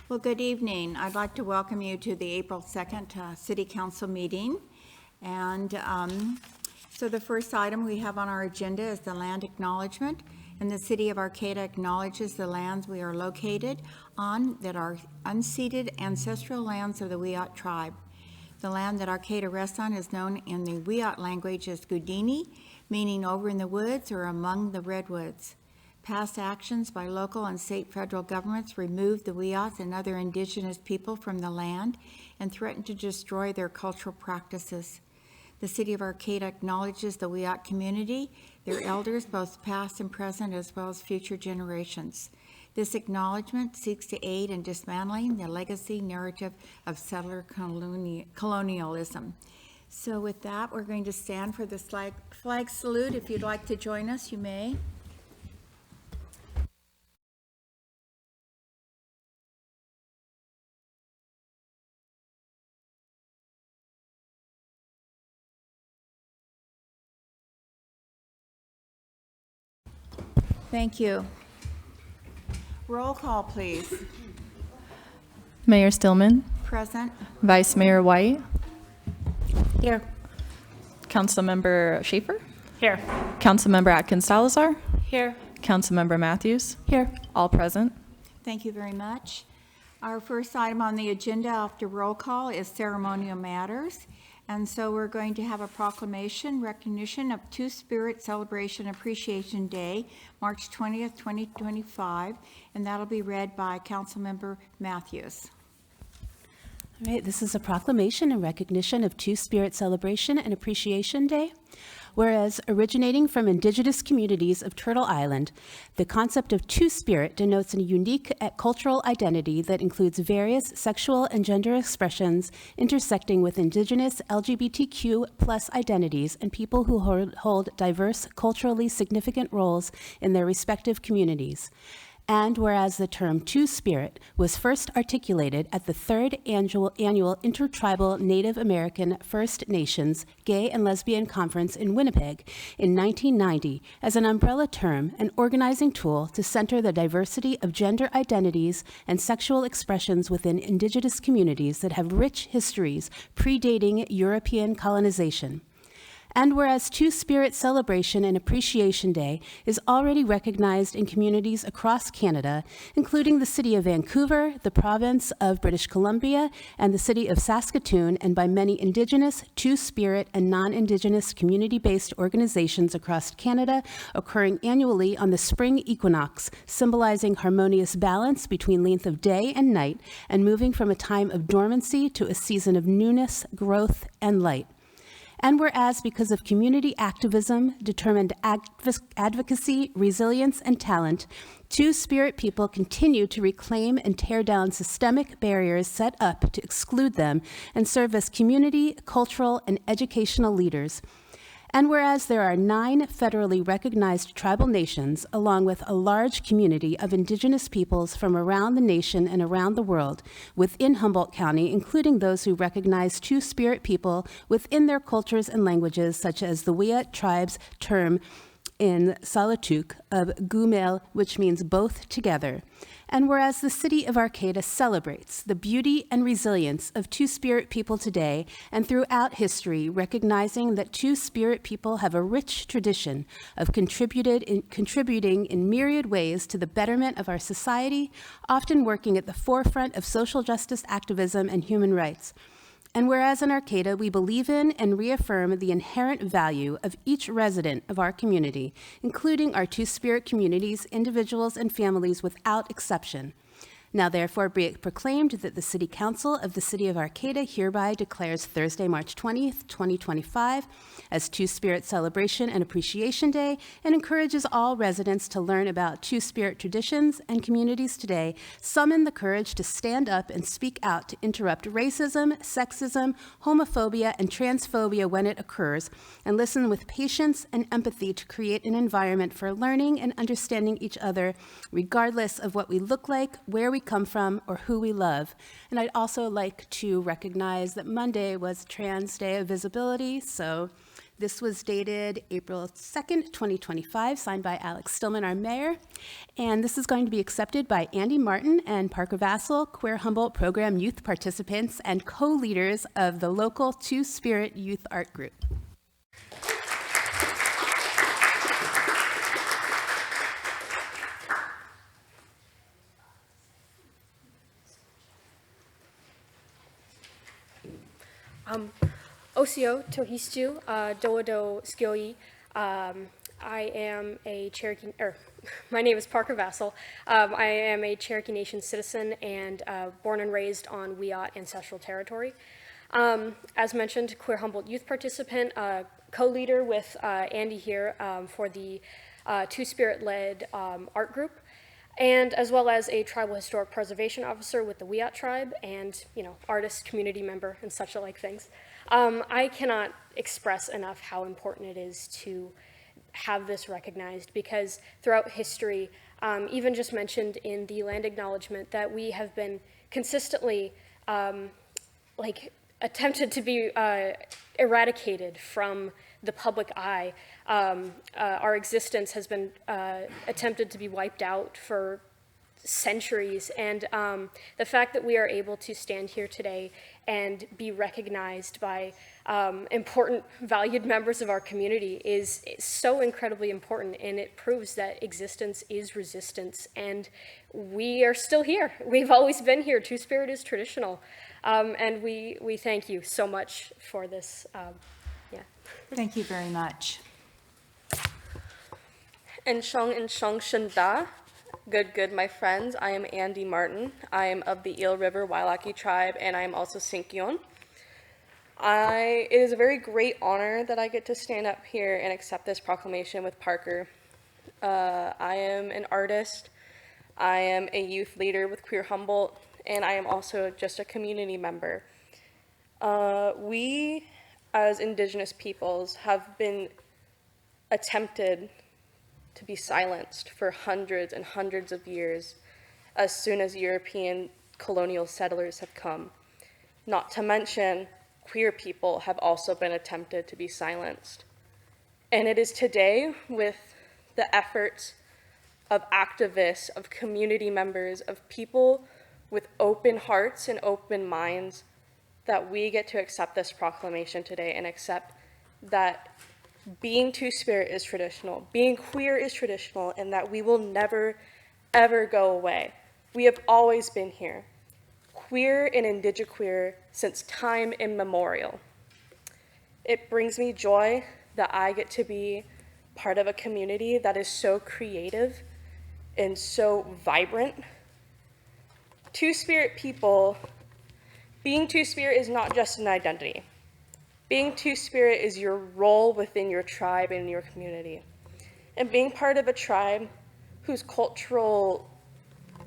Well, good evening. I'd like to welcome you to the April 2nd City Council meeting. And so the first item we have on our agenda is the land acknowledgement. And the City of Arcata acknowledges the lands we are located on that are unceded ancestral lands of the Wiyot tribe. The land that Arcata rests on is known in the Wiyot language as Gudini, meaning over in the woods or among the redwoods. Past actions by local and state federal governments removed the Wiyots and other indigenous people from the land and threatened to destroy their cultural practices. The City of Arcata acknowledges the Wiyot community, their elders, both past and present, as well as future generations. This acknowledgement seeks to aid in dismantling the legacy narrative of settler colonialism. So with that, we're going to stand for the flag salute. If you'd like to join us, you may. Thank you. Roll call, please. Mayor Stillman. Present. Vice Mayor White. Here. Councilmember Schaefer. Here. Councilmember Atkins-Salazar. Here. Councilmember Matthews. Here. All present. Thank you very much. Our first item on the agenda after roll call is ceremonial matters. And so we're going to have a proclamation, recognition of Two-Spirit Celebration Appreciation Day, March 20th, 2025, and that'll be read by Councilmember Matthews. All right, this is a proclamation in recognition of Two-Spirit Celebration and Appreciation Day. Whereas originating from indigenous communities of Turtle Island, the concept of Two-Spirit denotes a unique cultural identity that includes various sexual and gender expressions intersecting with indigenous LGBTQ+ identities and people who hold diverse, culturally significant roles in their respective communities. And whereas the term Two-Spirit was first articulated at the third annual Intertribal Native American First Nations Gay and Lesbian Conference in Winnipeg in 1990 as an umbrella term and organizing tool to center the diversity of gender identities and sexual expressions within Indigenous communities that have rich histories predating European colonization. And whereas Two-Spirit Celebration and Appreciation Day is already recognized in communities across Canada, including the City of Vancouver, the province of British Columbia, and the City of Saskatoon, and by many Indigenous, Two-Spirit, and non-Indigenous community-based organizations across Canada, occurring annually on the spring equinox, symbolizing harmonious balance between length of day and night, and moving from a time of dormancy to a season of newness, growth, and light. And whereas because of community activism, determined advocacy, resilience, and talent, Two-Spirit people continue to reclaim and tear down systemic barriers set up to exclude them and serve as community, cultural, and educational leaders. And whereas there are 9 federally recognized tribal nations, along with a large community of Indigenous peoples from around the nation and around the world within Humboldt County, including those who recognize Two-Spirit people within their cultures and languages, such as the Wiyot tribe's term in Salituk of Gumel, which means both together. And whereas the City of Arcata celebrates the beauty and resilience of Two-Spirit people today and throughout history, recognizing that Two-Spirit people have a rich tradition of contributing in myriad ways to the betterment of our society, often working at the forefront of social justice activism and human rights. And whereas in Arcata, we believe in and reaffirm the inherent value of each resident of our community, including our Two-Spirit communities, individuals, and families without exception. Now therefore be it proclaimed that the City Council of the City of Arcata hereby declares Thursday, March 20th, 2025 as Two-Spirit Celebration and Appreciation Day and encourages all residents to learn about Two-Spirit traditions and communities today, summon the courage to stand up and speak out to interrupt racism, sexism, homophobia, and transphobia when it occurs, and listen with patience and empathy to create an environment for learning and understanding each other, regardless of what we look like, where we come from, or who we love. And I'd also like to recognize that Monday was Trans Day of Visibility, so This was dated April 2nd, 2025, signed by Alex Stillman, our mayor. And this is going to be accepted by Andy Martin and Parker Vassell, Queer Humboldt Program youth participants and co-leaders of the local Two-Spirit Youth Art Group. Osio Tohistu, Doado Skyoyi. I am a Cherokee, my name is Parker Vassell. I am a Cherokee Nation citizen and born and raised on Wiyot ancestral territory. As mentioned, Queer Humboldt youth participant, co-leader with Andy here for the Two-Spirit-led art group, and as well as a tribal historic preservation officer with the Wiyot tribe and, artist, community member, and such like things. I cannot express enough how important it is to have this recognized, because throughout history, even just mentioned in the land acknowledgement, that we have been consistently attempted to be eradicated from the public eye. Our existence has been attempted to be wiped out for centuries, and the fact that we are able to stand here today and be recognized by important, valued members of our community is so incredibly important, and it proves that existence is resistance, and we are still here. We've always been here. Two-Spirit is traditional, and we thank you so much for this. Thank you very much. And Shong Shanda. Good, my friends. I am Andy Martin. I am of the Eel River Wailaki tribe, and I am also Sinkion. It is a very great honor that I get to stand up here and accept this proclamation with Parker. I am an artist. I am a youth leader with Queer Humboldt, and I am also just a community member. We, as Indigenous peoples, have been attempted to be silenced for hundreds and hundreds of years as soon as European colonial settlers have come. Not to mention, queer people have also been attempted to be silenced. And it is today, with the efforts of activists, of community members, of people with open hearts and open minds, that we get to accept this proclamation today and accept that being Two-Spirit is traditional, being queer is traditional, and that we will never, ever go away. We have always been here, queer and indigiqueer since time immemorial. It brings me joy that I get to be part of a community that is so creative and so vibrant. Two-Spirit people, being Two-Spirit is not just an identity. Being Two-Spirit is your role within your tribe and your community. And being part of a tribe whose cultural,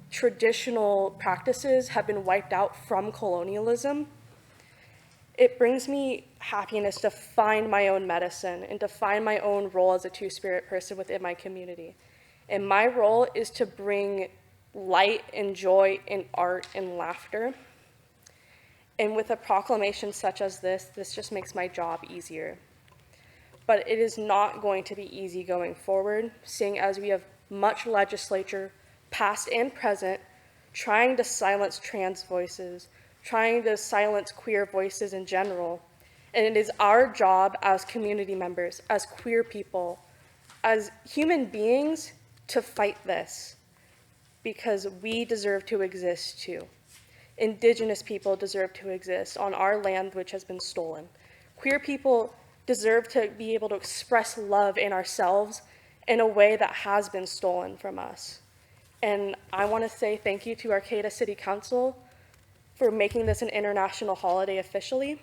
traditional practices have been wiped out from colonialism, it brings me happiness to find my own medicine and to find my own role as a Two-Spirit person within my community. And my role is to bring light and joy and art and laughter. And with a proclamation such as this just makes my job easier. But it is not going to be easy going forward, seeing as we have much legislature, past and present, trying to silence trans voices, trying to silence queer voices in general. And it is our job as community members, as queer people, as human beings, to fight this, because we deserve to exist too. Indigenous people deserve to exist on our land, which has been stolen. Queer people deserve to be able to express love in ourselves in a way that has been stolen from us. And I want to say thank you to Arcata City Council for making this an international holiday officially,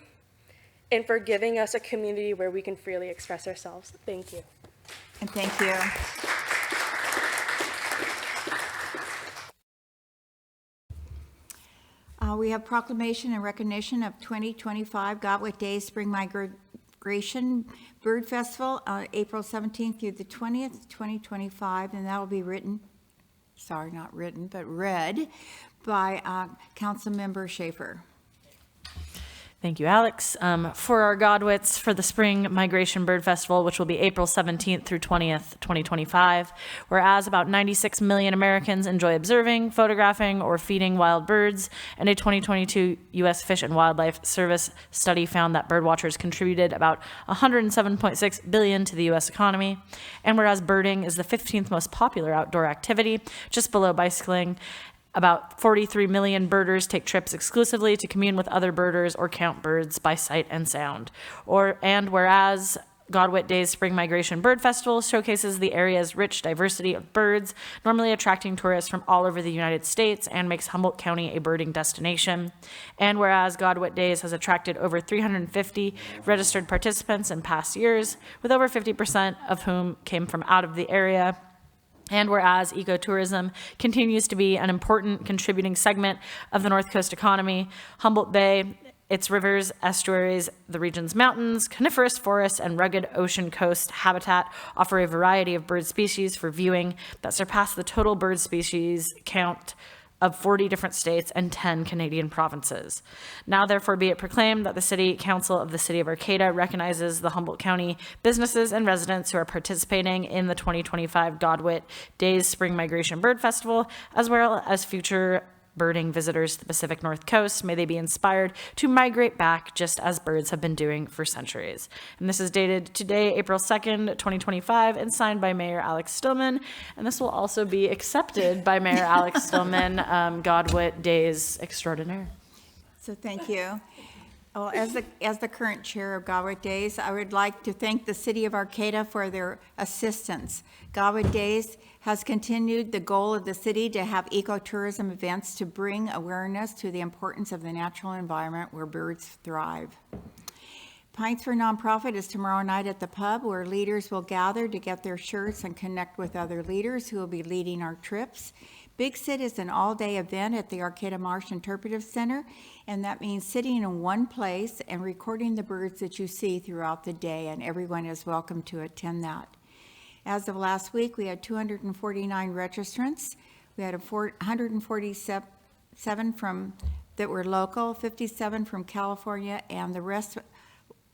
and for giving us a community where we can freely express ourselves. Thank you. And thank you. We have proclamation and recognition of 2025 Gotwick Day Spring Migration Bird Festival, April 17th through the 20th, 2025, and that will be read by Councilmember Schaefer. Thank you, Alex. For our Godwits for the Spring Migration Bird Festival, which will be April 17th through 20th, 2025, whereas about 96 million Americans enjoy observing, photographing, or feeding wild birds, and a 2022 U.S. Fish and Wildlife Service study found that birdwatchers contributed about $107.6 billion to the U.S. economy, and whereas birding is the 15th most popular outdoor activity, just below bicycling, about 43 million birders take trips exclusively to commune with other birders or count birds by sight and sound. And whereas Godwit Day's Spring Migration Bird Festival showcases the area's rich diversity of birds, normally attracting tourists from all over the United States and makes Humboldt County a birding destination. And whereas Godwit Days has attracted over 350 registered participants in past years, with over 50% of whom came from out of the area. And whereas ecotourism continues to be an important contributing segment of the North Coast economy, Humboldt Bay, its rivers, estuaries, the region's mountains, coniferous forests, and rugged ocean coast habitat offer a variety of bird species for viewing that surpass the total bird species count of 40 different states and 10 Canadian provinces. Now, therefore, be it proclaimed that the City Council of the City of Arcata recognizes the Humboldt County businesses and residents who are participating in the 2025 Godwit Days Spring Migration Bird Festival, as well as future birding visitors to the Pacific North Coast. May they be inspired to migrate back just as birds have been doing for centuries. And this is dated today, April 2nd, 2025, and signed by Mayor Alex Stillman. And this will also be accepted by Mayor Alex Stillman, Godwit Days Extraordinaire. So thank you. Well, as the current chair of Godwit Days, I would like to thank the City of Arcata for their assistance. Godwit Days has continued the goal of the city to have ecotourism events to bring awareness to the importance of the natural environment where birds thrive. Pints for Nonprofit is tomorrow night at the pub, where leaders will gather to get their shirts and connect with other leaders who will be leading our trips. Big Sit is an all-day event at the Arcata Marsh Interpretive Center, and that means sitting in one place and recording the birds that you see throughout the day, and everyone is welcome to attend that. As of last week, we had 249 registrants. We had 147 that were local, 57 from California, and the rest,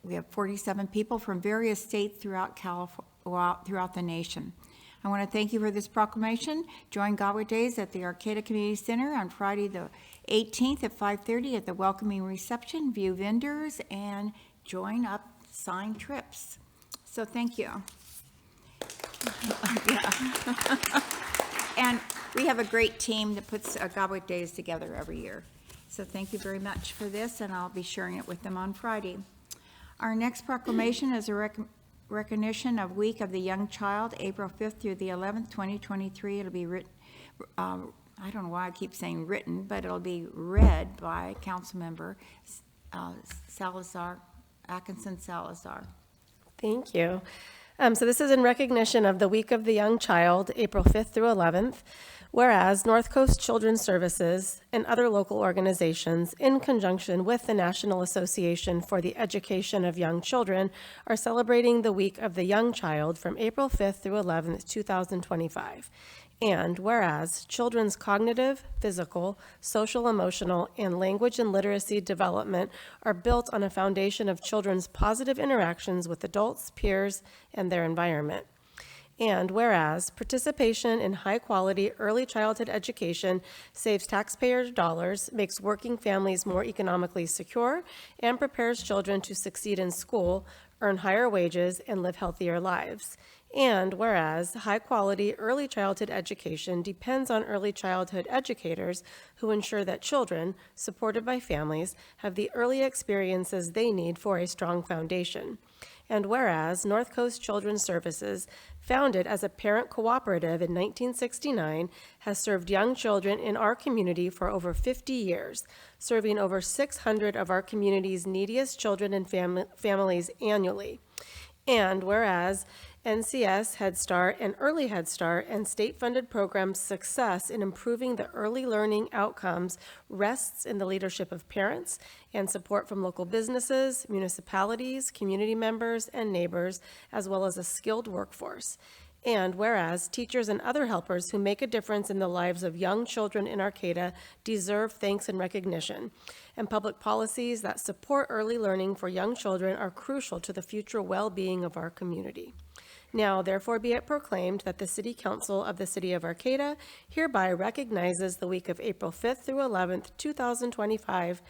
we have 47 people from various states throughout the nation. I want to thank you for this proclamation. Join Godwit Days at the Arcata Community Center on Friday the 18th at 5:30 at the welcoming reception, view vendors, and join up signed trips. So thank you. And we have a great team that puts Godwit Days together every year. So thank you very much for this, and I'll be sharing it with them on Friday. Our next proclamation is a recognition of Week of the Young Child, April 5th through the 11th, 2023. It'll be written, I don't know why I keep saying written, but it'll be read by Councilmember Atkinson Salazar. Thank you. So this is in recognition of the Week of the Young Child, April 5th through 11th, whereas North Coast Children's Services and other local organizations, in conjunction with the National Association for the Education of Young Children, are celebrating the Week of the Young Child from April 5th through 11th, 2025. And whereas children's cognitive, physical, social, emotional, and language and literacy development are built on a foundation of children's positive interactions with adults, peers, and their environment. And whereas participation in high-quality early childhood education saves taxpayer dollars, makes working families more economically secure, and prepares children to succeed in school, earn higher wages, and live healthier lives. And whereas high-quality early childhood education depends on early childhood educators who ensure that children, supported by families, have the early experiences they need for a strong foundation. And whereas North Coast Children's Services, founded as a parent cooperative in 1969, has served young children in our community for over 50 years, serving over 600 of our community's neediest children and families annually. And whereas NCS, Head Start, and Early Head Start and state-funded programs' success in improving the early learning outcomes rests in the leadership of parents and support from local businesses, municipalities, community members, and neighbors, as well as a skilled workforce. And whereas teachers and other helpers who make a difference in the lives of young children in Arcata deserve thanks and recognition, and public policies that support early learning for young children are crucial to the future well-being of our community. Now, therefore, be it proclaimed that the City Council of the City of Arcata hereby recognizes the week of April 5th through 11th, 2025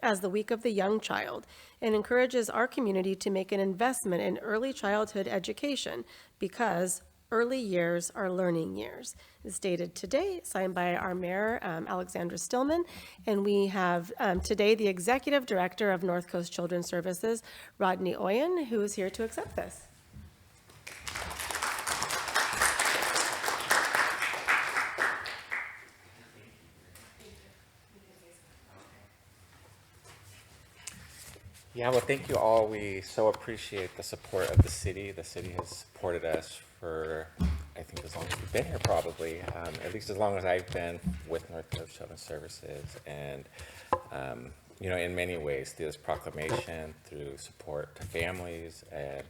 as the Week of the Young Child, and encourages our community to make an investment in early childhood education because early years are learning years. It's dated today, signed by our Mayor, Alexandra Stillman, and we have today the Executive Director of North Coast Children's Services, Rodney Oyen, who is here to accept this. Yeah, well, thank you all. We so appreciate the support of the city. The city has supported us for, I think, as long as we've been here, probably, at least as long as I've been with North Coast Children's Services. And, you know, in many ways, through this proclamation, through support to families, and,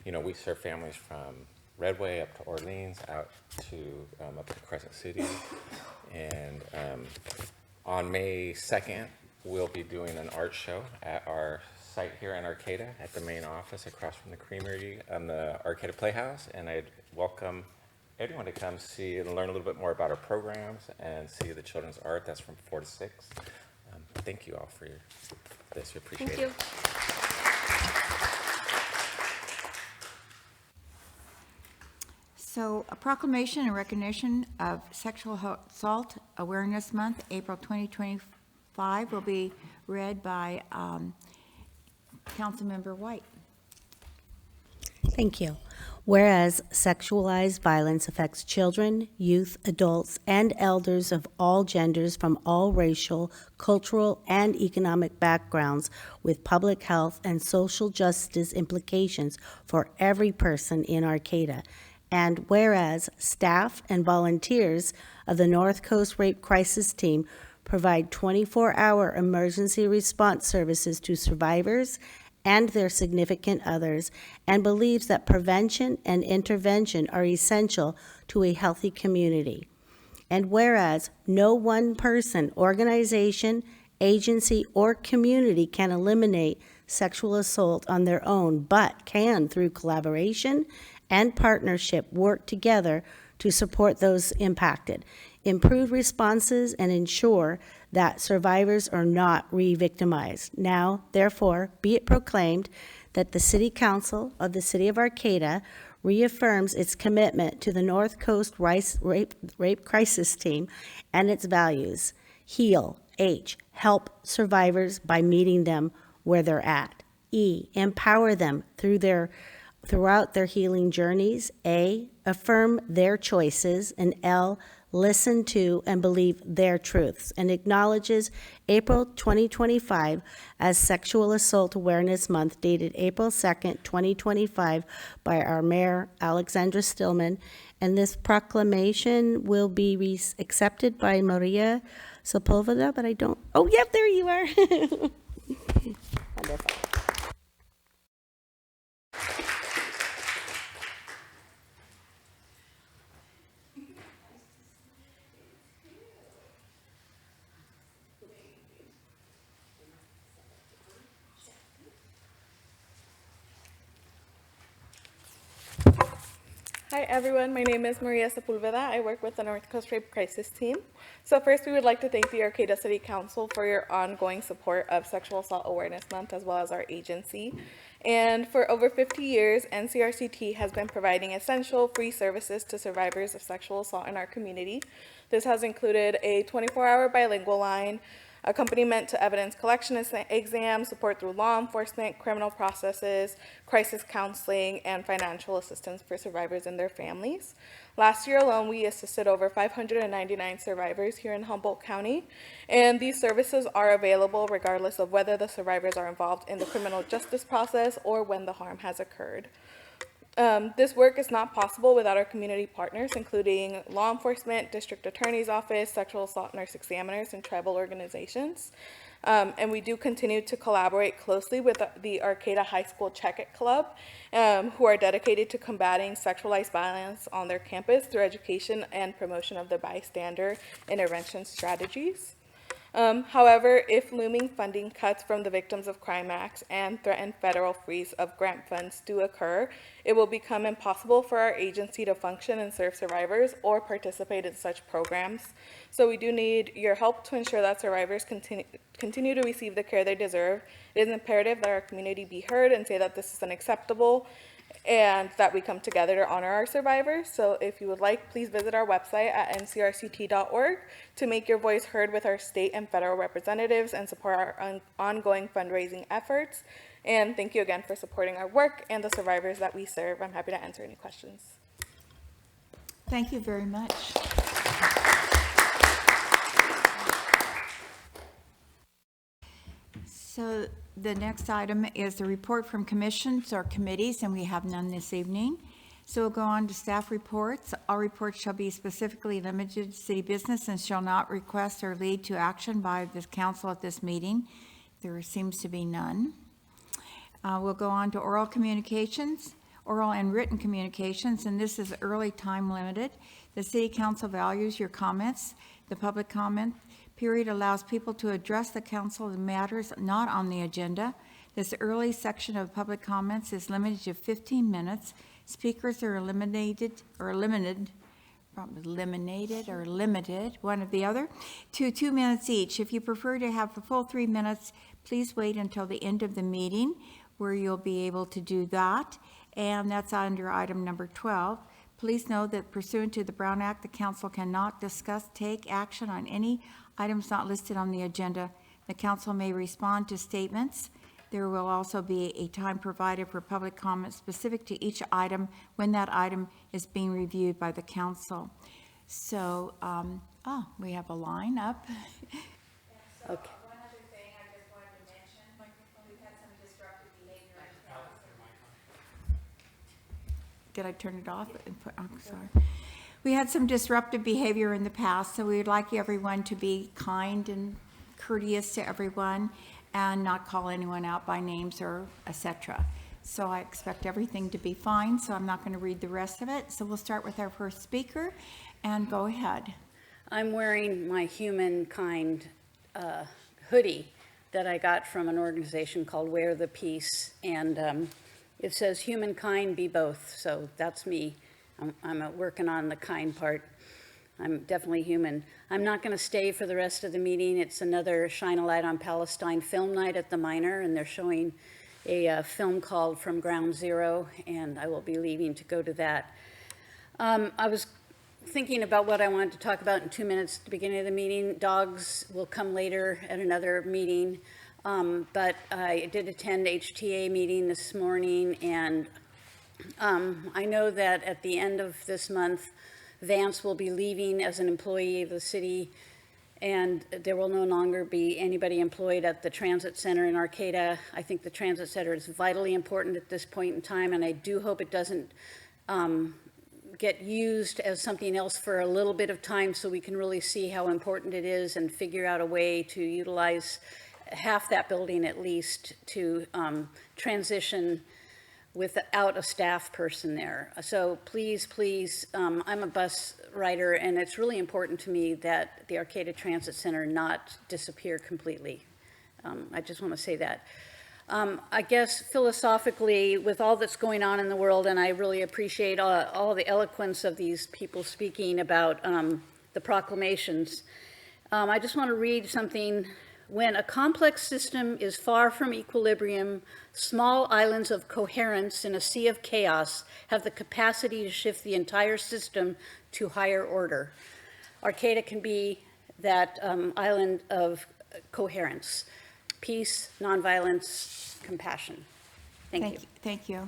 you know, we serve families from Redway up to Orleans, out to up to Crescent City. And on May 2nd, we'll be doing an art show at our site here in Arcata at the main office across from the creamery on the Arcata Playhouse. And I'd welcome everyone to come see and learn a little bit more about our programs and see the children's art. That's from 4 to 6. Thank you all for this. We appreciate it. So a proclamation in recognition of Sexual Assault Awareness Month, April 2025, will be read by Councilmember White. Thank you. Whereas sexualized violence affects children, youth, adults, and elders of all genders from all racial, cultural, and economic backgrounds with public health and social justice implications for every person in Arcata. And whereas staff and volunteers of the North Coast Rape Crisis Team provide 24-hour emergency response services to survivors and their significant others, and believes that prevention and intervention are essential to a healthy community. And whereas no one person, organization, agency, or community can eliminate sexual assault on their own, but can, through collaboration and partnership, work together to support those impacted, improve responses, and ensure that survivors are not re-victimized. Now, therefore, be it proclaimed that the City Council of the City of Arcata reaffirms its commitment to the North Coast Rape Crisis Team and its values. Heal, H, help survivors by meeting them where they're at. E, empower them throughout their healing journeys. A, affirm their choices. And L, listen to and believe their truths, and acknowledges April 2025 as Sexual Assault Awareness Month, dated April 2nd, 2025, by our Mayor, Alexandra Stillman. And this proclamation will be accepted by Maria Sepulveda, but I don't, oh, yep, there you are. Wonderful. Hi everyone, my name is Maria Sepulveda. I work with the North Coast Rape Crisis Team. So first we would like to thank the Arcata City Council for your ongoing support of Sexual Assault Awareness Month, as well as our agency. And for over 50 years, NCRCT has been providing essential free services to survivors of sexual assault in our community. This has included a 24-hour bilingual line, accompaniment to evidence collection exams, support through law enforcement, criminal processes, crisis counseling, and financial assistance for survivors and their families. Last year alone, we assisted over 599 survivors here in Humboldt County, and these services are available regardless of whether the survivors are involved in the criminal justice process or when the harm has occurred. This work is not possible without our community partners, including law enforcement, district attorney's office, sexual assault nurse examiners, and tribal organizations. And we do continue to collaborate closely with the Arcata High School Check-It Club, who are dedicated to combating sexualized violence on their campus through education and promotion of the bystander intervention strategies. However, if looming funding cuts from the Victims of Crime Act and threatened federal freeze of grant funds do occur, it will become impossible for our agency to function and serve survivors or participate in such programs. So we do need your help to ensure that survivors continue to receive the care they deserve. It is imperative that our community be heard and say that this is unacceptable, and that we come together to honor our survivors. So if you would like, please visit our website at ncrct.org to make your voice heard with our state and federal representatives and support our ongoing fundraising efforts. And thank you again for supporting our work and the survivors that we serve. I'm happy to answer any questions. Thank you very much. So the next item is the report from commissions or committees, and we have none this evening. So we'll go on to staff reports. All reports shall be specifically limited to city business and shall not request or lead to action by the council at this meeting. There seems to be none. We'll go on to oral communications, oral and written communications, and this is early time limited. The city council values your comments. The public comment period allows people to address the council on matters not on the agenda. This early section of public comments is limited to 15 minutes. Speakers are limited, one or the other, to 2 minutes each. If you prefer to have the full 3 minutes, please wait until the end of the meeting where you'll be able to do that. And that's under item number 12. Please know that pursuant to the Brown Act, the council cannot discuss, take action on any items not listed on the agenda. The council may respond to statements. There will also be a time provided for public comment specific to each item when that item is being reviewed by the council. So, we have a line up. Okay. One other thing I just wanted to mention, we've had some disruptive behavior. Did I turn it off? Sorry. We had some disruptive behavior in the past, so we would like everyone to be kind and courteous to everyone and not call anyone out by names or etc. So I expect everything to be fine, so I'm not going to read the rest of it. So we'll start with our first speaker, and go ahead. I'm wearing my Humankind hoodie that I got from an organization called Wear the Peace, and it says humankind be both, so that's me. I'm working on the kind part. I'm definitely human. I'm not going to stay for the rest of the meeting. It's another Shine a Light on Palestine film night at the Minor, and they're showing a film called From Ground Zero, and I will be leaving to go to that. I was thinking about what I wanted to talk about in 2 minutes at the beginning of the meeting. Dogs will come later at another meeting, but I did attend HTA meeting this morning, and I know that at the end of this month, Vance will be leaving as an employee of the city, and there will no longer be anybody employed at the transit center in Arcata. I think the transit center is vitally important at this point in time, and I do hope it doesn't get used as something else for a little bit of time so we can really see how important it is and figure out a way to utilize half that building at least to transition without a staff person there. So please, I'm a bus rider, and it's really important to me that the Arcata Transit Center not disappear completely. I just want to say that. I guess philosophically, with all that's going on in the world, and I really appreciate all the eloquence of these people speaking about the proclamations, I just want to read something. When a complex system is far from equilibrium, small islands of coherence in a sea of chaos have the capacity to shift the entire system to higher order. Arcata can be that island of coherence, peace, nonviolence, compassion. Thank you. Thank you.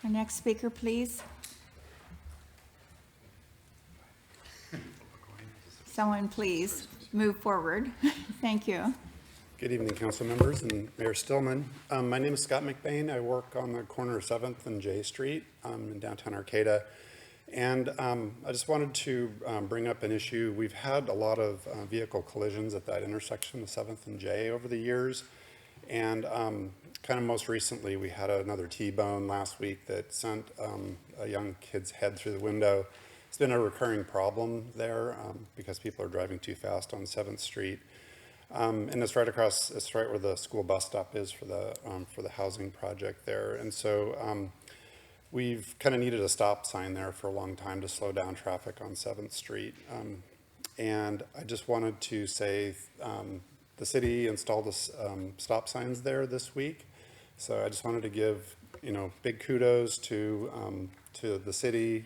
Our next speaker, please. Someone please move forward. Thank you. Good evening, council members and Mayor Stillman. My name is Scott McBain. I work on the corner of 7th and J Street in downtown Arcata. And I just wanted to bring up an issue. We've had a lot of vehicle collisions at that intersection of 7th and J over the years. And kind of most recently, we had another T-bone last week that sent a young kid's head through the window. It's been a recurring problem there because people are driving too fast on 7th Street. And it's right across, it's right where the school bus stop is for the housing project there. And so we've kind of needed a stop sign there for a long time to slow down traffic on 7th Street. And I just wanted to say the city installed stop signs there this week. So I just wanted to give, big kudos to the city,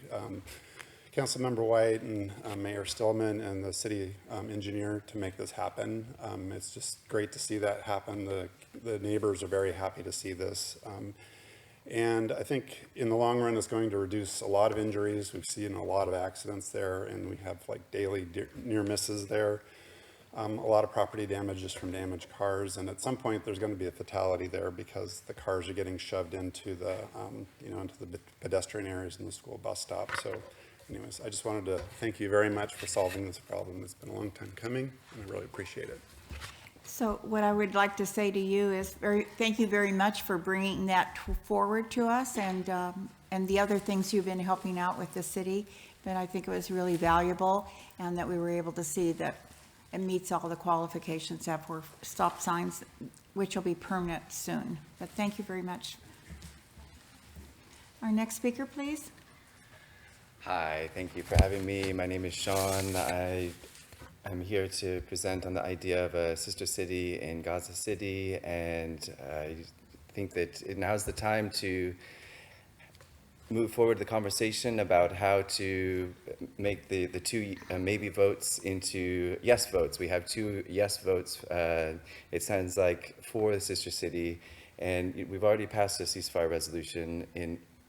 Councilmember White and Mayor Stillman and the city engineer to make this happen. It's just great to see that happen. The neighbors are very happy to see this. And I think in the long run, it's going to reduce a lot of injuries. We've seen a lot of accidents there, and we have like daily near misses there. A lot of property damage just from damaged cars, and at some point there's going to be a fatality there because the cars are getting shoved into the, into the pedestrian areas in the school bus stop. So anyways, I just wanted to thank you very much for solving this problem. It's been a long time coming, and I really appreciate it. So what I would like to say to you is thank you very much for bringing that forward to us and the other things you've been helping out with the city. But I think it was really valuable, and that we were able to see that it meets all the qualifications that for stop signs, which will be permanent soon. But thank you very much. Our next speaker, please. Hi, thank you for having me. My name is Sean. I'm here to present on the idea of a sister city in Gaza City, and I think that now's the time to move forward the conversation about how to make the two maybe votes into yes votes. We have 2 yes votes. It sounds like for the sister city, and we've already passed a ceasefire resolution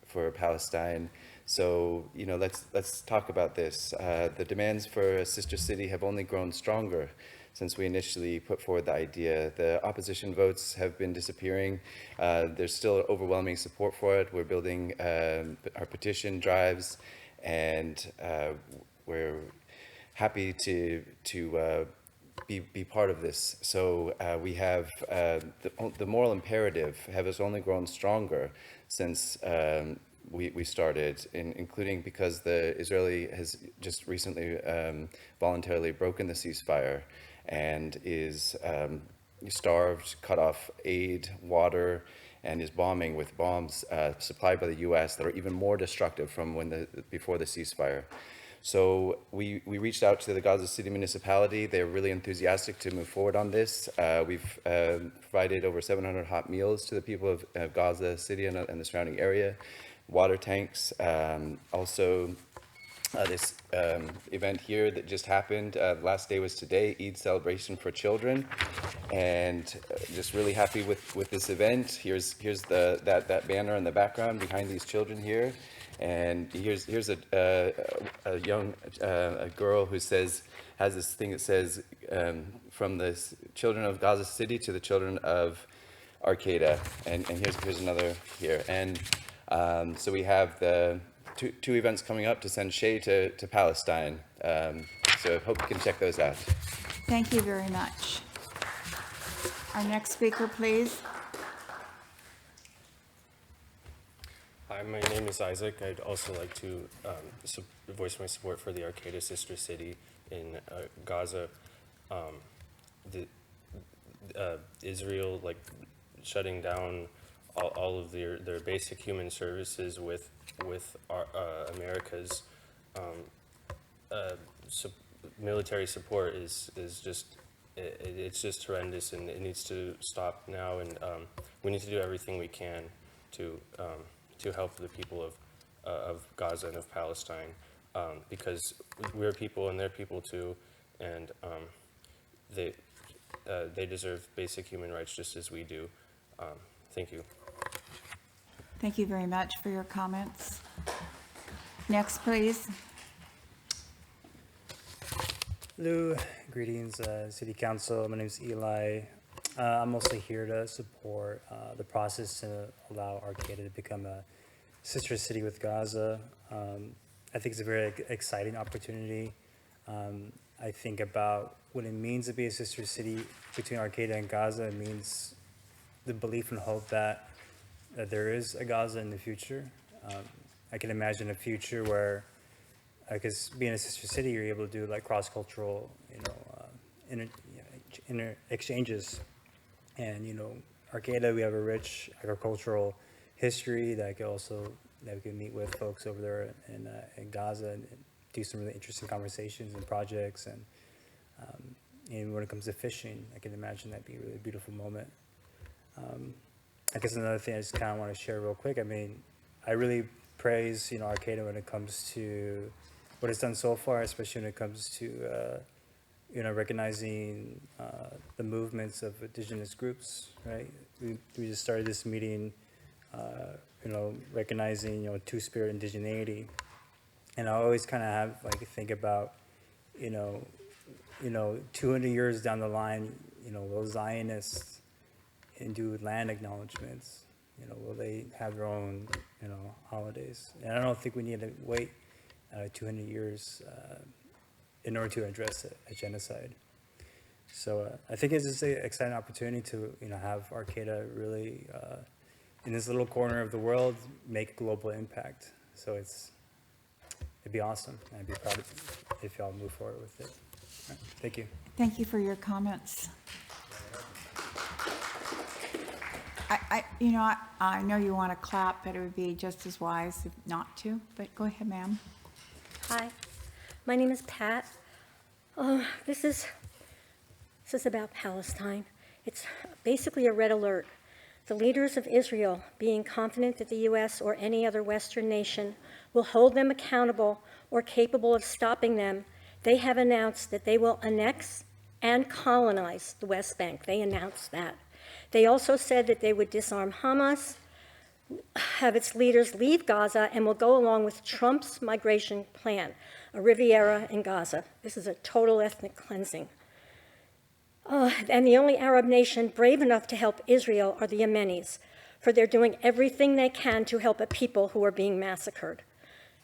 for Palestine. So, let's talk about this. The demands for a sister city have only grown stronger since we initially put forward the idea. The opposition votes have been disappearing. There's still overwhelming support for it. We're building our petition drives, and we're happy to be part of this. So we have the moral imperative has only grown stronger since we started, including because the Israeli has just recently voluntarily broken the ceasefire and is starved, cut off aid, water, and is bombing with bombs supplied by the U.S. that are even more destructive from before the ceasefire. So we reached out to the Gaza City municipality. They're really enthusiastic to move forward on this. We've provided over 700 hot meals to the people of Gaza City and the surrounding area, water tanks. Also, this event here that just happened, last day was today, Eid celebration for children, and just really happy with this event. Here's that banner in the background behind these children here, and here's a young girl who has this thing that says from the children of Gaza City to the children of Arcata, and here's another here, and so we have the two events coming up to send Shay to Palestine. So hope you can check those out. Thank you very much. Our next speaker, please. Hi, my name is Isaac. I'd also like to voice my support for the Arcata sister city in Gaza. Israel shutting down all of their basic human services with America's military support is just it's just horrendous, and it needs to stop now. And we need to do everything we can to help the people of Gaza and of Palestine, because we're people and they're people too, and they deserve basic human rights just as we do. Thank you. Thank you very much for your comments. Next, please. Hello, greetings, City Council. My name is Eli. I'm mostly here to support the process to allow Arcata to become a sister city with Gaza. I think it's a very exciting opportunity. I think about what it means to be a sister city between Arcata and Gaza. It means the belief and hope that there is a Gaza in the future. I can imagine a future where, because being a sister city, you're able to do like cross-cultural, exchanges. And, Arcata, we have a rich agricultural history that we can meet with folks over there in Gaza and do some really interesting conversations and projects. And when it comes to fishing, I can imagine that'd be a really beautiful moment. I guess another thing I just kind of want to share real quick. I mean, I really praise, Arcata when it comes to what it's done so far, especially when it comes to, recognizing the movements of indigenous groups, right? We just started this meeting, recognizing, Two-Spirit indigeneity. And I always kind of think about, 200 years down the line, will Zionists and do land acknowledgements? Will they have their own, holidays? And I don't think we need to wait 200 years in order to address a genocide. So I think it's just an exciting opportunity to, have Arcata really, in this little corner of the world, make a global impact. So it'd be awesome. I'd be proud if y'all move forward with it. All right, thank you. Thank you for your comments. I know you want to clap, but it would be just as wise not to, but go ahead, ma'am. Hi, my name is Pat. This is about Palestine. It's basically a red alert. The leaders of Israel, being confident that the U.S. or any other Western nation will hold them accountable or capable of stopping them, they have announced that they will annex and colonize the West Bank. They announced that. They also said that they would disarm Hamas, have its leaders leave Gaza, and will go along with Trump's migration plan, a Riviera in Gaza. This is a total ethnic cleansing. And the only Arab nation brave enough to help Israel are the Yemenis, for they're doing everything they can to help a people who are being massacred.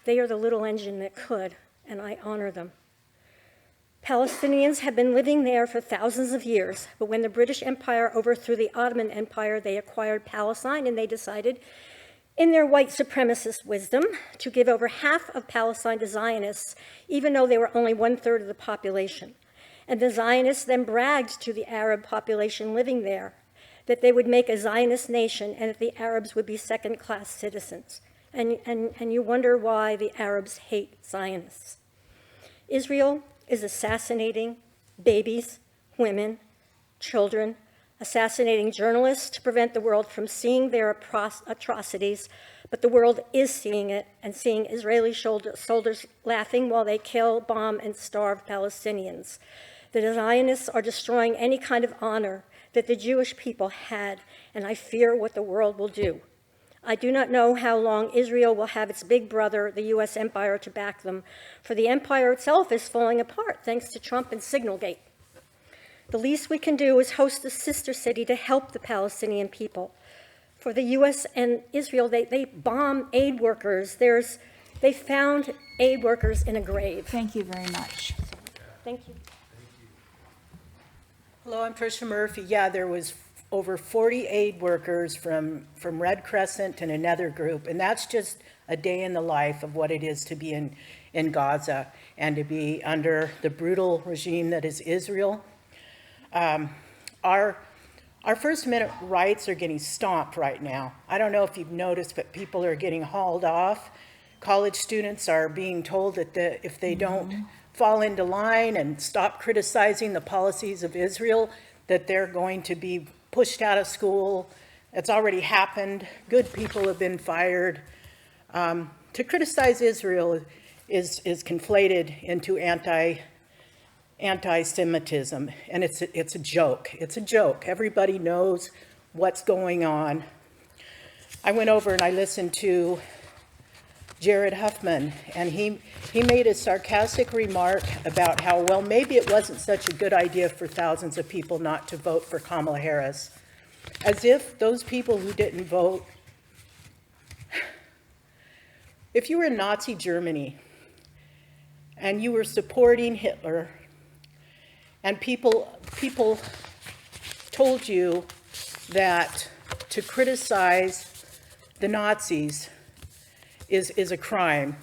They are the little engine that could, and I honor them. Palestinians have been living there for thousands of years, but when the British Empire overthrew the Ottoman Empire, they acquired Palestine, and they decided, in their white supremacist wisdom, to give over half of Palestine to Zionists, even though they were only 1/3 of the population. And the Zionists then bragged to the Arab population living there that they would make a Zionist nation and that the Arabs would be second-class citizens. And you wonder why the Arabs hate Zionists. Israel is assassinating babies, women, children, assassinating journalists to prevent the world from seeing their atrocities, but the world is seeing it and seeing Israeli soldiers laughing while they kill, bomb, and starve Palestinians. The Zionists are destroying any kind of honor that the Jewish people had, and I fear what the world will do. I do not know how long Israel will have its big brother, the U.S. empire, to back them, for the empire itself is falling apart thanks to Trump and Signalgate. The least we can do is host a sister city to help the Palestinian people. For the U.S. and Israel, they bomb aid workers. They found aid workers in a grave. Thank you very much. Thank you. Hello, I'm Tricia Murphy. Yeah, there was over 40 aid workers from Red Crescent and another group, and that's just a day in the life of what it is to be in Gaza and to be under the brutal regime that is Israel. Our First Amendment rights are getting stomped right now. I don't know if you've noticed, but people are getting hauled off. College students are being told that if they don't fall into line and stop criticizing the policies of Israel, that they're going to be pushed out of school. It's already happened. Good people have been fired. To criticize Israel is conflated into anti-Semitism, and it's a joke. It's a joke. Everybody knows what's going on. I went over and I listened to Jared Huffman, and he made a sarcastic remark about how, well, maybe it wasn't such a good idea for thousands of people not to vote for Kamala Harris, as if those people who didn't vote, if you were in Nazi Germany and you were supporting Hitler, and people told you that to criticize the Nazis is a crime.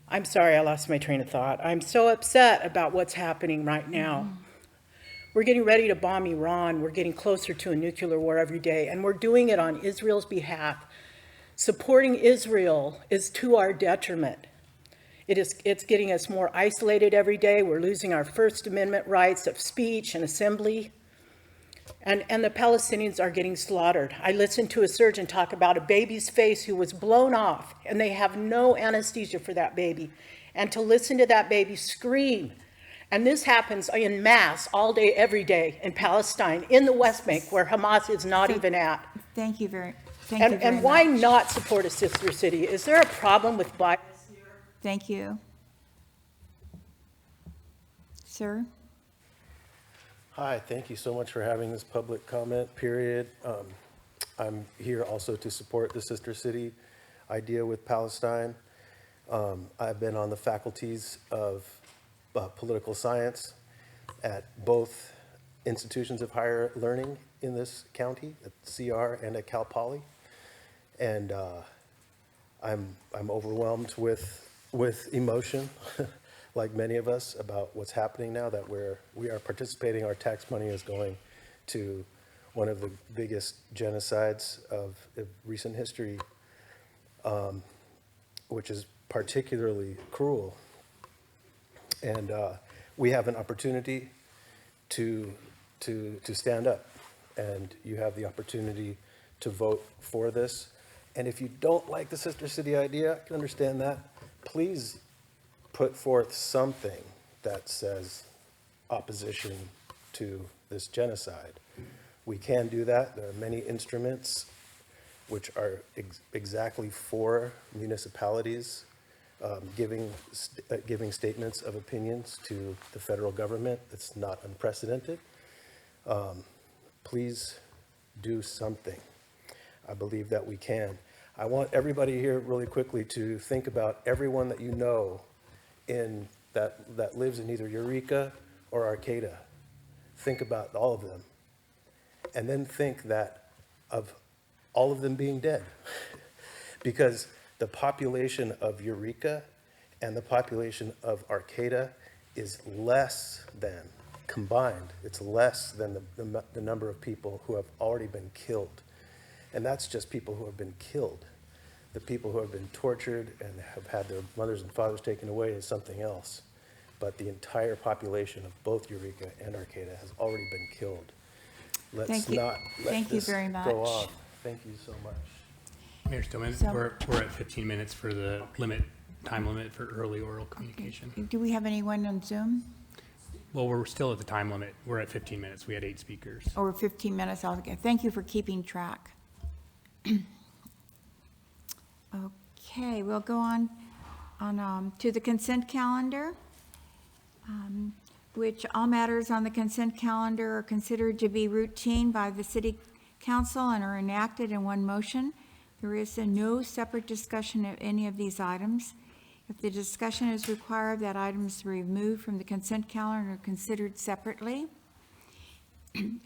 I'm sorry, I lost my train of thought. I'm so upset about what's happening right now. We're getting ready to bomb Iran. We're getting closer to a nuclear war every day, and we're doing it on Israel's behalf. Supporting Israel is to our detriment. It's getting us more isolated every day. We're losing our First Amendment rights of speech and assembly. And the Palestinians are getting slaughtered. I listened to a surgeon talk about a baby's face who was blown off, and they have no anesthesia for that baby. And to listen to that baby scream. And this happens en masse all day, every day in Palestine, in the West Bank, where Hamas is not even at. Thank you very much. And why not support a sister city? Is there a problem with bias here? Thank you. Sir? Hi, thank you so much for having this public comment period. I'm here also to support the sister city idea with Palestine. I've been on the faculties of political science at both institutions of higher learning in this county, at CR and at Cal Poly. And I'm overwhelmed with emotion, like many of us, about what's happening now that we are participating. Our tax money is going to one of the biggest genocides of recent history, which is particularly cruel. And we have an opportunity to stand up, and you have the opportunity to vote for this. And if you don't like the sister city idea, I can understand that. Please put forth something that says opposition to this genocide. We can do that. There are many instruments which are exactly for municipalities giving statements of opinions to the federal government. It's not unprecedented. Please do something. I believe that we can. I want everybody here really quickly to think about everyone that you know that lives in either Eureka or Arcata. Think about all of them. And then think that of all of them being dead. Because the population of Eureka and the population of Arcata is less than, combined, it's less than the number of people who have already been killed. And that's just people who have been killed. The people who have been tortured and have had their mothers and fathers taken away is something else. But the entire population of both Eureka and Arcata has already been killed. Let's not let this go off. Thank you so much. Mayor Stillman, we're at 15 minutes for the time limit for early oral communication. Okay. Do we have anyone on Zoom? Well, we're still at the time limit. We're at 15 minutes. We had 8 speakers. Or 15 minutes altogether. Thank you for keeping track. Okay, we'll go on to the consent calendar, which all matters on the consent calendar are considered to be routine by the City Council and are enacted in one motion. There is no separate discussion of any of these items. If the discussion is required, that item is removed from the consent calendar and considered separately.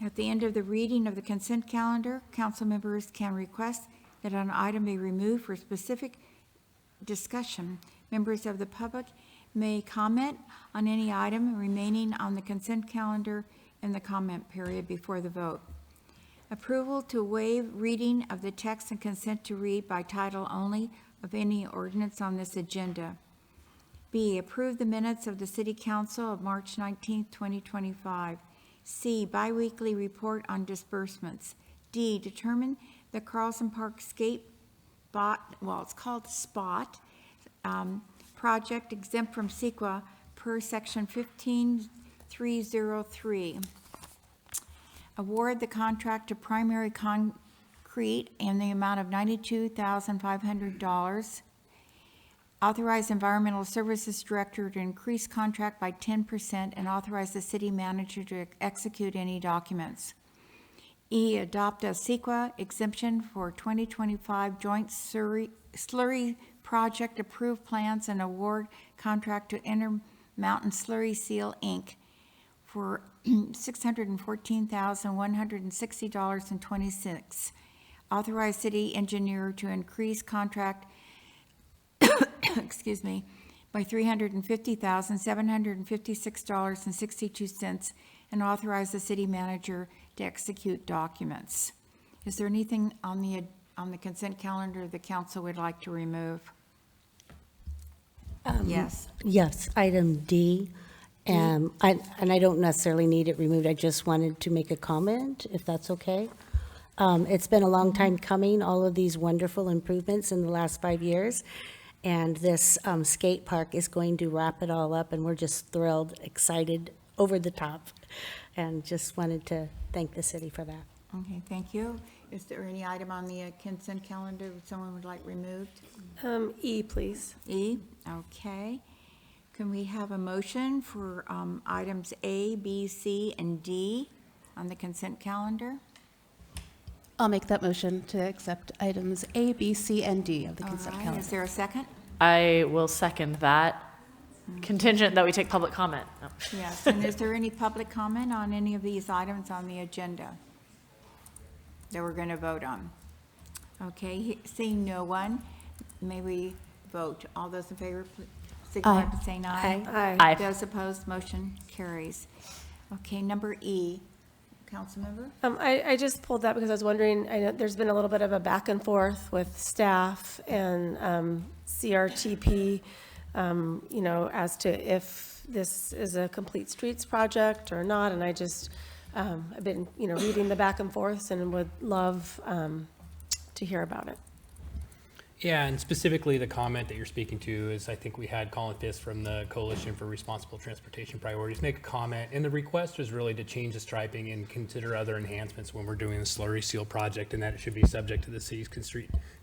At the end of the reading of the consent calendar, council members can request that an item be removed for specific discussion. Members of the public may comment on any item remaining on the consent calendar in the comment period before the vote. Approval to waive reading of the text and consent to read by title only of any ordinance on this agenda. B, approve the minutes of the City Council of March 19th, 2025. C, biweekly report on disbursements. D, determine the Carlson Park Skate Bot, well, it's called SPOT, project exempt from CEQA per section 15303. Award the contract to Primary Concrete in the amount of $92,500. Authorize Environmental Services Director to increase contract by 10% and authorize the city manager to execute any documents. E, adopt a CEQA exemption for 2025 joint slurry project, approved plans and award contract to Intermountain Slurry Seal, Inc. for $614,160.26. Authorize city engineer to increase contract, excuse me, by $350,756.62, and authorize the city manager to execute documents. Is there anything on the consent calendar the council would like to remove? Yes. Yes, item D. And I don't necessarily need it removed. I just wanted to make a comment, if that's okay. It's been a long time coming, all of these wonderful improvements in the last 5 years. And this skate park is going to wrap it all up, and we're just thrilled, excited, over the top. And just wanted to thank the city for that. Okay, thank you. Is there any item on the consent calendar that someone would like removed? E, please. E, okay. Can we have a motion for items A, B, C, and D on the consent calendar? I'll make that motion to accept items A, B, C, and D of the All consent right, calendar. is there a second? I will second that, contingent that we take public comment. No. Yes, and is there any public comment on any of these items on the agenda that we're going to vote on? Okay, seeing no one, may we vote? All those in favor, signify by saying aye. Aye. Aye. Those opposed, motion carries. Okay, number E, Councilmember? I just pulled that because I was wondering, I know there's been a little bit of a back and forth with staff and CRTP, as to if this is a complete streets project or not. And I just, I've been, reading the back and forths and would love to hear about it. Yeah, and specifically the comment that you're speaking to is, I think we had Colin Fisk from the Coalition for Responsible Transportation Priorities make a comment, and the request was really to change the striping and consider other enhancements when we're doing the slurry seal project, and that it should be subject to the city's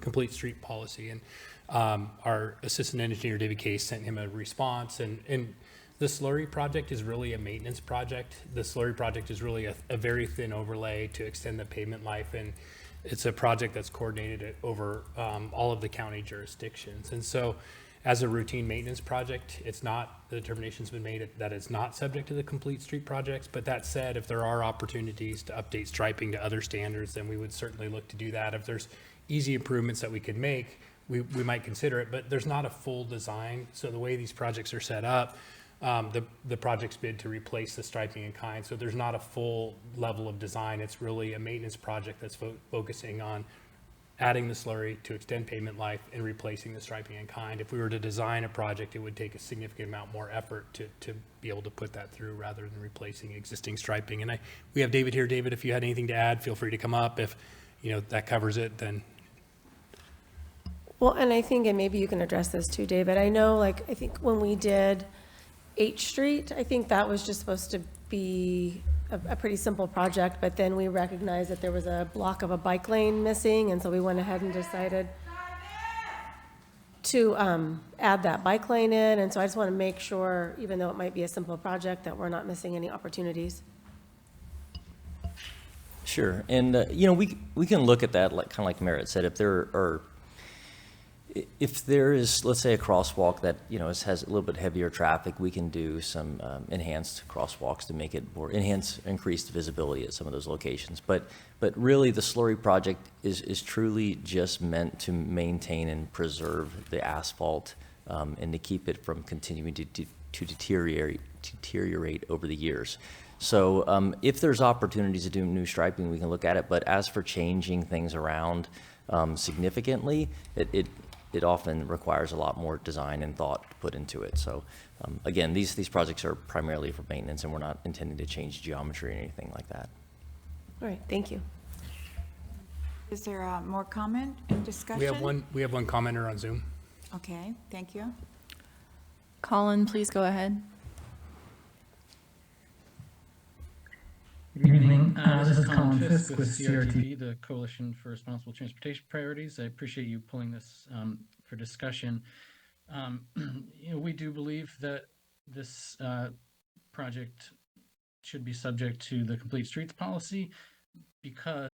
complete street policy. And our assistant engineer, David Case, sent him a response, and the slurry project is really a maintenance project. The slurry project is really a very thin overlay to extend the pavement life, and it's a project that's coordinated over all of the county jurisdictions. And so as a routine maintenance project, the determination's been made that it's not subject to the complete street projects. But that said, if there are opportunities to update striping to other standards, then we would certainly look to do that. If there's easy improvements that we could make, we might consider it, but there's not a full design. So the way these projects are set up, the project's bid to replace the striping in kind. So there's not a full level of design. It's really a maintenance project that's focusing on adding the slurry to extend pavement life and replacing the striping in kind. If we were to design a project, it would take a significant amount more effort to be able to put that through rather than replacing existing striping. And we have David here. David, if you had anything to add, feel free to come up. If that covers it, then. Well, and I think, and maybe you can address this too, David. I know, I think when we did H Street, I think that was just supposed to be a pretty simple project, but then we recognized that there was a block of a bike lane missing, and so we went ahead and decided to add that bike lane in. And so I just want to make sure, even though it might be a simple project, that we're not missing any opportunities. Sure, and we can look at that kind of like Merritt said. If there is, let's say, a crosswalk that has a little bit heavier traffic, we can do some enhanced crosswalks to make it more increased visibility at some of those locations. But really, the slurry project is truly just meant to maintain and preserve the asphalt and to keep it from continuing to deteriorate over the years. So if there's opportunities to do new striping, we can look at it. But as for changing things around significantly, it often requires a lot more design and thought put into it. So again, these projects are primarily for maintenance, and we're not intending to change geometry or anything like that. All right, thank you. Is there more comment and discussion? We have one commenter on Zoom. Okay, thank you. Colin, please go ahead. Good evening. This is Colin Fisk with CRTP, the Coalition for Responsible Transportation Priorities. I appreciate you pulling this for discussion. We do believe that this project should be subject to the Complete Streets policy because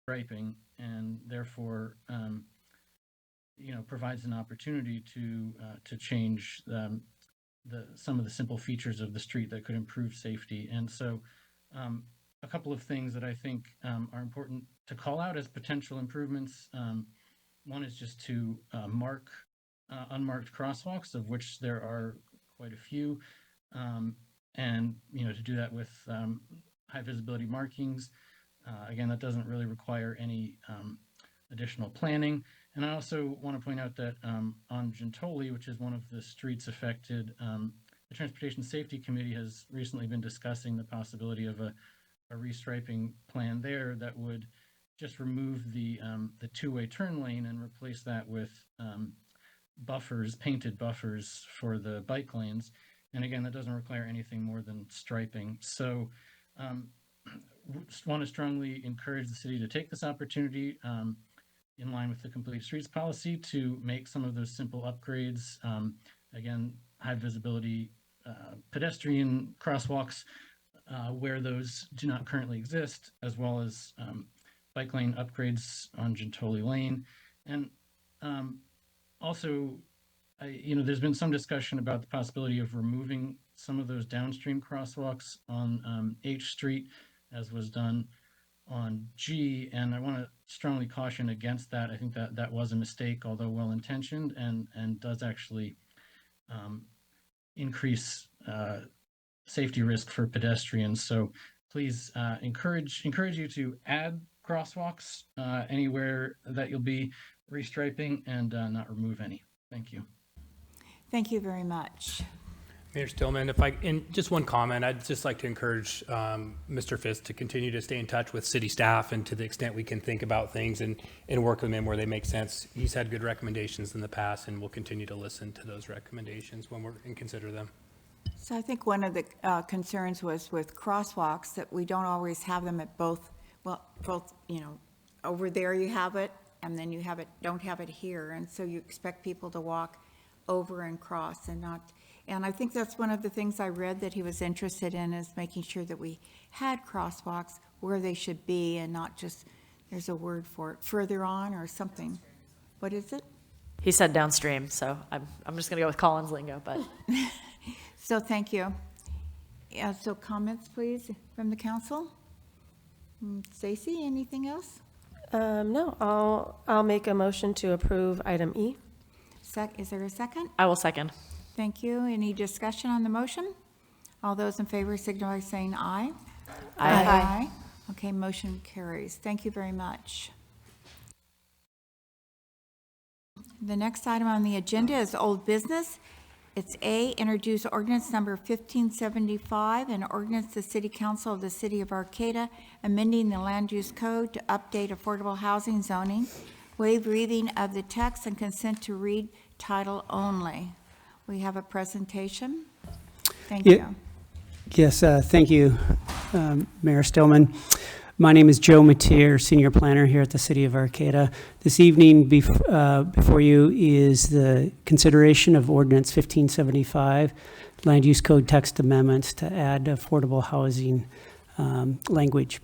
striping, and therefore, provides an opportunity to change some of the simple features of the street that could improve safety. And so, a couple of things that I think are important to call out as potential improvements. One is just to mark unmarked crosswalks, of which there are quite a few, and to do that with high visibility markings. Again, that doesn't really require any additional planning. And I also want to point out that on Gentoli, which is one of the streets affected, the Transportation Safety Committee has recently been discussing the possibility of a restriping plan there that would just remove the two-way turn lane and replace that with buffers, painted buffers for the bike lanes. And again, that doesn't require anything more than striping. So want to strongly encourage the city to take this opportunity in line with the Complete Streets policy to make some of those simple upgrades. Again, high visibility pedestrian crosswalks where those do not currently exist, as well as bike lane upgrades on Gentoli Lane. And also, there's been some discussion about the possibility of removing some of those downstream crosswalks on H Street, as was done on G, and I want to strongly caution against that. I think that was a mistake, although well-intentioned, and does actually increase safety risk for pedestrians. So please encourage you to add crosswalks anywhere that you'll be restriping, and not remove any. Thank you. Thank you very much. Mayor Stillman, in just one comment, I'd just like to encourage Mr. Fisk to continue to stay in touch with city staff, and to the extent we can think about things and work with them where they make sense. He's had good recommendations in the past, and we'll continue to listen to those recommendations and consider them. So I think one of the concerns was with crosswalks, that we don't always have them at both, over there you have it, and then you don't have it here. And so you expect people to walk over and cross and not. And I think that's one of the things I read that he was interested in, is making sure that we had crosswalks where they should be, and not just, there's a word for it, further on or something. What is it? He said downstream, so I'm just going to go with Colin's lingo, but. So thank you. Yeah, so comments, please, from the council? Stacy, anything else? No, I'll make a motion to approve item E. Is there a second? I will second. Thank you. Any discussion on the motion? All those in favor signify by saying aye. Aye. Aye. Okay, motion carries. Thank you very much. The next item on the agenda is old business. It's A, introduce ordinance number 1575, an ordinance the City Council of the City of Arcata amending the land use code to update affordable housing zoning, waive reading of the text, and consent to read title only. We have a presentation. Thank you. Yes, thank you, Mayor Stillman. My name is Joe Mateer, Senior Planner here at the City of Arcata. This evening before you is the consideration of Ordinance 1575, Land Use Code Text Amendments to add affordable housing language.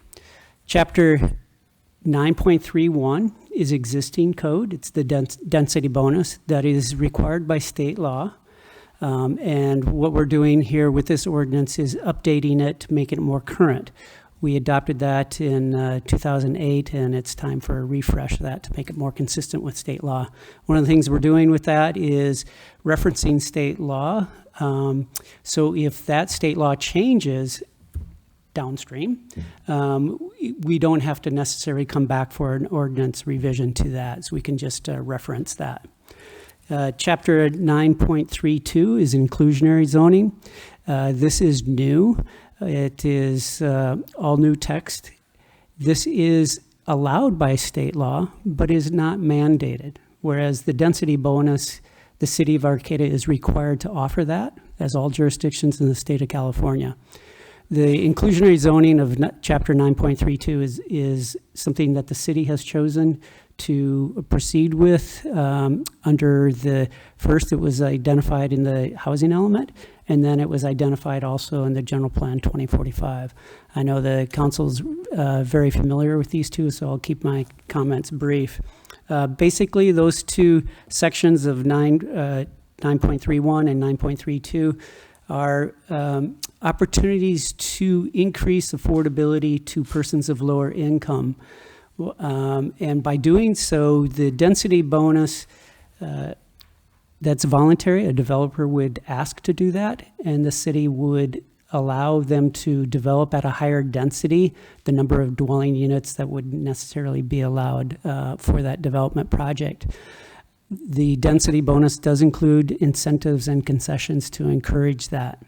Chapter 9.31 is existing code. It's the density bonus that is required by state law. And what we're doing here with this ordinance is updating it to make it more current. We adopted that in 2008, and it's time for a refresh of that to make it more consistent with state law. One of the things we're doing with that is referencing state law. So if that state law changes downstream, we don't have to necessarily come back for an ordinance revision to that. So we can just reference that. Chapter 9.32 is inclusionary zoning. This is new. It is all new text. This is allowed by state law, but is not mandated. Whereas the density bonus, the City of Arcata is required to offer that, as all jurisdictions in the state of California. The inclusionary zoning of Chapter 9.32 is something that the city has chosen to proceed with under the, first it was identified in the housing element, and then it was identified also in the general plan 2045. I know the council's very familiar with these two, so I'll keep my comments brief. Basically, those two sections of 9.31 and 9.32 are opportunities to increase affordability to persons of lower income. And by doing so, the density bonus, that's voluntary. A developer would ask to do that, and the city would allow them to develop at a higher density the number of dwelling units that would necessarily be allowed for that development project. The density bonus does include incentives and concessions to encourage that.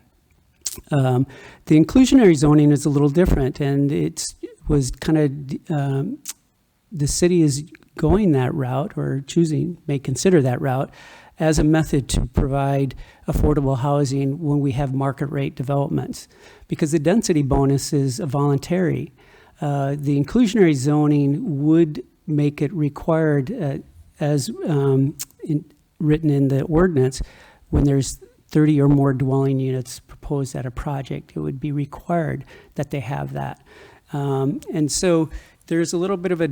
The inclusionary zoning is a little different, and it was kind of, the city is going that route, or may consider that route as a method to provide affordable housing when we have market rate developments. Because the density bonus is voluntary. The inclusionary zoning would make it required, as written in the ordinance, when there's 30 or more dwelling units proposed at a project, it would be required that they have that. And so there's a little bit of a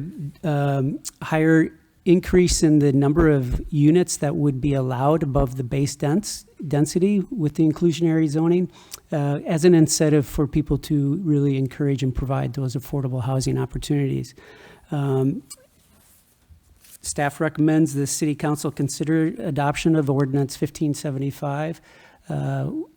higher increase in the number of units that would be allowed above the base density with the inclusionary zoning as an incentive for people to really encourage and provide those affordable housing opportunities. Staff recommends the City Council consider adoption of Ordinance 1575,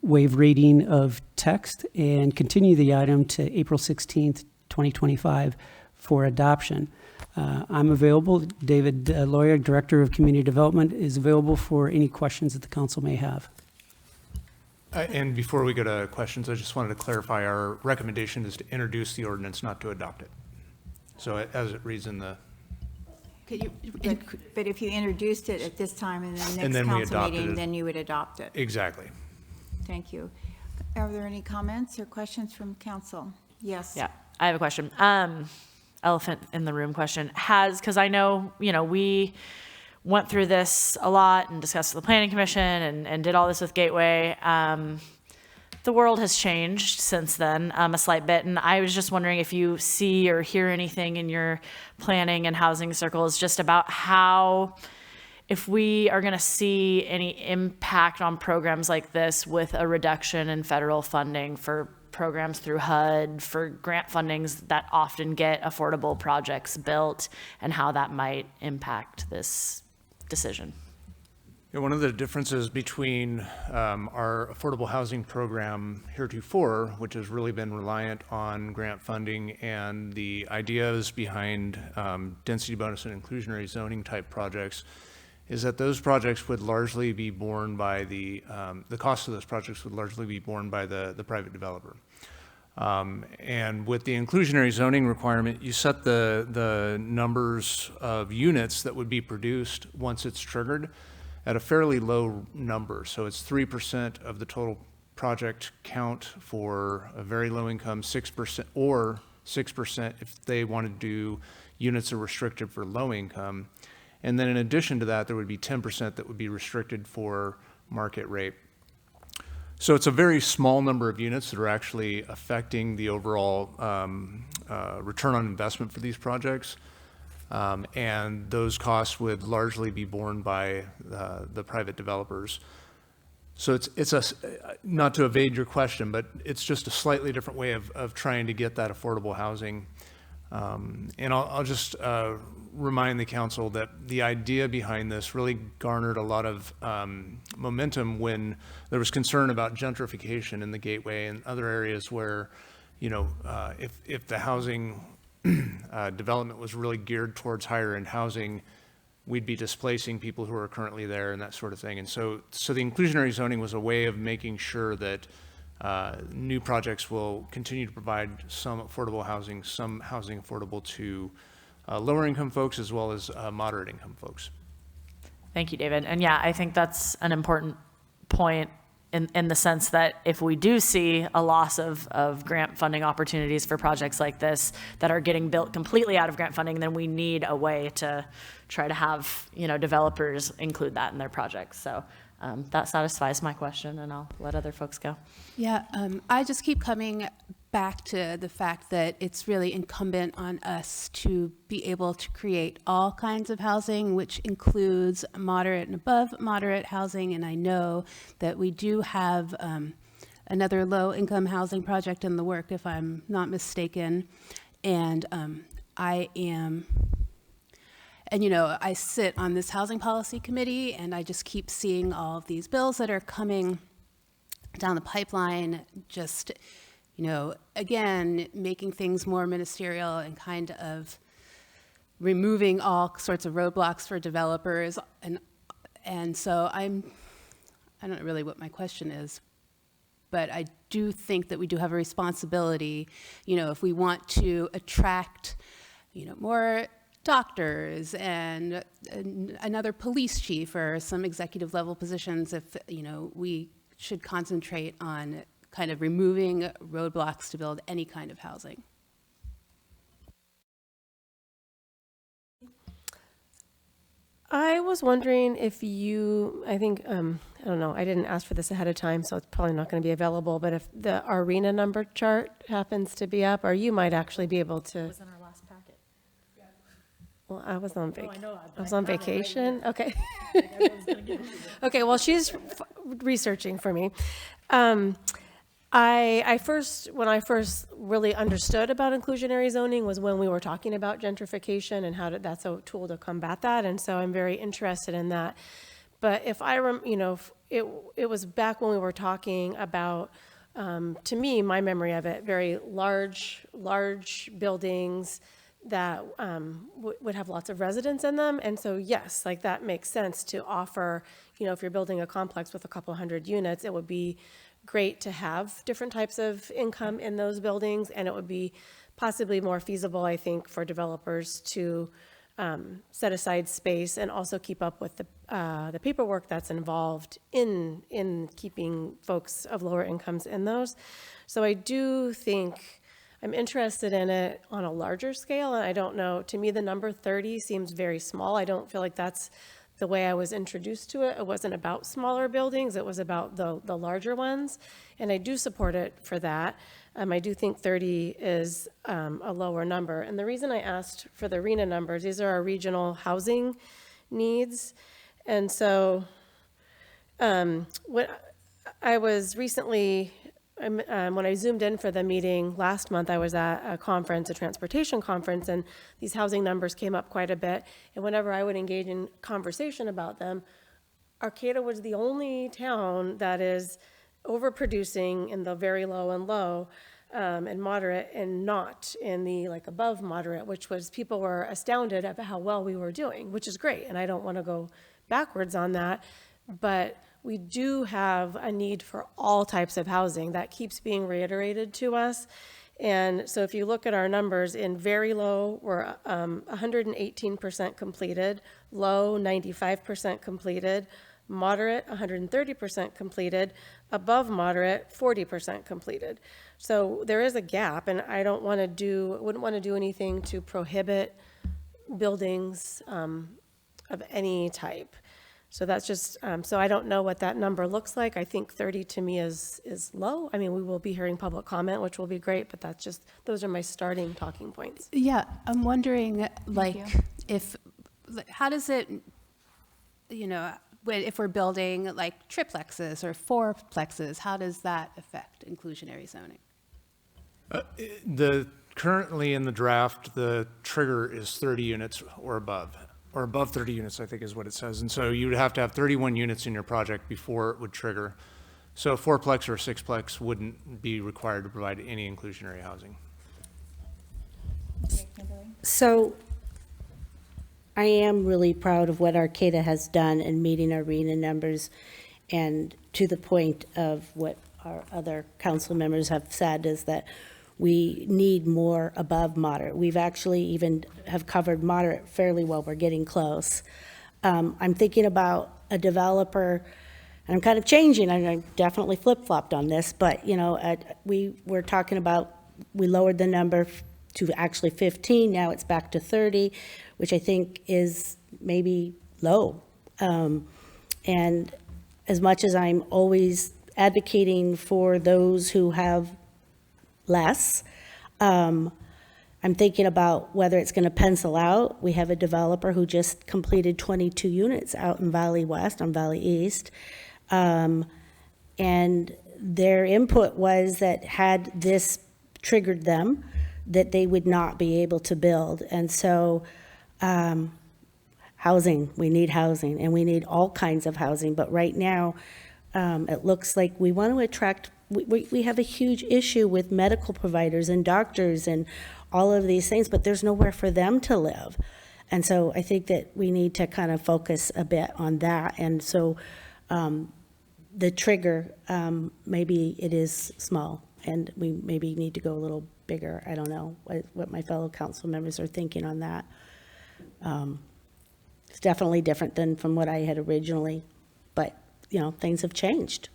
waive reading of text, and continue the item to April 16th, 2025 for adoption. I'm available. David Lawyer, Director of Community Development, is available for any questions that the council may have. And before we go to questions, I just wanted to clarify our recommendation is to introduce the ordinance, not to adopt it. So as it reads in the... But if you introduced it at this time and then next council meeting, then you would adopt it. Exactly. Thank you. Are there any comments or questions from council? Yes. Yeah, I have a question. Elephant in the room question. Because I know, we went through this a lot and discussed with the Planning Commission and did all this with Gateway. The world has changed since then a slight bit, and I was just wondering if you see or hear anything in your planning and housing circles just about how, if we are going to see any impact on programs like this with a reduction in federal funding for programs through HUD, for grant fundings that often get affordable projects built, and how that might impact this decision. Yeah, one of the differences between our affordable housing program heretofore, which has really been reliant on grant funding, and the ideas behind density bonus and inclusionary zoning type projects, is that those projects would largely be borne by the cost of those projects would largely be borne by the private developer. And with the inclusionary zoning requirement, you set the numbers of units that would be produced once it's triggered at a fairly low number. So it's 3% of the total project count for a very low income, 6% or 6% if they want to do units that are restricted for low income. And then in addition to that, there would be 10% that would be restricted for market rate. So it's a very small number of units that are actually affecting the overall return on investment for these projects. And those costs would largely be borne by the private developers. So it's not to evade your question, but it's just a slightly different way of trying to get that affordable housing. And I'll just remind the council that the idea behind this really garnered a lot of momentum when there was concern about gentrification in the Gateway and other areas where, if the housing development was really geared towards higher end housing, we'd be displacing people who are currently there and that sort of thing. And so the inclusionary zoning was a way of making sure that new projects will continue to provide some affordable housing, some housing affordable to lower income folks as well as moderate income folks. Thank you, David. And yeah, I think that's an important point in the sense that if we do see a loss of grant funding opportunities for projects like this that are getting built completely out of grant funding, then we need a way to try to have, developers include that in their projects. So that satisfies my question, and I'll let other folks go. Yeah, I just keep coming back to the fact that it's really incumbent on us to be able to create all kinds of housing, which includes moderate and above moderate housing. And I know that we do have another low-income housing project in the work, if I'm not mistaken. And I sit on this housing policy committee, and I just keep seeing all of these bills that are coming down the pipeline, just again, making things more ministerial and kind of removing all sorts of roadblocks for developers. And so I don't know really what my question is, but I do think that we do have a responsibility, if we want to attract, more doctors and another police chief or some executive level positions, if, we should concentrate on kind of removing roadblocks to build any kind of housing. I was wondering if I don't know, I didn't ask for this ahead of time, so it's probably not going to be available, but if the arena number chart happens to be up, or you might actually be able to. It was in our last packet. Well, I was on I was on vacation. Okay. Okay, well, she's researching for me. When I first really understood about inclusionary zoning was when we were talking about gentrification and how that's a tool to combat that. And so I'm very interested in that. But if it was back when we were talking about, to me, my memory of it, very large buildings that would have lots of residents in them. And so, yes, like that makes sense to offer, if you're building a complex with a couple hundred units, it would be great to have different types of income in those buildings, and it would be possibly more feasible, I think, for developers to set aside space and also keep up with the paperwork that's involved in keeping folks of lower incomes in those. So I do think I'm interested in it on a larger scale, and I don't know, to me the number 30 seems very small. I don't feel like that's the way I was introduced to it. It wasn't about smaller buildings, it was about the larger ones, and I do support it for that. I do think 30 is a lower number, and the reason I asked for the RENA numbers, these are our regional housing needs, and so what I was recently, when I zoomed in for the meeting last month, I was at a conference, a transportation conference, and these housing numbers came up quite a bit. And whenever I would engage in conversation about them, Arcata was the only town that is overproducing in the very low and low and moderate, and not in the above moderate, which was, people were astounded at how well we were doing, which is great. And I don't want to go backwards on that, but we do have a need for all types of housing. That keeps being reiterated to us. And so if you look at our numbers, in very low, we're 118% completed, low 95% completed, moderate 130% completed, above moderate 40% completed. So there is a gap, and I wouldn't want to do anything to prohibit buildings of any type. So that's just, so I don't know what that number looks like. I think 30 to me is low. I mean, we will be hearing public comment, which will be great, but that's just, those are my starting talking points. Yeah, I'm wondering, how does it, if we're building triplexes or fourplexes, how does that affect inclusionary zoning? Currently in the draft, the trigger is 30 units or above 30 units, I think is what it says. And so you would have to have 31 units in your project before it would trigger. So a fourplex or a sixplex wouldn't be required to provide any inclusionary housing. So I am really proud of what Arcata has done in meeting our RENA numbers, and to the point of what our other council members have said is that we need more above moderate. We've actually even have covered moderate fairly well. We're getting close. I'm thinking about a developer and I'm kind of changing, I definitely flip-flopped on this, but, you know, we were talking about, we lowered the number to actually 15, now it's back to 30, which I think is maybe low. And as much as I'm always advocating for those who have less, I'm thinking about whether it's going to pencil out. We have a developer who just completed 22 units out in Valley West, on Valley East. And their input was that had this triggered them, that they would not be able to build. And so housing, we need housing, and we need all kinds of housing. But right now, it looks like we want to attract, we have a huge issue with medical providers and doctors and all of these things, but there's nowhere for them to live. And so I think that we need to kind of focus a bit on that. And so the trigger, maybe it is small, and we maybe need to go a little bigger. I don't know what my fellow council members are thinking on that. It's definitely different than from what I had originally, but, you know, things have changed.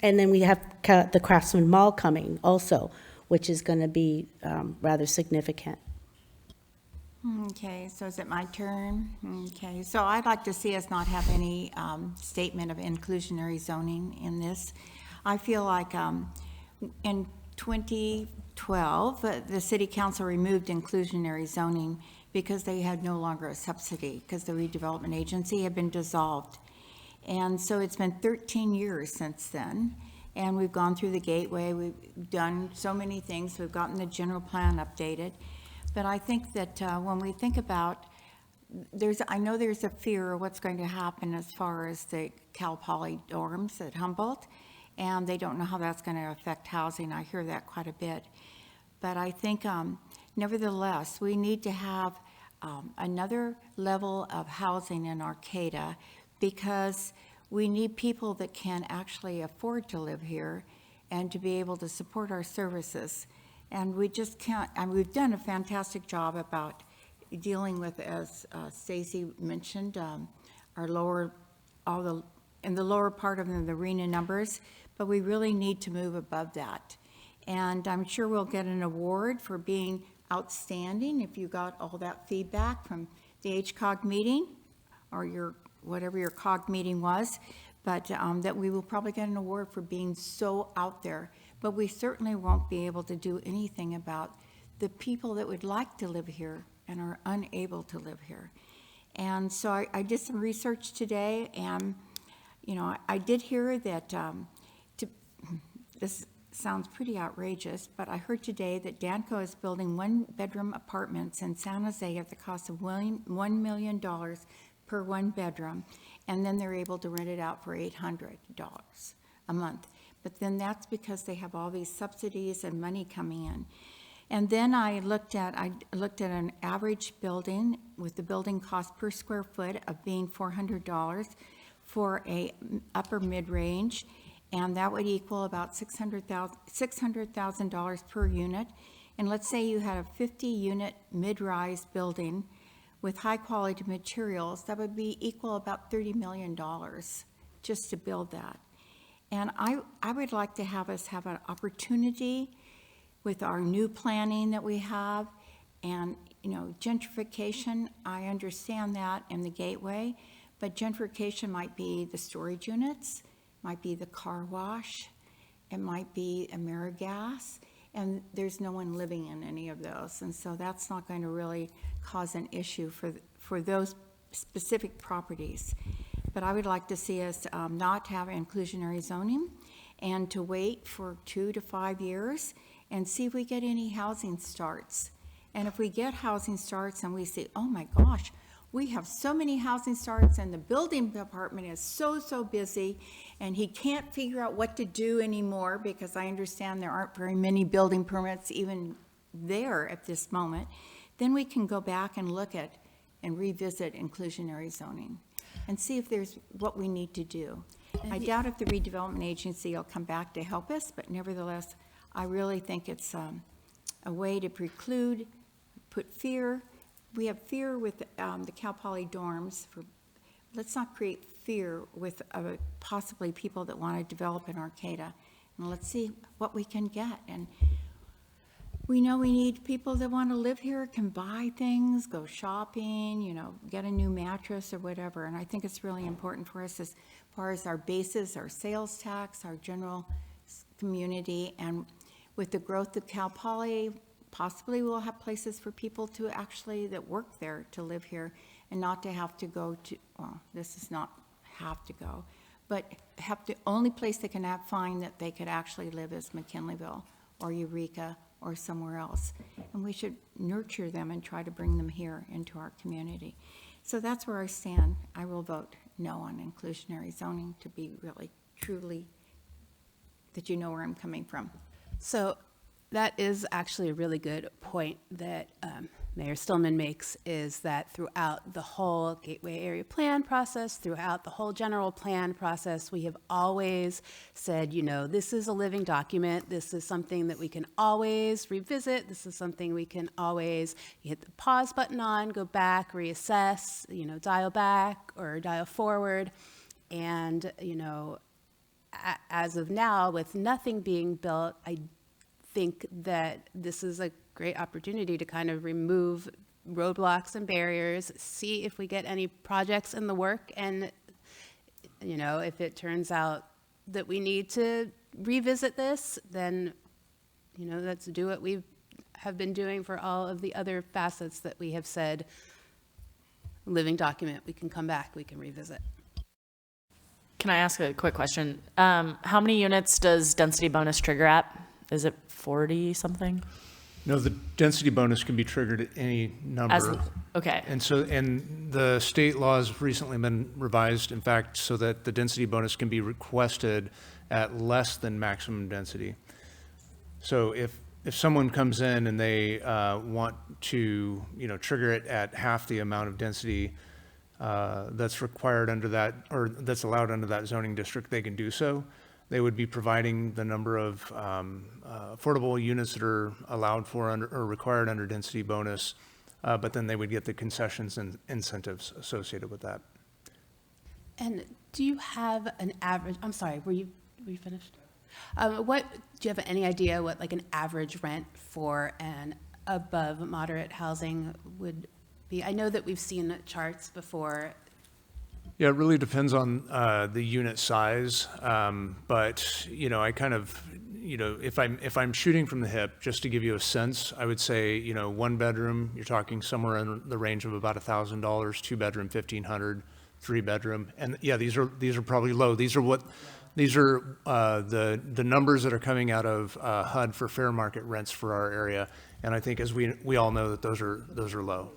And then we have the Craftsman Mall coming also, which is going to be rather significant. Okay, so is it my turn? Okay, so I'd like to see us not have any statement of inclusionary zoning in this. I feel like in 2012, the city council removed inclusionary zoning because they had no longer a subsidy, because the redevelopment agency had been dissolved. And so it's been 13 years since then, and we've gone through the gateway, we've done so many things, we've gotten the general plan updated. But I think that when we think about, I know there's a fear of what's going to happen as far as the Cal Poly dorms at Humboldt, and they don't know how that's going to affect housing. I hear that quite a bit. But I think, nevertheless, we need to have another level of housing in Arcata, because we need people that can actually afford to live here and to be able to support our services. And we just can't, and we've done a fantastic job about dealing with, as Stacy mentioned, our lower, in the lower part of the arena numbers, but we really need to move above that. And I'm sure we'll get an award for being outstanding if you got all that feedback from the HCOG meeting, or your whatever your COG meeting was, but that we will probably get an award for being so out there. But we certainly won't be able to do anything about the people that would like to live here and are unable to live here. And so I did some research today, and you know, I did hear that this sounds pretty outrageous, but I heard today that Danco is building one-bedroom apartments in San Jose at the cost of $1 million per one bedroom, and then they're able to rent it out for $800 a month. But then that's because they have all these subsidies and money coming in. And then I looked at an average building with the building cost per square foot of being $400 for a upper mid-range, and that would equal about $600,000 per unit. And let's say you had a 50-unit mid-rise building with high-quality materials, that would be equal about $30 million just to build that. And I would like to have us have an opportunity with our new planning that we have, and you know, gentrification, I understand that in the gateway, but gentrification might be the storage units, might be the car wash, it might be AmeriGas, and there's no one living in any of those, and so that's not going to really cause an issue for those specific properties. But I would like to see us not have inclusionary zoning, and to wait for 2 to 5 years and see if we get any housing starts. And if we get housing starts and we say, oh my gosh, we have so many housing starts and the building department is so busy and he can't figure out what to do anymore, because I understand there aren't very many building permits even there at this moment, then we can go back and look at and revisit inclusionary zoning and see if there's what we need to do. I doubt if the redevelopment agency will come back to help us, but nevertheless, I really think it's a way to preclude, put fear. We have fear with the Cal Poly dorms. Let's not create interfere with possibly people that want to develop in Arcata. And let's see what we can get. And we know we need people that want to live here, can buy things, go shopping, you know, get a new mattress or whatever. And I think it's really important for us as far as our bases, our sales tax, our general community. And with the growth of Cal Poly, possibly we'll have places for people to actually, that work there, to live here and not to have to go to, well, this is not have to go, but have to, only place they can find that they could actually live is McKinleyville or Eureka or somewhere else. And we should nurture them and try to bring them here into our community. So that's where I stand. I will vote no on inclusionary zoning, to be really, truly, that you know where I'm coming from. So that is actually a really good point that Mayor Stillman makes, is that throughout the whole Gateway Area Plan process, throughout the whole general plan process, we have always said, you know, this is a living document. This is something that we can always revisit. This is something we can always hit the pause button on, go back, reassess, you know, dial back or dial forward. And, you know, as of now, with nothing being built, I think that this is a great opportunity to kind of remove roadblocks and barriers, see if we get any projects in the work, and, you know, if it turns out that we need to revisit this, then, you know, let's do what we have been doing for all of the other facets that we have said, living document, we can come back, we can revisit. Can I ask a quick question? How many units does density bonus trigger at? Is it 40 something? No, the density bonus can be triggered at any number. Okay. And so, and the state laws have recently been revised, in fact, so that the density bonus can be requested at less than maximum density. So if someone comes in and they want to, you know, trigger it at half the amount of density that's required under that, or that's allowed under that zoning district, they can do so. They would be providing the number of affordable units that are allowed for under, or required under density bonus, but then they would get the concessions and incentives associated with that. And do you have an average, I'm sorry, were you finished? What, do you have any idea what like an average rent for an above moderate housing would be? I know that we've seen charts before. Yeah, it really depends on the unit size, but you know, I kind of, you know, if I'm shooting from the hip, just to give you a sense, I would say, you know, 1 bedroom, you're talking somewhere in the range of about $1,000, 2 bedroom, $1,500, 3 bedroom, and yeah, these are probably low. These are the numbers that are coming out of HUD for fair market rents for our area, and I think as we all know that those are low.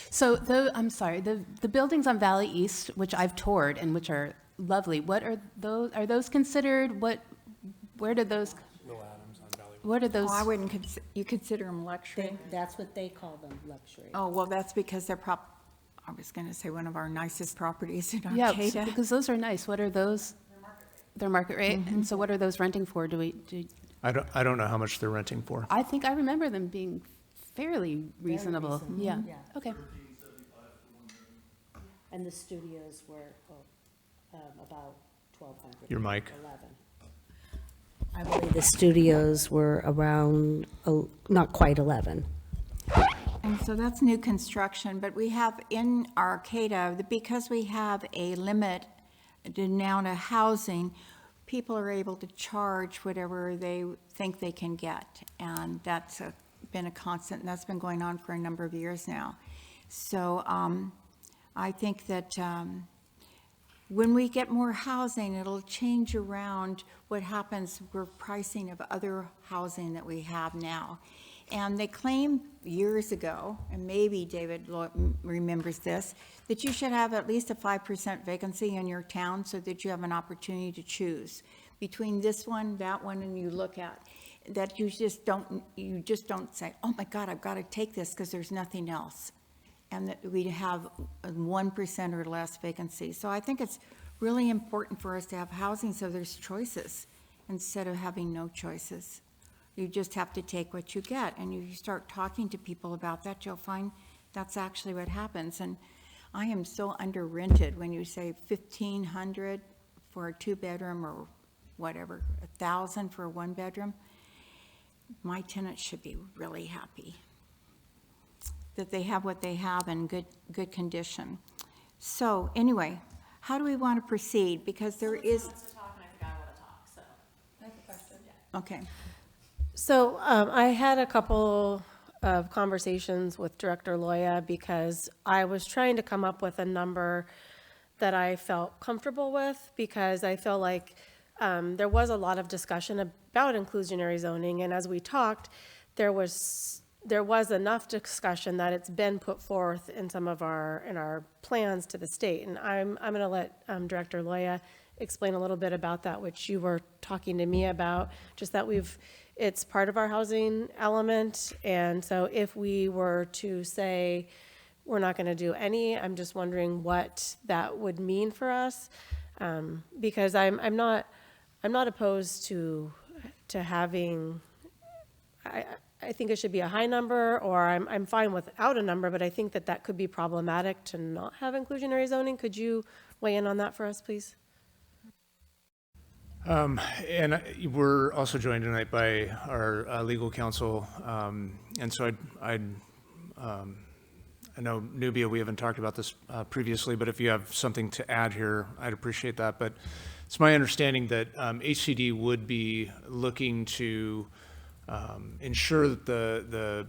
So I'm sorry, the buildings on Valley East, which I've toured and which are lovely, what are those? Are those considered, where did those? What are those? Oh, I wouldn't you consider them luxury? That's what they call them, luxury. Oh, well, that's because they're I was going to say one of our nicest properties in Yeah, Arcata. because those are nice. What are those? They're market rate. Mm-hmm. And so what are those renting for? I don't know how much they're renting for. I think I remember them being fairly reasonable. Yeah. Okay. And the studios were about 1,200. Your mic. 11. I believe the studios were around, not quite 11. And so that's new construction, but we have in Arcata, because we have a limit now to housing, people are able to charge whatever they think they can get. And that's been a constant, and that's been going on for a number of years now. So I think that when we get more housing, it'll change around what happens with pricing of other housing that we have now. And they claimed years ago, and maybe David remembers this, that you should have at least a 5% vacancy in your town so that you have an opportunity to choose between this one, that one, and you look at that you just don't say, oh my God, I've got to take this because there's nothing else. And that we have a 1% or less vacancy. So I think it's really important for us to have housing so there's choices instead of having no choices. You just have to take what you get, and you start talking to people about that, you'll find that's actually what happens. And I am so under rented when you say 1,500 for a 2-bedroom or whatever, 1,000 for a 1-bedroom. My tenants should be really happy that they have what they have in good condition. So anyway, how do we want to proceed? Because there is. Okay. So I had a couple of conversations with Director Loya because I was trying to come up with a number that I felt comfortable with, because I feel like there was a lot of discussion about inclusionary zoning, and as we talked, there was enough discussion that it's been put forth in some of our plans to the state. And I'm going to let Director Loya explain a little bit about that, which you were talking to me about, just that it's part of our housing element. And so if we were to say we're not going to do any, I'm just wondering what that would mean for us, because I'm not opposed to having. I think it should be a high number, or I'm fine without a number, but I think that could be problematic to not have inclusionary zoning. Could you weigh in on that for us, please? And we're also joined tonight by our legal counsel, and so I know, Nubia, we haven't talked about this previously, but if you have something to add here, I'd appreciate that. But it's my understanding that HCD would be looking to ensure that the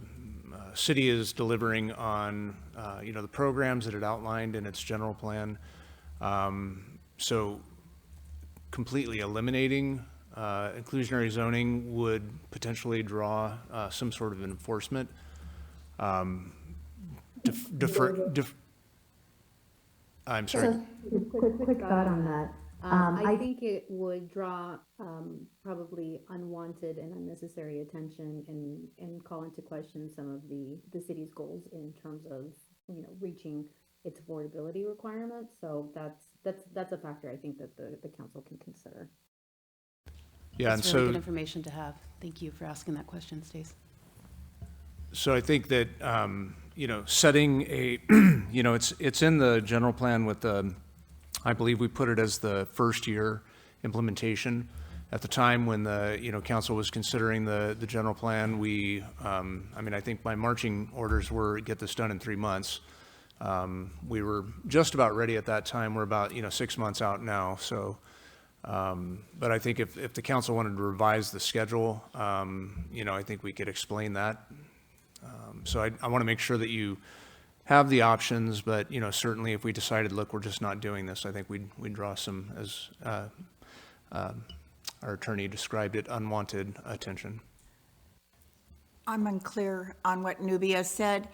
city is delivering on the programs that it outlined in its general plan. So completely eliminating inclusionary zoning would potentially draw some sort of enforcement. I'm sorry. Quick thought on that. I think it would draw probably unwanted and unnecessary attention and call into question some of the city's goals in terms of reaching its affordability requirements. So that's a factor I think that the council can consider. Yeah, That's really good information to have. Thank you for asking that question, Stace. So I think that setting a it's in the general plan with I believe we put it as the first year implementation. At the time when the council was considering the general plan, we I think my marching orders were get this done in 3 months. We were just about ready at that time. We're about 6 months out now. So, but I think if the council wanted to revise the schedule, I think we could explain that. So I want to make sure that you have the options, but certainly if we decided, look, we're just not doing this, I think we'd draw some, as our attorney described it, unwanted attention. I'm unclear on what Nubia said,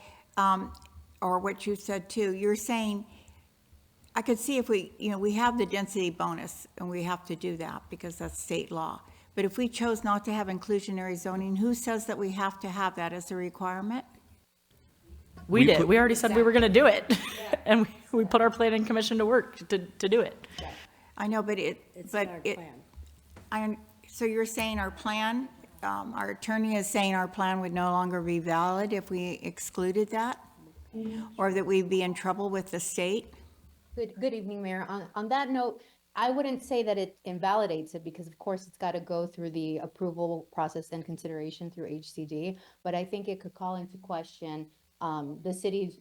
or what you said too. You're saying, I could see if we have the density bonus and we have to do that because that's state law. But if we chose not to have inclusionary zoning, who says that we have to have that as a requirement? We did. We already said we were going to do it. Yeah. And we put our planning commission to work to do it. Yeah. I know, but so you're saying our plan, our attorney is saying our plan would no longer be valid if we excluded that? Or that we'd be in trouble with the state? Good evening, Mayor. On that note, I wouldn't say that it invalidates it because of course it's got to go through the approval process and consideration through HCD, but I think it could call into question the city's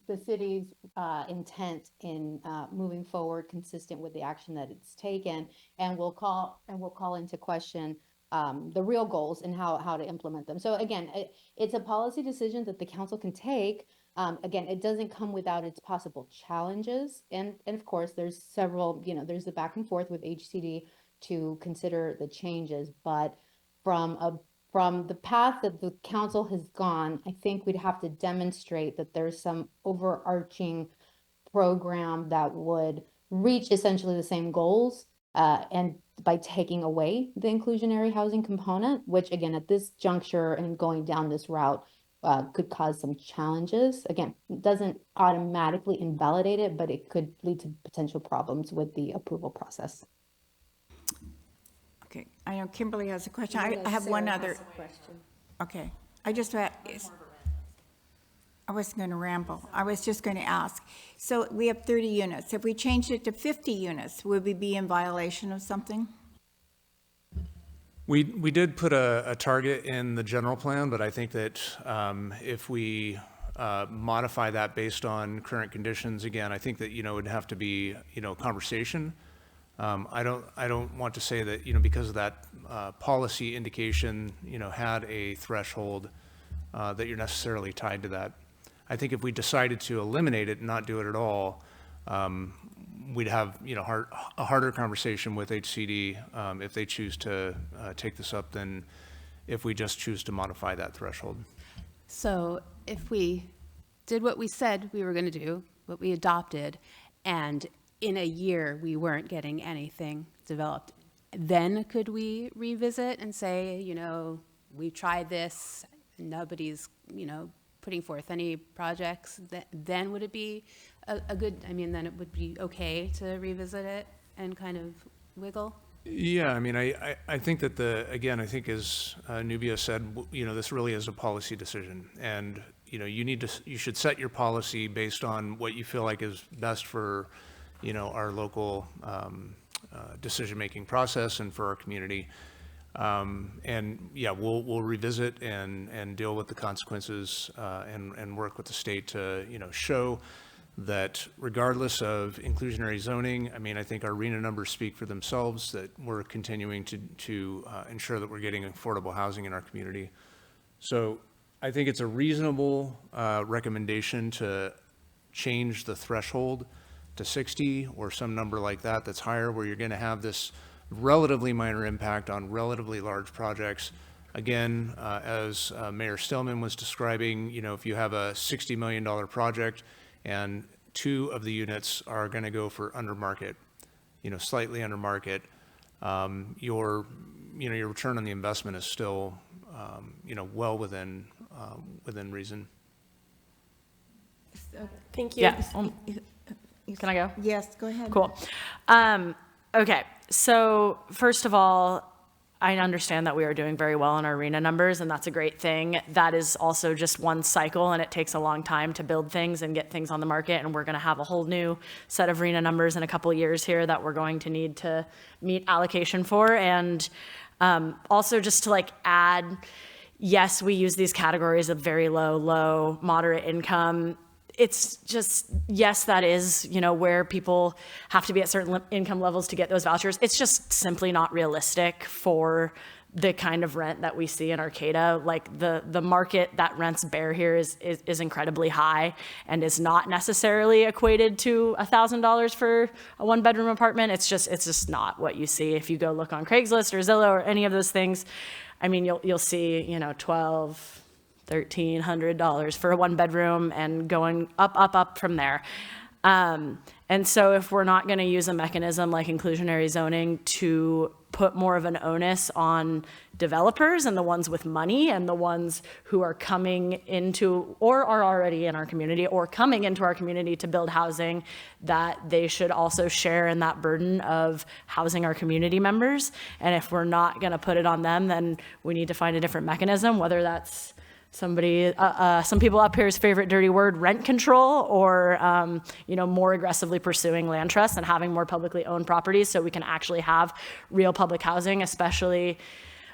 intent in moving forward consistent with the action that it's taken, and will call into question the real goals and how to implement them. So again, it's a policy decision that the council can take. Again, it doesn't come without its possible challenges, and of course there's several, there's the back and forth with HCD to consider the changes, but from the path that the council has gone, I think we'd have to demonstrate that there's some overarching program that would reach essentially the same goals, and by taking away the inclusionary housing component, which again, at this juncture and going down this route, could cause some challenges. Again, it doesn't automatically invalidate it, but it could lead to potential problems with the approval process. Okay, I know Kimberly has a question. I have one other question. Okay, I just I wasn't going to ramble. I was just going to ask. So we have 30 units. If we changed it to 50 units, would we be in violation of something? We did put a target in the general plan, but I think that if we modify that based on current conditions, again, I think that, it would have to be, conversation. I don't want to say that, because of that policy indication, had a threshold that you're necessarily tied to that. I think if we decided to eliminate it and not do it at all, we'd have, a harder conversation with HCD if they choose to take this up than if we just choose to modify that threshold. So if we did what we said we were going to do, what we adopted, and in a year we weren't getting anything developed, then could we revisit and say, we tried this, nobody's, putting forth any projects, then would it be a good, then it would be okay to revisit it and kind of wiggle? Yeah, I think that I think as Nubia said, this really is a policy decision, and you should set your policy based on what you feel like is best for, our local decision-making process and for our community. And yeah, we'll revisit and deal with the consequences and work with the state to show that regardless of inclusionary zoning, I think our RENA numbers speak for themselves, that we're continuing to ensure that we're getting affordable housing in our community. So I think it's a reasonable recommendation to change the threshold to 60 or some number like that that's higher, where you're going to have this relatively minor impact on relatively large projects. Again, as Mayor Stillman was describing, if you have a $60 million project and 2 of the units are going to go for under market, slightly under market, your return on the investment is still, well within reason. Thank you. Yeah. Can I go? Yes, go ahead. Cool. Okay. So first of all, I understand that we are doing very well on our RENA numbers, and that's a great thing. That is also just one cycle, and it takes a long time to build things and get things on the market, and we're going to have a whole new set of RENA numbers in a couple of years here that we're going to need to meet allocation for. And also just to add, yes, we use these categories of very low, low, moderate income. It's just, yes, that is, where people have to be at certain income levels to get those vouchers. It's just simply not realistic for the kind of rent that we see in Arcata. The market that rents bear here is incredibly high and is not necessarily equated to $1,000 for a 1-bedroom apartment. It's just not what you see. If you go look on Craigslist or Zillow or any of those things, you'll see, $1,300 for a 1-bedroom and going up from there. And so if we're not going to use a mechanism like inclusionary zoning to put more of an onus on developers and the ones with money and the ones who are coming into or are already in our community or coming into our community to build housing, that they should also share in that burden of housing our community members. And if we're not going to put it on them, then we need to find a different mechanism, whether that's some people up here's favorite dirty word, rent control, or more aggressively pursuing land trusts and having more publicly owned properties so we can actually have real public housing, especially,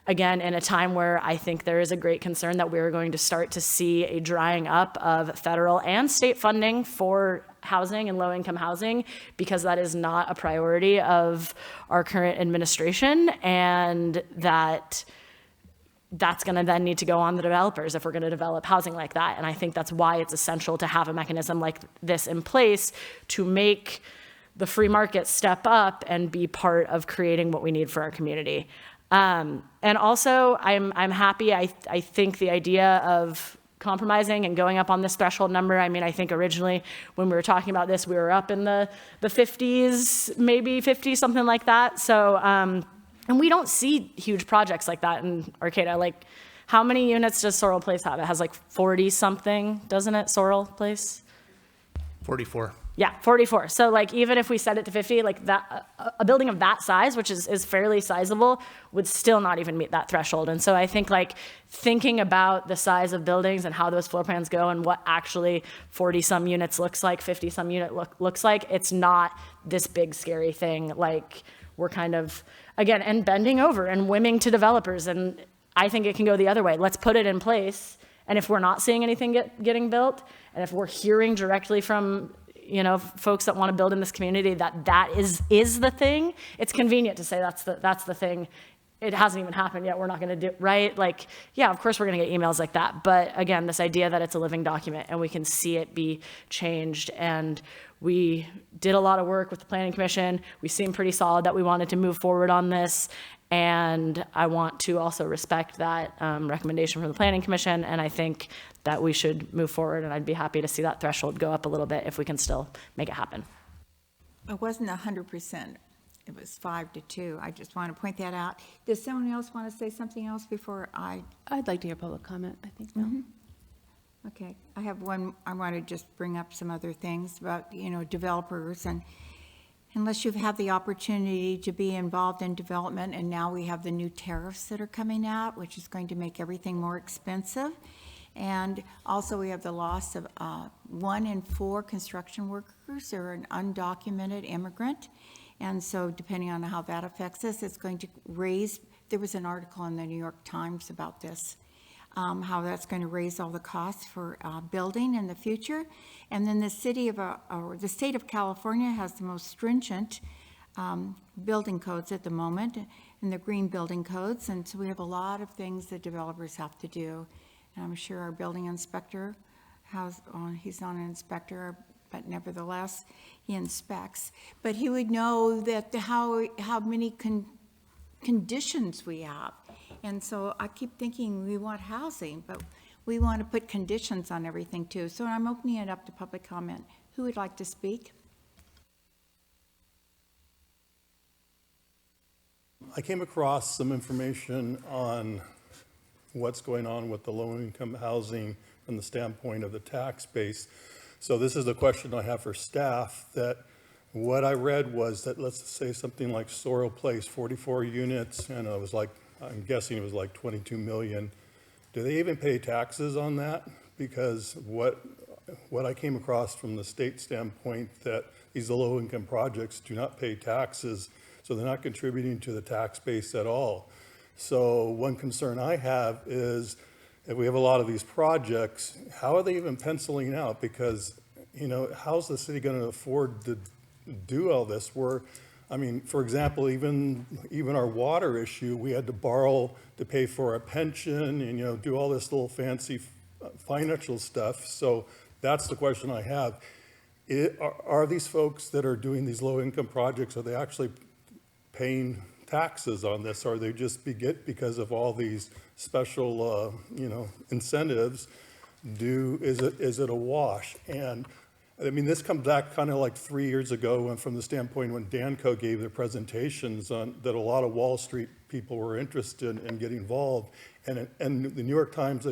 again, in a time where I think there is a great concern that we're going to start to see a drying up of federal and state funding for housing and low-income housing, because that is not a priority of our current administration, and that's going to then need to go on the developers if we're going to develop housing like that. And I think that's why it's essential to have a mechanism like this in place to make the free market step up and be part of creating what we need for our community. And also, I'm happy. I think the idea of compromising and going up on this threshold number, I think originally when we were talking about this, we were up in the 50s, maybe 50, something like that. So, and we don't see huge projects like that in Arcata. How many units does Sorrel Place have? It has 40 something, doesn't it, Sorrel Place? 44. Yeah, 44. So like even if we set it to 50, like that, a building of that size, which is fairly sizable, would still not even meet that threshold. And so I think like thinking about the size of buildings and how those floor plans go and what actually 40 some units looks like, 50 some unit looks like, it's not this big scary thing. Like we're kind of, again, and bending over and whimming to developers. And I think it can go the other way. Let's put it in place. And if we're not seeing anything getting built, and if we're hearing directly from folks that want to build in this community that is the thing, it's convenient to say that's the thing. It hasn't even happened yet. We're not going to do, right? Like, yeah, of course we're going to get emails like that. But again, this idea that it's a living document and we can see it be changed. And we did a lot of work with the Planning Commission. We seemed pretty solid that we wanted to move forward on this. And I want to also respect that recommendation from the Planning Commission. And I think that we should move forward. And I'd be happy to see that threshold go up a little bit if we can still make it happen. It wasn't 100%. It was 5-2. I just want to point that out. Does someone else want to say something else before I'd like to hear public comment, I think. No. Okay. I have one. I want to just bring up some other things about, developers. And unless you've had the opportunity to be involved in development, and now we have the new tariffs that are coming out, which is going to make everything more expensive. And also we have the loss of 1 in 4 construction workers are an undocumented immigrant. And so depending on how that affects us, it's going to raise, there was an article in the New York Times about this, how that's going to raise all the costs for building in the future. And then the state of California has the most stringent building codes at the moment, and the green building codes. And so we have a lot of things that developers have to do. And I'm sure our building inspector he's not an inspector, but nevertheless, he inspects. But he would know that how many conditions we have. And so I keep thinking we want housing, but we want to put conditions on everything too. So I'm opening it up to public comment. Who would like to speak? I came across some information on what's going on with the low-income housing from the standpoint of the tax base. So this is a question I have for staff, that what I read was that, let's say something like Sorrel Place, 44 units, and it was like, I'm guessing it was like 22 million. Do they even pay taxes on that? Because what I came across from the state standpoint, that these low-income projects do not pay taxes, so they're not contributing to the tax base at all. So one concern I have is, if we have a lot of these projects, how are they even penciling out? Because, how's the city going to afford to do all this? For example, even our water issue, we had to borrow to pay for our pension and, do all this little fancy financial stuff. So that's the question I have. Are these folks that are doing these low-income projects, are they actually paying taxes on this, or are they just because of all these special, incentives? Is it a wash? And this comes back kind of like 3 years ago, and from the standpoint when Danco gave their presentations on that, a lot of Wall Street people were interested in getting involved, and the New York Times,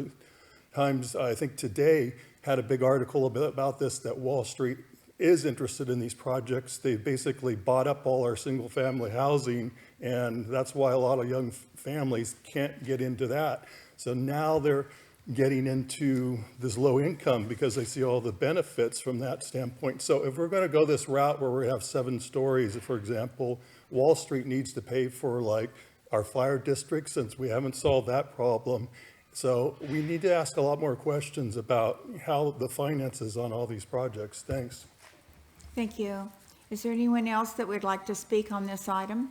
I think today, had a big article about this, that Wall Street is interested in these projects. They basically bought up all our single-family housing, and that's why a lot of young families can't get into that. So now they're getting into this low income because they see all the benefits from that standpoint. So if we're going to go this route where we have 7 stories, for example, Wall Street needs to pay for like our fire district, since we haven't solved that problem. So we need to ask a lot more questions about how the finances on all these projects. Thanks. Thank you. Is there anyone else that would like to speak on this item?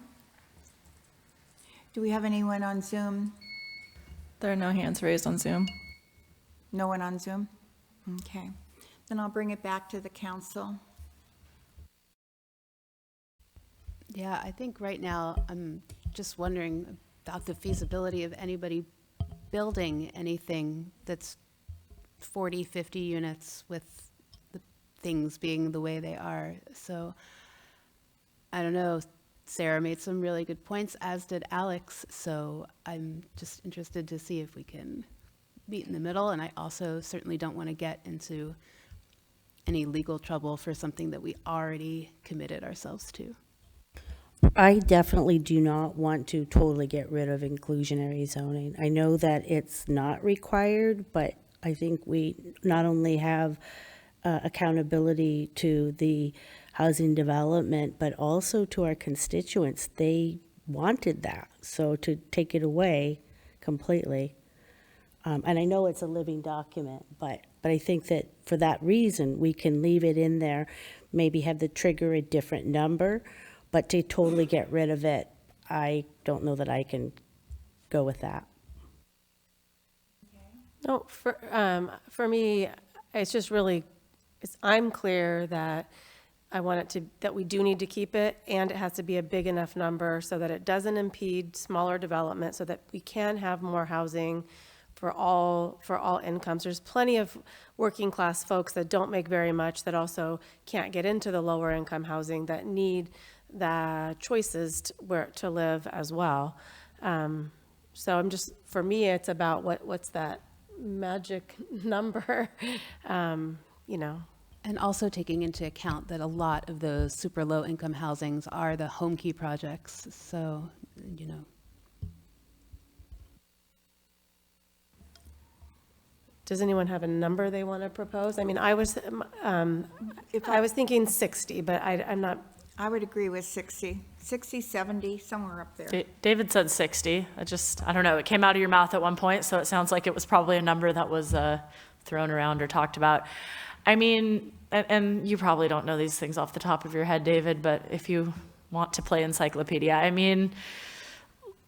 Do we have anyone on Zoom? There are no hands raised on Zoom. No one on Zoom? Okay. Then I'll bring it back to the council. Yeah, I think right now I'm just wondering about the feasibility of anybody building anything that's 40, 50 units with the things being the way they are. So I don't know. Sarah made some really good points, as did Alex. So I'm just interested to see if we can meet in the middle. And I also certainly don't want to get into any legal trouble for something that we already committed ourselves to. I definitely do not want to totally get rid of inclusionary zoning. I know that it's not required, but I think we not only have accountability to the housing development, but also to our constituents. They wanted that, so to take it away completely. And I know it's a living document, but I think that for that reason, we can leave it in there, maybe have the trigger a different number, but to totally get rid of it, I don't know that I can go with that. No, for me, it's just really, I'm clear that I want it to, that we do need to keep it, and it has to be a big enough number so that it doesn't impede smaller development, so that we can have more housing for all incomes. There's plenty of working class folks that don't make very much that also can't get into the lower income housing that need the choices where to live as well. So I'm just, for me, it's about what's that magic number, you know. And also taking into account that a lot of those super low income housings are the home key projects. So, you know. Does anyone have a number they want to propose? I mean, I was thinking 60, but I'm not. I would agree with 60, 70, somewhere up there. David said 60. I don't know. It came out of your mouth at one point, so it sounds like it was probably a number that was thrown around or talked about. I mean, and you probably don't know these things off the top of your head, David, but if you want to play encyclopedia, I mean,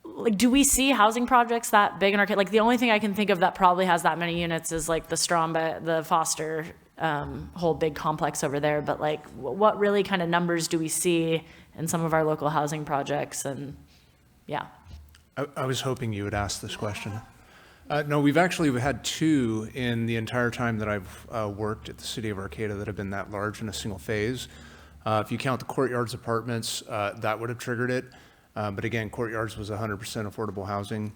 like, do we see housing projects that big in Arcata? Like, the only thing I can think of that probably has that many units is like the Stromba, the Foster whole big complex over there. But like, what really kind of numbers do we see in some of our local housing projects? And yeah. I was hoping you would ask this question. No, we've had two in the entire time that I've worked at the city of Arcata that have been that large in a single phase. If you count the Courtyards apartments, that would have triggered it. But again, Courtyards was 100% affordable housing.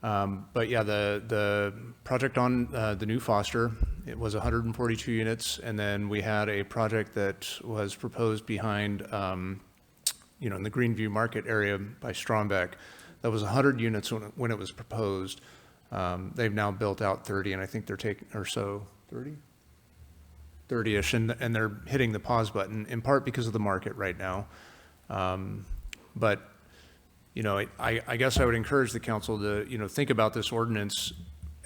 But yeah, the project on the new Foster, it was 142 units. And then we had a project that was proposed behind, in the Greenview Market area by Strombeck. That was 100 units when it was proposed. They've now built out 30, and I think they're taking, or so, 30-ish, and they're hitting the pause button, in part because of the market right now. But I guess I would encourage the council to, think about this ordinance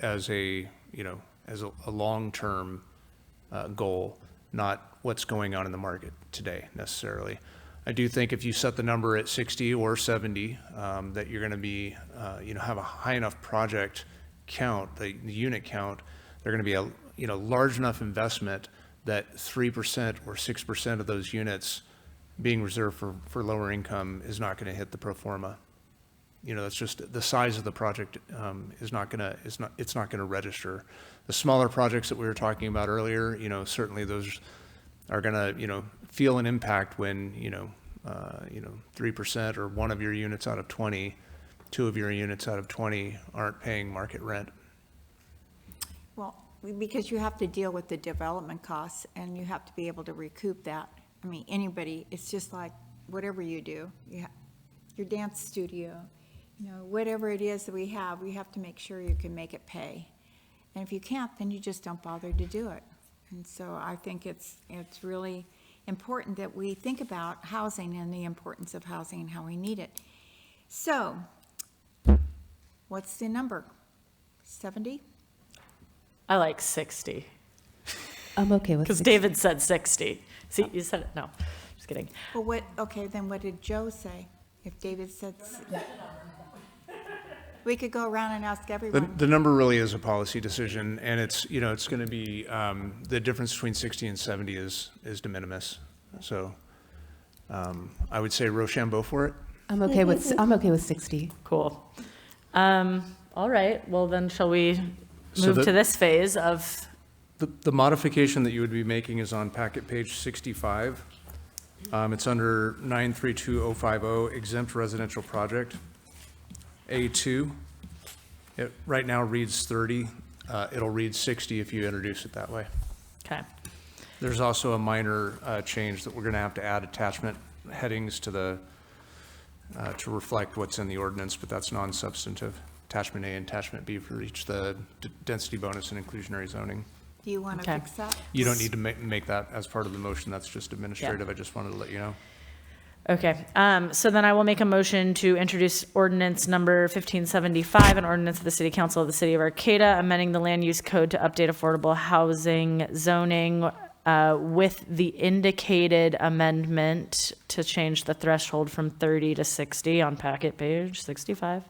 as a long-term goal, not what's going on in the market today necessarily. I do think if you set the number at 60 or 70, that you're going to be, have a high enough project count, the unit count, they're going to be a, large enough investment that 3% or 6% of those units being reserved for lower income is not going to hit the pro forma. That's just the size of the project it's not going to register. The smaller projects that we were talking about earlier, certainly those are going to, feel an impact when, 3% or one of your units out of 20, two of your units out of 20 aren't paying market rent. Well, because you have to deal with the development costs and you have to be able to recoup that. I mean, anybody, it's just like whatever you do, your dance studio, whatever it is that we have to make sure you can make it pay. And if you can't, then you just don't bother to do it. And so I think it's really important that we think about housing and the importance of housing and how we need it. So, what's the number? 70? I like 60. I'm okay with 60. Because David said 60. See, you said it. No, just kidding. Well, then what did Joe say? If David said, we could go around and ask everyone. The number really is a policy decision, and it's going to be, the difference between 60 and 70 is de minimis. So I would say Rochambeau for it. I'm okay with 60. Cool. All right. Well, then shall we move to this phase of... The modification that you would be making is on packet page 65. It's under 932050, exempt residential project. A2, it right now reads 30. It'll read 60 if you introduce it that way. Okay. There's also a minor change that we're going to have to add attachment headings to the, to reflect what's in the ordinance, but that's non-substantive. Attachment A and attachment B for each the density bonus and inclusionary zoning. Do you want to fix that? You don't need to make that as part of the motion. That's just administrative. I just wanted to let you know. Okay, so then I will make a motion to introduce ordinance number 1575, an ordinance of the City Council of the City of Arcata, amending the land use code to update affordable housing zoning with the indicated amendment to change the threshold from 30 to 60 on packet page 65,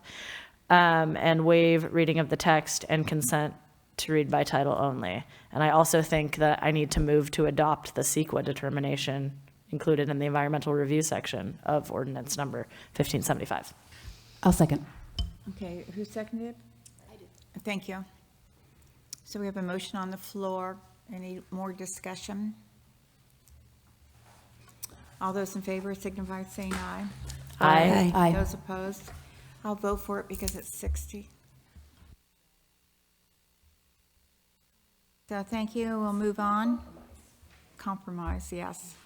and waive reading of the text and consent to read by title only. And I also think that I need to move to adopt the CEQA determination included in the environmental review section of ordinance number 1575. I'll second. Okay, who seconded? I did. Thank you. So we have a motion on the floor. Any more discussion? All those in favor signify by saying aye. Aye. Aye. Those opposed? I'll vote for it because it's 60. So thank you. We'll move on. Compromise, yes.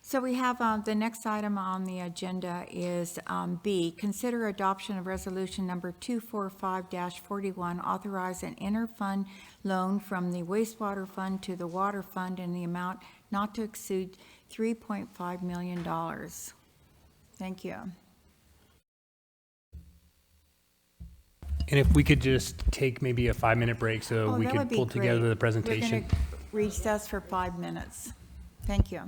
So we have the next item on the agenda is B, consider adoption of resolution number 245-41, authorize an inter-fund loan from the wastewater fund to the water fund in the amount not to exceed $3.5 million. Thank you. And if we could just take maybe a 5-minute break so we that could would be pull together great. the presentation. We're going to recess for 5 minutes. Thank you.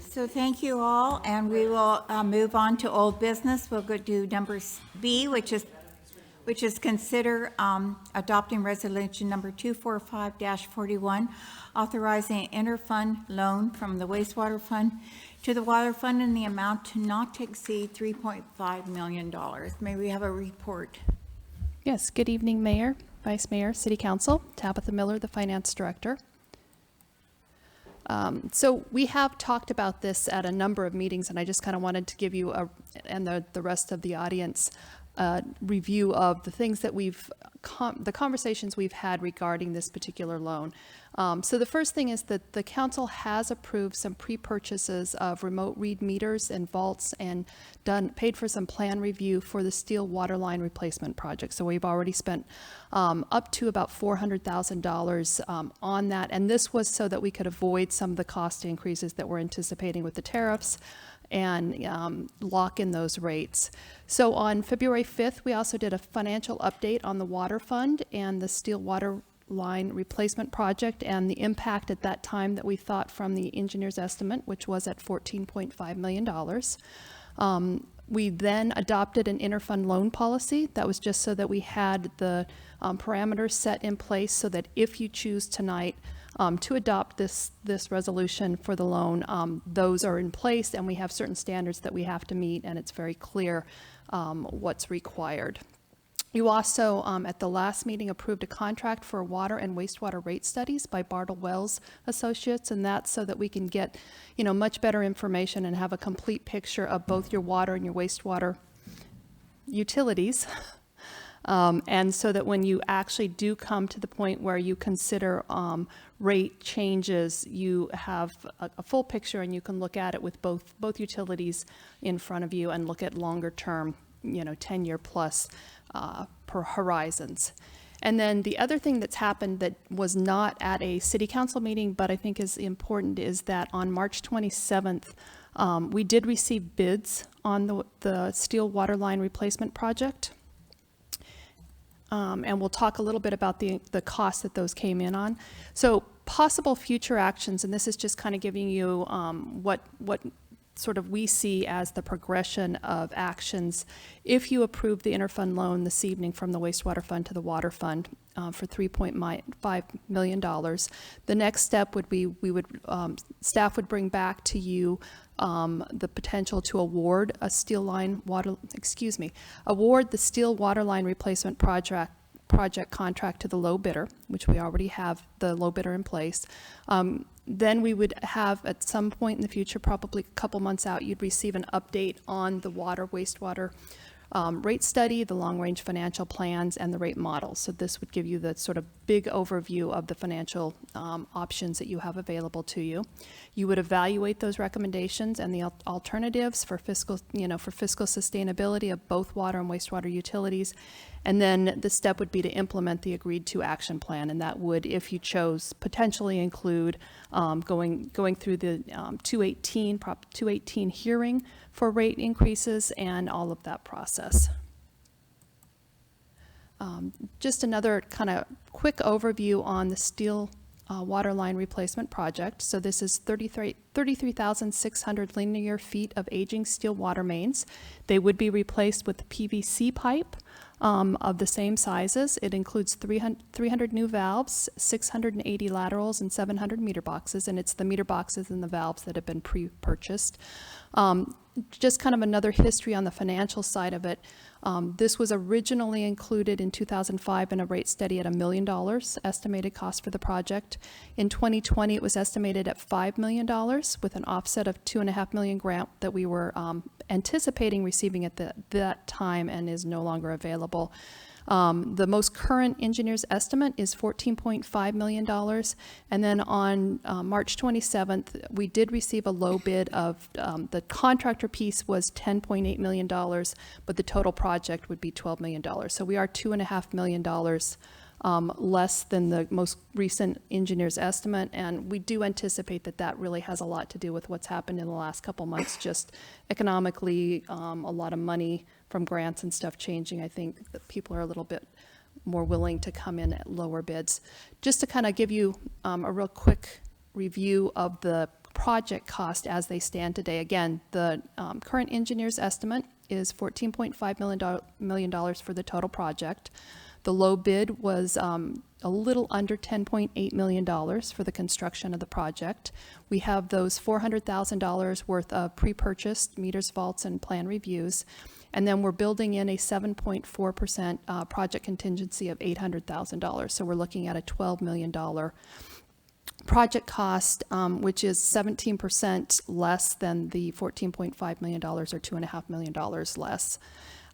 So thank you all, and we will move on to old business. We'll go to number B, which is consider adopting resolution number 245-41, authorizing an interfund loan from the wastewater fund to the water fund in the amount to not to exceed $3.5 million. May we have a report? Yes, good evening, Mayor, Vice Mayor, City Council. Tabitha Miller, the Finance Director. So we have talked about this at a number of meetings, and I just kind of wanted to give you and the rest of the audience review of the things that the conversations we've had regarding this particular loan. So the first thing is that the council has approved some pre-purchases of remote read meters and vaults and paid for some plan review for the steel water line replacement project. So we've already spent up to about $400,000 on that. And this was so that we could avoid some of the cost increases that we're anticipating with the tariffs and lock in those rates. So on February 5th, we also did a financial update on the water fund and the steel water line replacement project and the impact at that time that we thought from the engineer's estimate, which was at $14.5 million. We then adopted an interfund loan policy. That was just so that we had the parameters set in place so that if you choose tonight to adopt this resolution for the loan, those are in place, and we have certain standards that we have to meet, and it's very clear what's required. You also, at the last meeting, approved a contract for water and wastewater rate studies by Bartle Wells Associates, and that's so that we can get, much better information and have a complete picture of both your water and your wastewater utilities. And so that when you actually do come to the point where you consider rate changes, you have a full picture and you can look at it with both utilities in front of you and look at longer term, 10-year plus per horizons. And then the other thing that's happened that was not at a city council meeting, but I think is important, is that on March 27th, we did receive bids on the steel water line replacement project. And we'll talk a little bit about the cost that those came in on. So possible future actions, and this is just kind of giving you what sort of we see as the progression of actions. If you approve the interfund loan this evening from the wastewater fund to the water fund for $3.5 million, the next step would be staff would bring back to you the potential to award the steel water line replacement project contract to the low bidder, which we already have the low bidder in place. Then we would have at some point in the future, probably a couple months out, you'd receive an update on the wastewater rate study, the long-range financial plans, and the rate model. So this would give you the sort of big overview of the financial options that you have available to you. You would evaluate those recommendations and the alternatives for fiscal sustainability of both water and wastewater utilities. And then the step would be to implement the agreed to action plan, and that would, if you chose, potentially include going through the Prop 218 hearing for rate increases and all of that process. Just another kind of quick overview on the steel water line replacement project. So this is 33,600 linear feet of aging steel water mains. They would be replaced with PVC pipe of the same sizes. It includes 300 new valves, 680 laterals, and 700 meter boxes, and it's the meter boxes and the valves that have been pre-purchased. Just kind of another history on the financial side of it. This was originally included in 2005 in a rate study at $1 million estimated cost for the project. In 2020, it was estimated at $5 million with an offset of $2.5 million grant that we were anticipating receiving at that time and is no longer available. The most current engineer's estimate is $14.5 million. And then on March 27th, we did receive a low bid of, the contractor piece was $10.8 million, but the total project would be $12 million. So we are $2.5 million less than the most recent engineer's estimate, and we do anticipate that that really has a lot to do with what's happened in the last couple months, just economically, a lot of money from grants and stuff changing. I think that people are a little bit more willing to come in at lower bids. Just to kind of give you a real quick review of the project cost as they stand today. Again, the current engineer's estimate is $14.5 million for the total project. The low bid was a little under $10.8 million for the construction of the project. We have those $400,000 worth of pre-purchased meters, vaults, and plan reviews. And then we're building in a 7.4% project contingency of $800,000. So we're looking at a $12 million project cost, which is 17% less than the $14.5 million or $2.5 million less.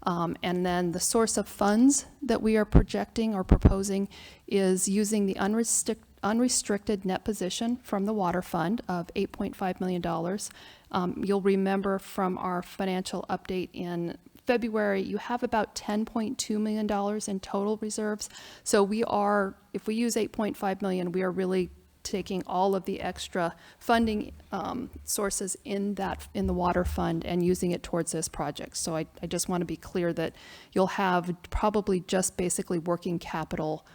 And then the source of funds that we are projecting or proposing is using the unrestricted net position from the water fund of $8.5 million. You'll remember from our financial update in February, you have about $10.2 million in total reserves. So we are, if we use $8.5 million, we are really taking all of the extra funding sources in the water fund and using it towards this project. So I just want to be clear that you'll have probably just basically working capital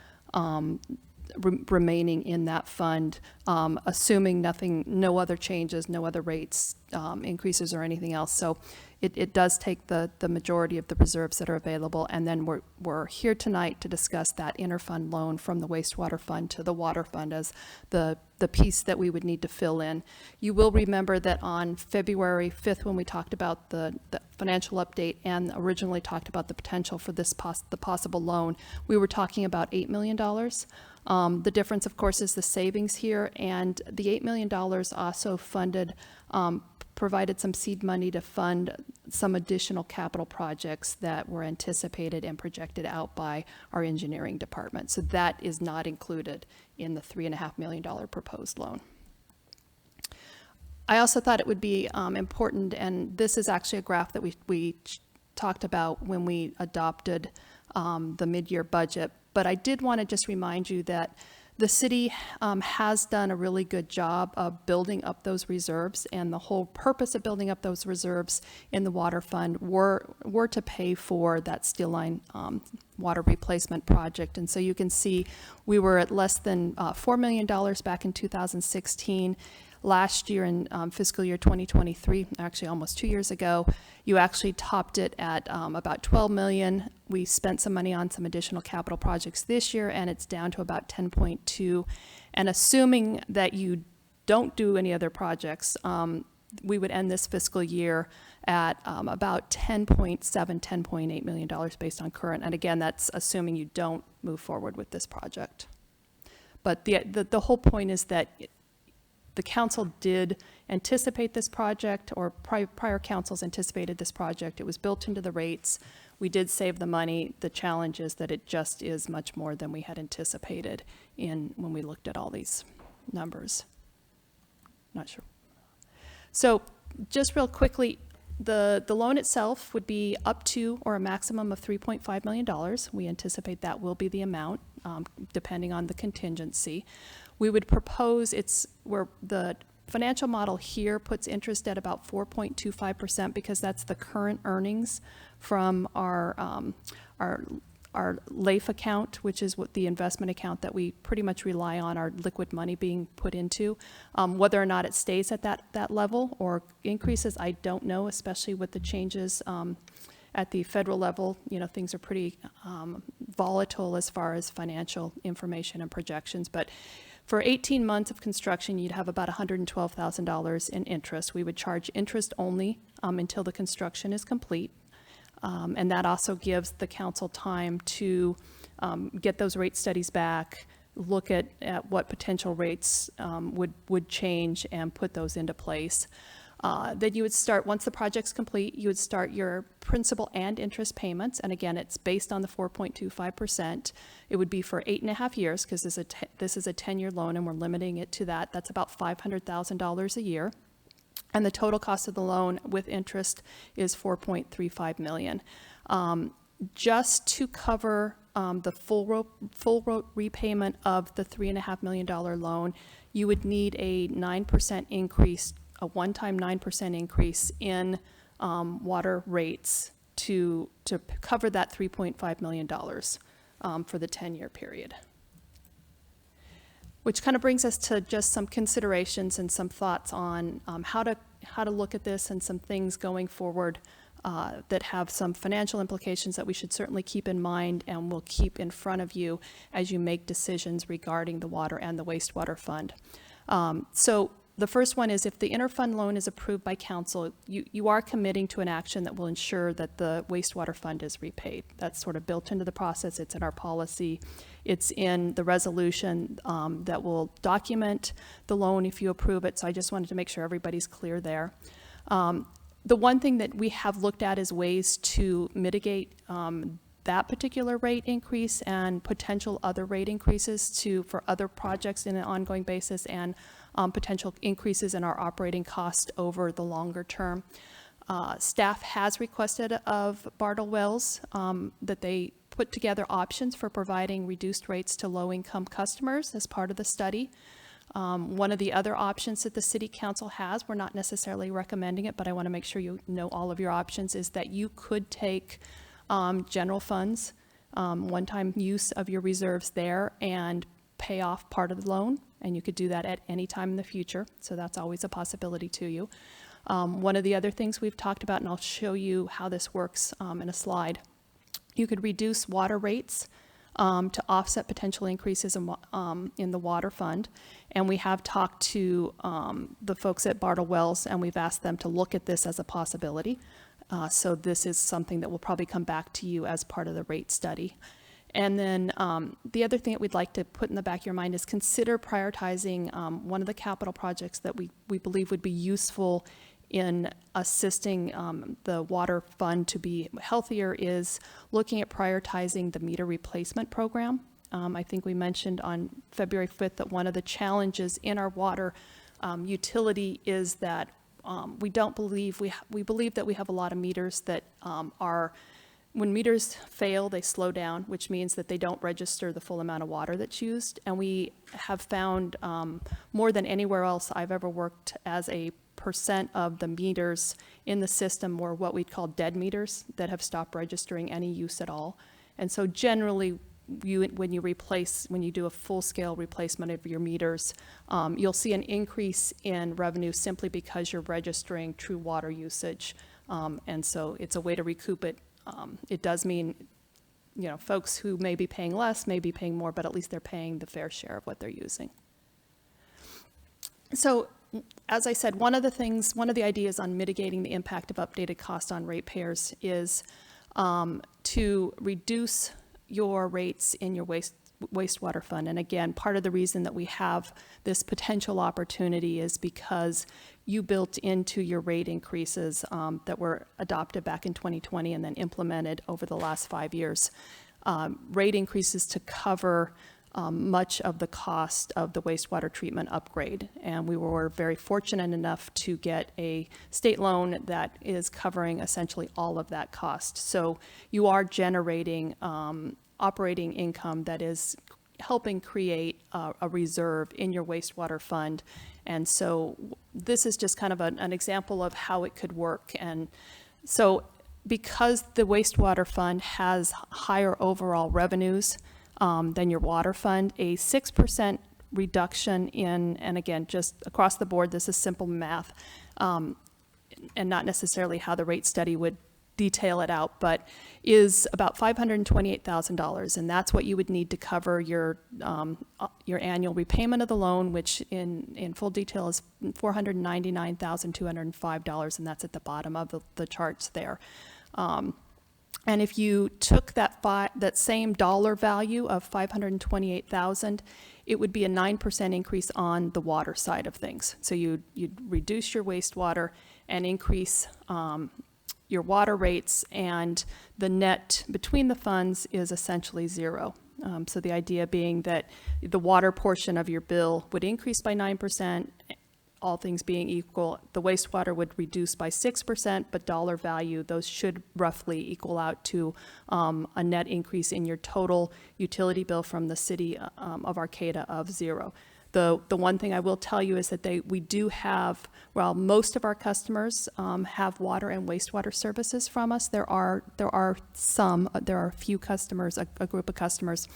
remaining in that fund, assuming no other changes, no other rates increases or anything else. So it does take the majority of the reserves that are available, and then we're here tonight to discuss that interfund loan from the wastewater fund to the water fund as the piece that we would need to fill in. You will remember that on February 5th, when we talked about the financial update and originally talked about the potential for the possible loan, we were talking about $8 million. The difference, of course, is the savings here, and the $8 million also provided some seed money to fund some additional capital projects that were anticipated and projected out by our engineering department. So that is not included in the $3.5 million proposed loan. I also thought it would be important, and this is actually a graph that we talked about when we adopted the mid-year budget, but I did want to just remind you that the city has done a really good job of building up those reserves, and the whole purpose of building up those reserves in the water fund were to pay for that steel line water replacement project. And so you can see we were at less than $4 million back in 2016. Last year in fiscal year 2023, actually almost 2 years ago, you actually topped it at about 12 million. We spent some money on some additional capital projects this year, and it's down to about 10.2. And assuming that you don't do any other projects, we would end this fiscal year at about $10.8 million based on current. And again, that's assuming you don't move forward with this project. But the whole point is that the council did anticipate this project, or prior councils anticipated this project. It was built into the rates. We did save the money. The challenge is that it just is much more than we had anticipated when we looked at all these numbers. Not sure. So just real quickly, the loan itself would be up to or a maximum of $3.5 million. We anticipate that will be the amount, depending on the contingency. We would propose where the financial model here puts interest at about 4.25% because that's the current earnings from our LAIF account, which is what the investment account that we pretty much rely on our liquid money being put into. Whether or not it stays at that level or increases, I don't know, especially with the changes at the federal level. Things are pretty volatile as far as financial information and projections. But for 18 months of construction, you'd have about $112,000 in interest. We would charge interest only until the construction is complete. And that also gives the council time to get those rate studies back, look at what potential rates would change and put those into place. Then you would start, once the project's complete, you would start your principal and interest payments. And again, it's based on the 4.25%. It would be for 8.5 years because this is a 10-year loan and we're limiting it to that. That's about $500,000 a year. And the total cost of the loan with interest is $4.35 million. Just to cover the full repayment of the $3.5 million loan, you would need a 9% increase, a one-time 9% increase in water rates to cover that $3.5 million for the 10-year period. Which kind of brings us to just some considerations and some thoughts on how to look at this and some things going forward that have some financial implications that we should certainly keep in mind and will keep in front of you as you make decisions regarding the water and the wastewater fund. So the first one is if the interfund loan is approved by council, you are committing to an action that will ensure that the wastewater fund is repaid. That's sort of built into the process. It's in our policy. It's in the resolution that will document the loan if you approve it. So I just wanted to make sure everybody's clear there. The one thing that we have looked at is ways to mitigate that particular rate increase and potential other rate increases for other projects in an ongoing basis and potential increases in our operating cost over the longer term. Staff has requested of Bartle Wells that they put together options for providing reduced rates to low-income customers as part of the study. One of the other options that the City Council has, we're not necessarily recommending it, but I want to make sure you know all of your options, is that you could take general funds, one-time use of your reserves there and pay off part of the loan, and you could do that at any time in the future, so that's always a possibility to you. One of the other things we've talked about, and I'll show you how this works in a slide, you could reduce water rates to offset potential increases in the water fund. And we have talked to the folks at Bartle Wells, and we've asked them to look at this as a possibility. So this is something that will probably come back to you as part of the rate study. And then the other thing that we'd like to put in the back of your mind is consider prioritizing one of the capital projects that we believe would be useful in assisting the water fund to be healthier is looking at prioritizing the meter replacement program. I think we mentioned on February 5th that one of the challenges in our water utility is that we believe that we have a lot of meters that when meters fail, they slow down, which means that they don't register the full amount of water that's used. And we have found more than anywhere else I've ever worked as a percent of the meters in the system were what we'd call dead meters that have stopped registering any use at all. And so generally, when you do a full-scale replacement of your meters, you'll see an increase in revenue simply because you're registering true water usage. And so it's a way to recoup it. It does mean, folks who may be paying less may be paying more, but at least they're paying the fair share of what they're using. So, as I said, one of the ideas on mitigating the impact of updated cost on ratepayers is to reduce your rates in your wastewater fund. And again, part of the reason that we have this potential opportunity is because you built into your rate increases that were adopted back in 2020 and then implemented over the last 5 years, rate increases to cover much of the cost of the wastewater treatment upgrade. And we were very fortunate enough to get a state loan that is covering essentially all of that cost. So you are generating operating income that is helping create a reserve in your wastewater fund. And so this is just kind of an example of how it could work. And so because the wastewater fund has higher overall revenues than your water fund, a 6% reduction in, and again, just across the board, this is simple math, and not necessarily how the rate study would detail it out, but is about $528,000, and that's what you would need to cover your annual repayment of the loan, which in full detail is $499,205, and that's at the bottom of the charts there. And if you took that same dollar value of $528,000, it would be a 9% increase on the water side of things. So you'd reduce your wastewater and increase your water rates, and the net between the funds is essentially zero. So the idea being that the water portion of your bill would increase by 9%, all things being equal. The wastewater would reduce by 6%, but dollar value, those should roughly equal out to a net increase in your total utility bill from the city of Arcata of zero. The one thing I will tell you is that we do have, while most of our customers have water and wastewater services from us, there are a few customers, a group of customers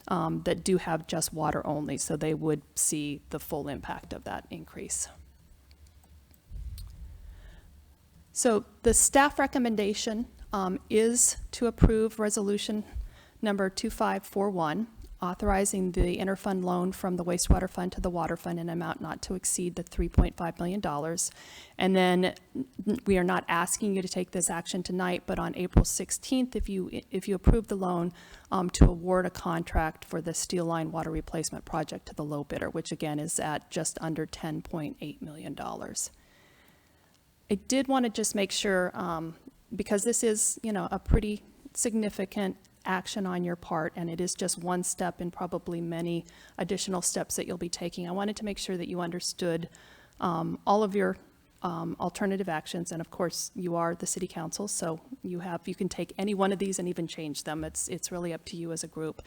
that do have just water only, so they would see the full impact of that increase. So the staff recommendation is to approve resolution number 2541, authorizing the interfund loan from the wastewater fund to the water fund in an amount not to exceed the $3.5 million. And then we are not asking you to take this action tonight, but on April 16th, if you approve the loan, to award a contract for the steel line water replacement project to the low bidder, which again is at just under $10.8 million. I did want to just make sure, because this is, a pretty significant action on your part, and it is just one step in probably many additional steps that you'll be taking. I wanted to make sure that you understood all of your alternative actions, and of course, you are the city council, so you can take any one of these and even change them. It's really up to you as a group.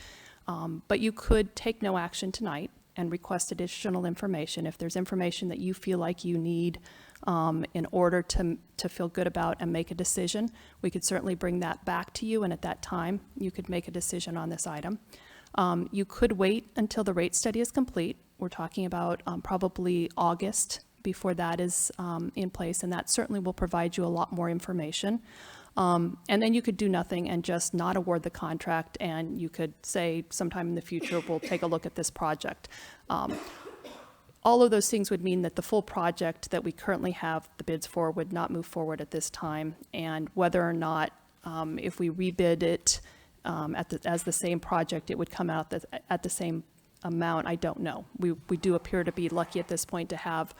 But you could take no action tonight and request additional information. If there's information that you feel like you need in order to feel good about and make a decision, we could certainly bring that back to you, and at that time, you could make a decision on this item. You could wait until the rate study is complete. We're talking about probably August before that is in place, and that certainly will provide you a lot more information. And then you could do nothing and just not award the contract, and you could say sometime in the future, we'll take a look at this project. All of those things would mean that the full project that we currently have the bids for would not move forward at this time, and whether or not, if we rebid it as the same project, it would come out at the same amount, I don't know. We do appear to be lucky at this point to have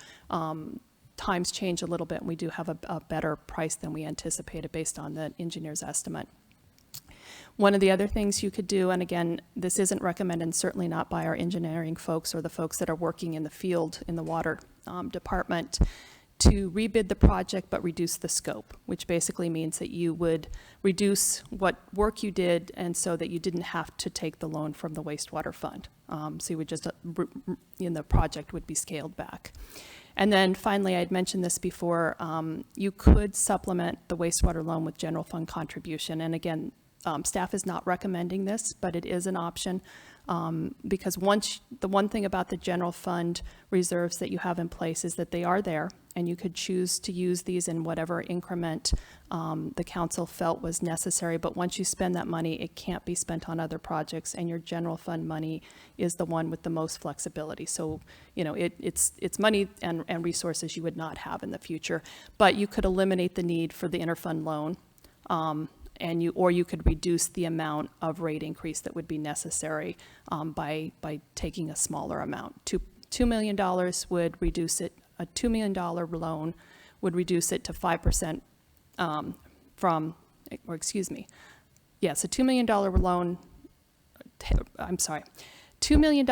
times change a little bit, and we do have a better price than we anticipated based on the engineer's estimate. One of the other things you could do, and again, this isn't recommended, certainly not by our engineering folks or the folks that are working in the field in the water department, to rebid the project but reduce the scope, which basically means that you would reduce what work you did, and so that you didn't have to take the loan from the wastewater fund. So you would just, the project would be scaled back. And then finally, I had mentioned this before, you could supplement the wastewater loan with general fund contribution. And again, staff is not recommending this, but it is an option, because the one thing about the general fund reserves that you have in place is that they are there, and you could choose to use these in whatever increment the council felt was necessary. But once you spend that money, it can't be spent on other projects, and your general fund money is the one with the most flexibility. So, it's money and resources you would not have in the future, but you could eliminate the need for the interfund loan. Or you could reduce the amount of rate increase that would be necessary by taking a smaller amount. $2 million would reduce it. A $2 million loan would reduce it to 5% Yes, a $2 million loan. $2 million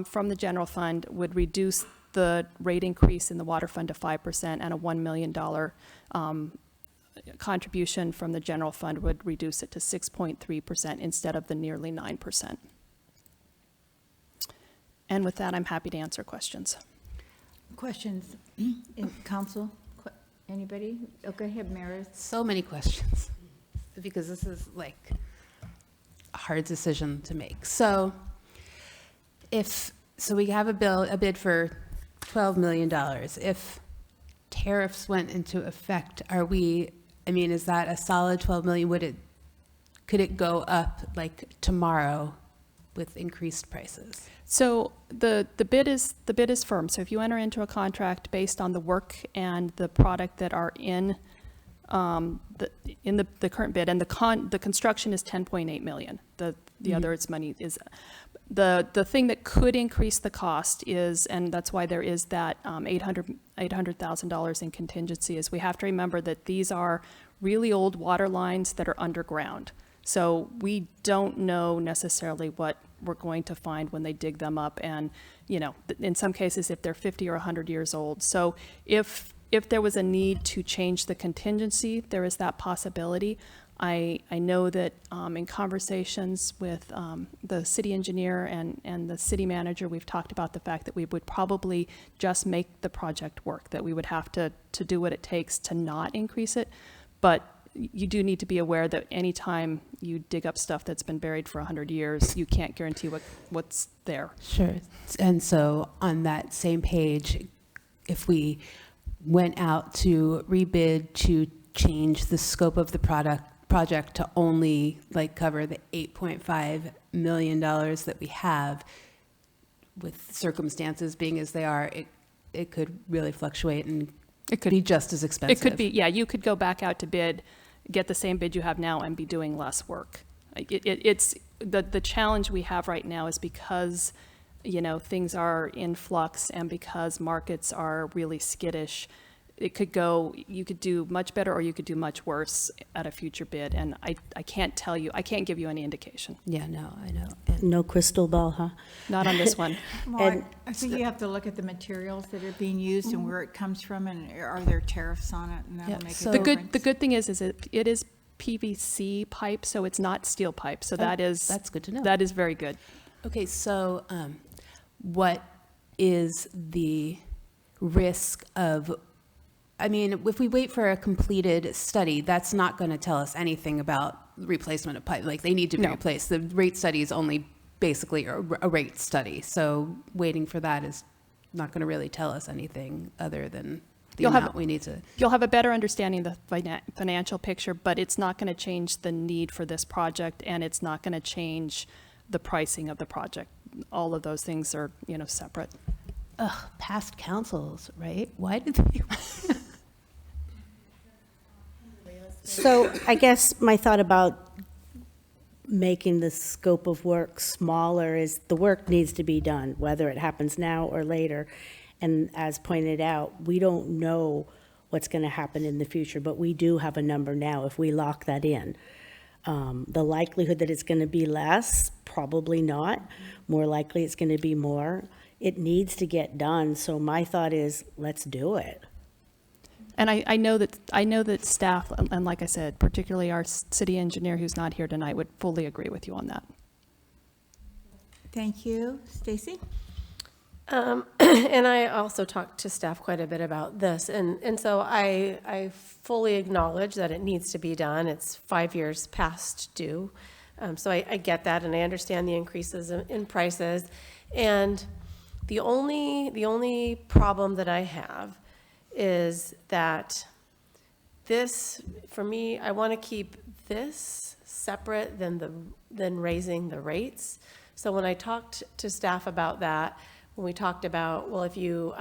from the general fund would reduce the rate increase in the water fund to 5%, and a $1 million contribution from the general fund would reduce it to 6.3% instead of the nearly 9%. And with that, I'm happy to answer questions. Questions in council? Anybody? Okay, ahead, Meredith. So many questions, because this is like a hard decision to make. So we have a bid for $12 million. If tariffs went into effect, is that a solid 12 million? Could it go up like tomorrow with increased prices? So the bid is firm. So if you enter into a contract based on the work and the product that are in the current bid, and the construction is 10.8 million. The other money is the thing that could increase the cost is, and that's why there is that $800,000 in contingency, is we have to remember that these are really old water lines that are underground. So we don't know necessarily what we're going to find when they dig them up, and in some cases if they're 50 or 100 years old. So if there was a need to change the contingency, there is that possibility. I know that in conversations with the city engineer and the city manager, we've talked about the fact that we would probably just make the project work, that we would have to do what it takes to not increase it. But you do need to be aware that anytime you dig up stuff that's been buried for 100 years, you can't guarantee what's there. Sure. And so on that same page, if we went out to rebid to change the scope of the project to only like cover the $8.5 million that we have, with circumstances being as they are, it could really fluctuate and it could be just as expensive. It could be, yeah, you could go back out to bid, get the same bid you have now and be doing less work. It's the challenge we have right now is because, you know, things are in flux and because markets are really skittish. It could go, you could do much better or you could do much worse at a future bid. And I can't tell you, I can't give you any indication. Yeah, no, I know. No crystal ball, huh? Not on this one. Well, I think you have to look at the materials that are being used and where it comes from, and are there tariffs on it, and that'll make a difference. The good thing is it is PVC pipe, so it's not steel pipe. So that's good to know. That is very good. Okay, so what is the risk of, I mean, if we wait for a completed study, that's not going to tell us anything about replacement of pipe. Like, they need to be replaced. The rate study is only basically a rate study. So waiting for that is not going to really tell us anything other than the amount we need to. You'll have a better understanding of the financial picture, but it's not going to change the need for this project, and it's not going to change the pricing of the project. All of those things are, you know, separate. Ugh, past councils, right? Why did they? So I guess my thought about making the scope of work smaller is the work needs to be done, whether it happens now or later. And as pointed out, we don't know what's going to happen in the future, but we do have a number now if we lock that in. The likelihood that it's going to be less, probably not. More likely it's going to be more. It needs to get done. So my thought is, let's do it. And I know that staff, and like I said, particularly our city engineer who's not here tonight, would fully agree with you on that. Thank you. Stacy? And I also talked to staff quite a bit about this. And so I fully acknowledge that it needs to be done. It's 5 years past due. So I get that, and I understand the increases in prices. And the only problem that I have is that this, for me, I want to keep this separate than raising the rates. So when I talked to staff about that, when we talked about, well, if you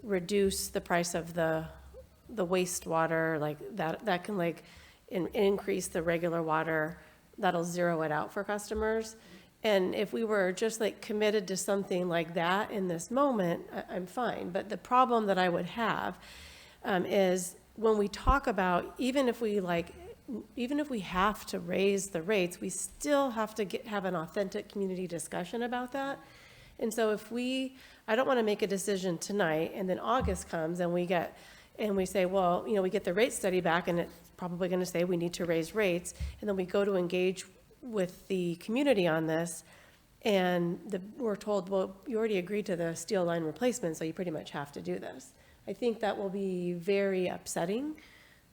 reduce the price of the wastewater, like that can like increase the regular water, that'll zero it out for customers. And if we were just like committed to something like that in this moment, I'm fine. But the problem that I would have is when we talk about, even if we have to raise the rates, we still have to have an authentic community discussion about that. And so I don't want to make a decision tonight, and then August comes and we say, well, you know, we get the rate study back and it's probably going to say we need to raise rates. And then we go to engage with the community on this, and we're told, well, you already agreed to the steel line replacement, so you pretty much have to do this. I think that will be very upsetting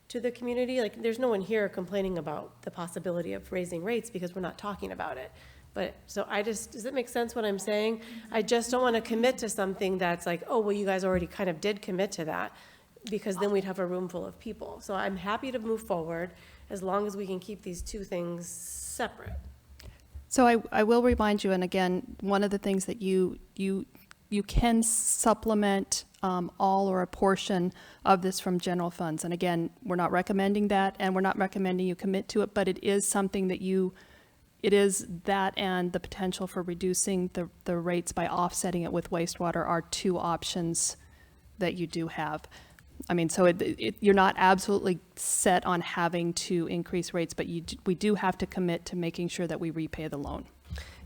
to the community. Like, there's no one here complaining about the possibility of raising rates because we're not talking about it. But so does it make sense what I'm saying? I just don't want to commit to something that's like, oh, well, you guys already kind of did commit to that, because then we'd have a room full of people. So I'm happy to move forward as long as we can keep these two things separate. So I will remind you, and again, one of the things that you can supplement all or a portion of this from general funds. And again, we're not recommending that, and we're not recommending you commit to it, but it is something that it is that, and the potential for reducing the rates by offsetting it with wastewater are two options that you do have. I mean, so you're not absolutely set on having to increase rates, but we do have to commit to making sure that we repay the loan.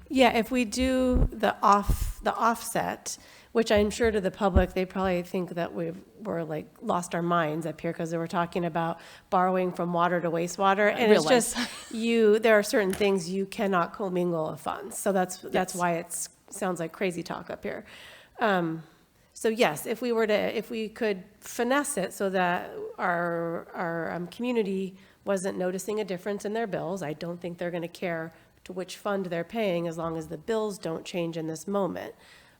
Yeah, if we do the offset, which I'm sure to the public, they probably think that we're like lost our minds up here because they were talking about borrowing from water to wastewater. And it's just, there are certain things you cannot commingle of funds. So that's why it sounds like crazy talk up here. So yes, if we could finesse it so that our community wasn't noticing a difference in their bills. I don't think they're going to care to which fund they're paying as long as the bills don't change in this moment.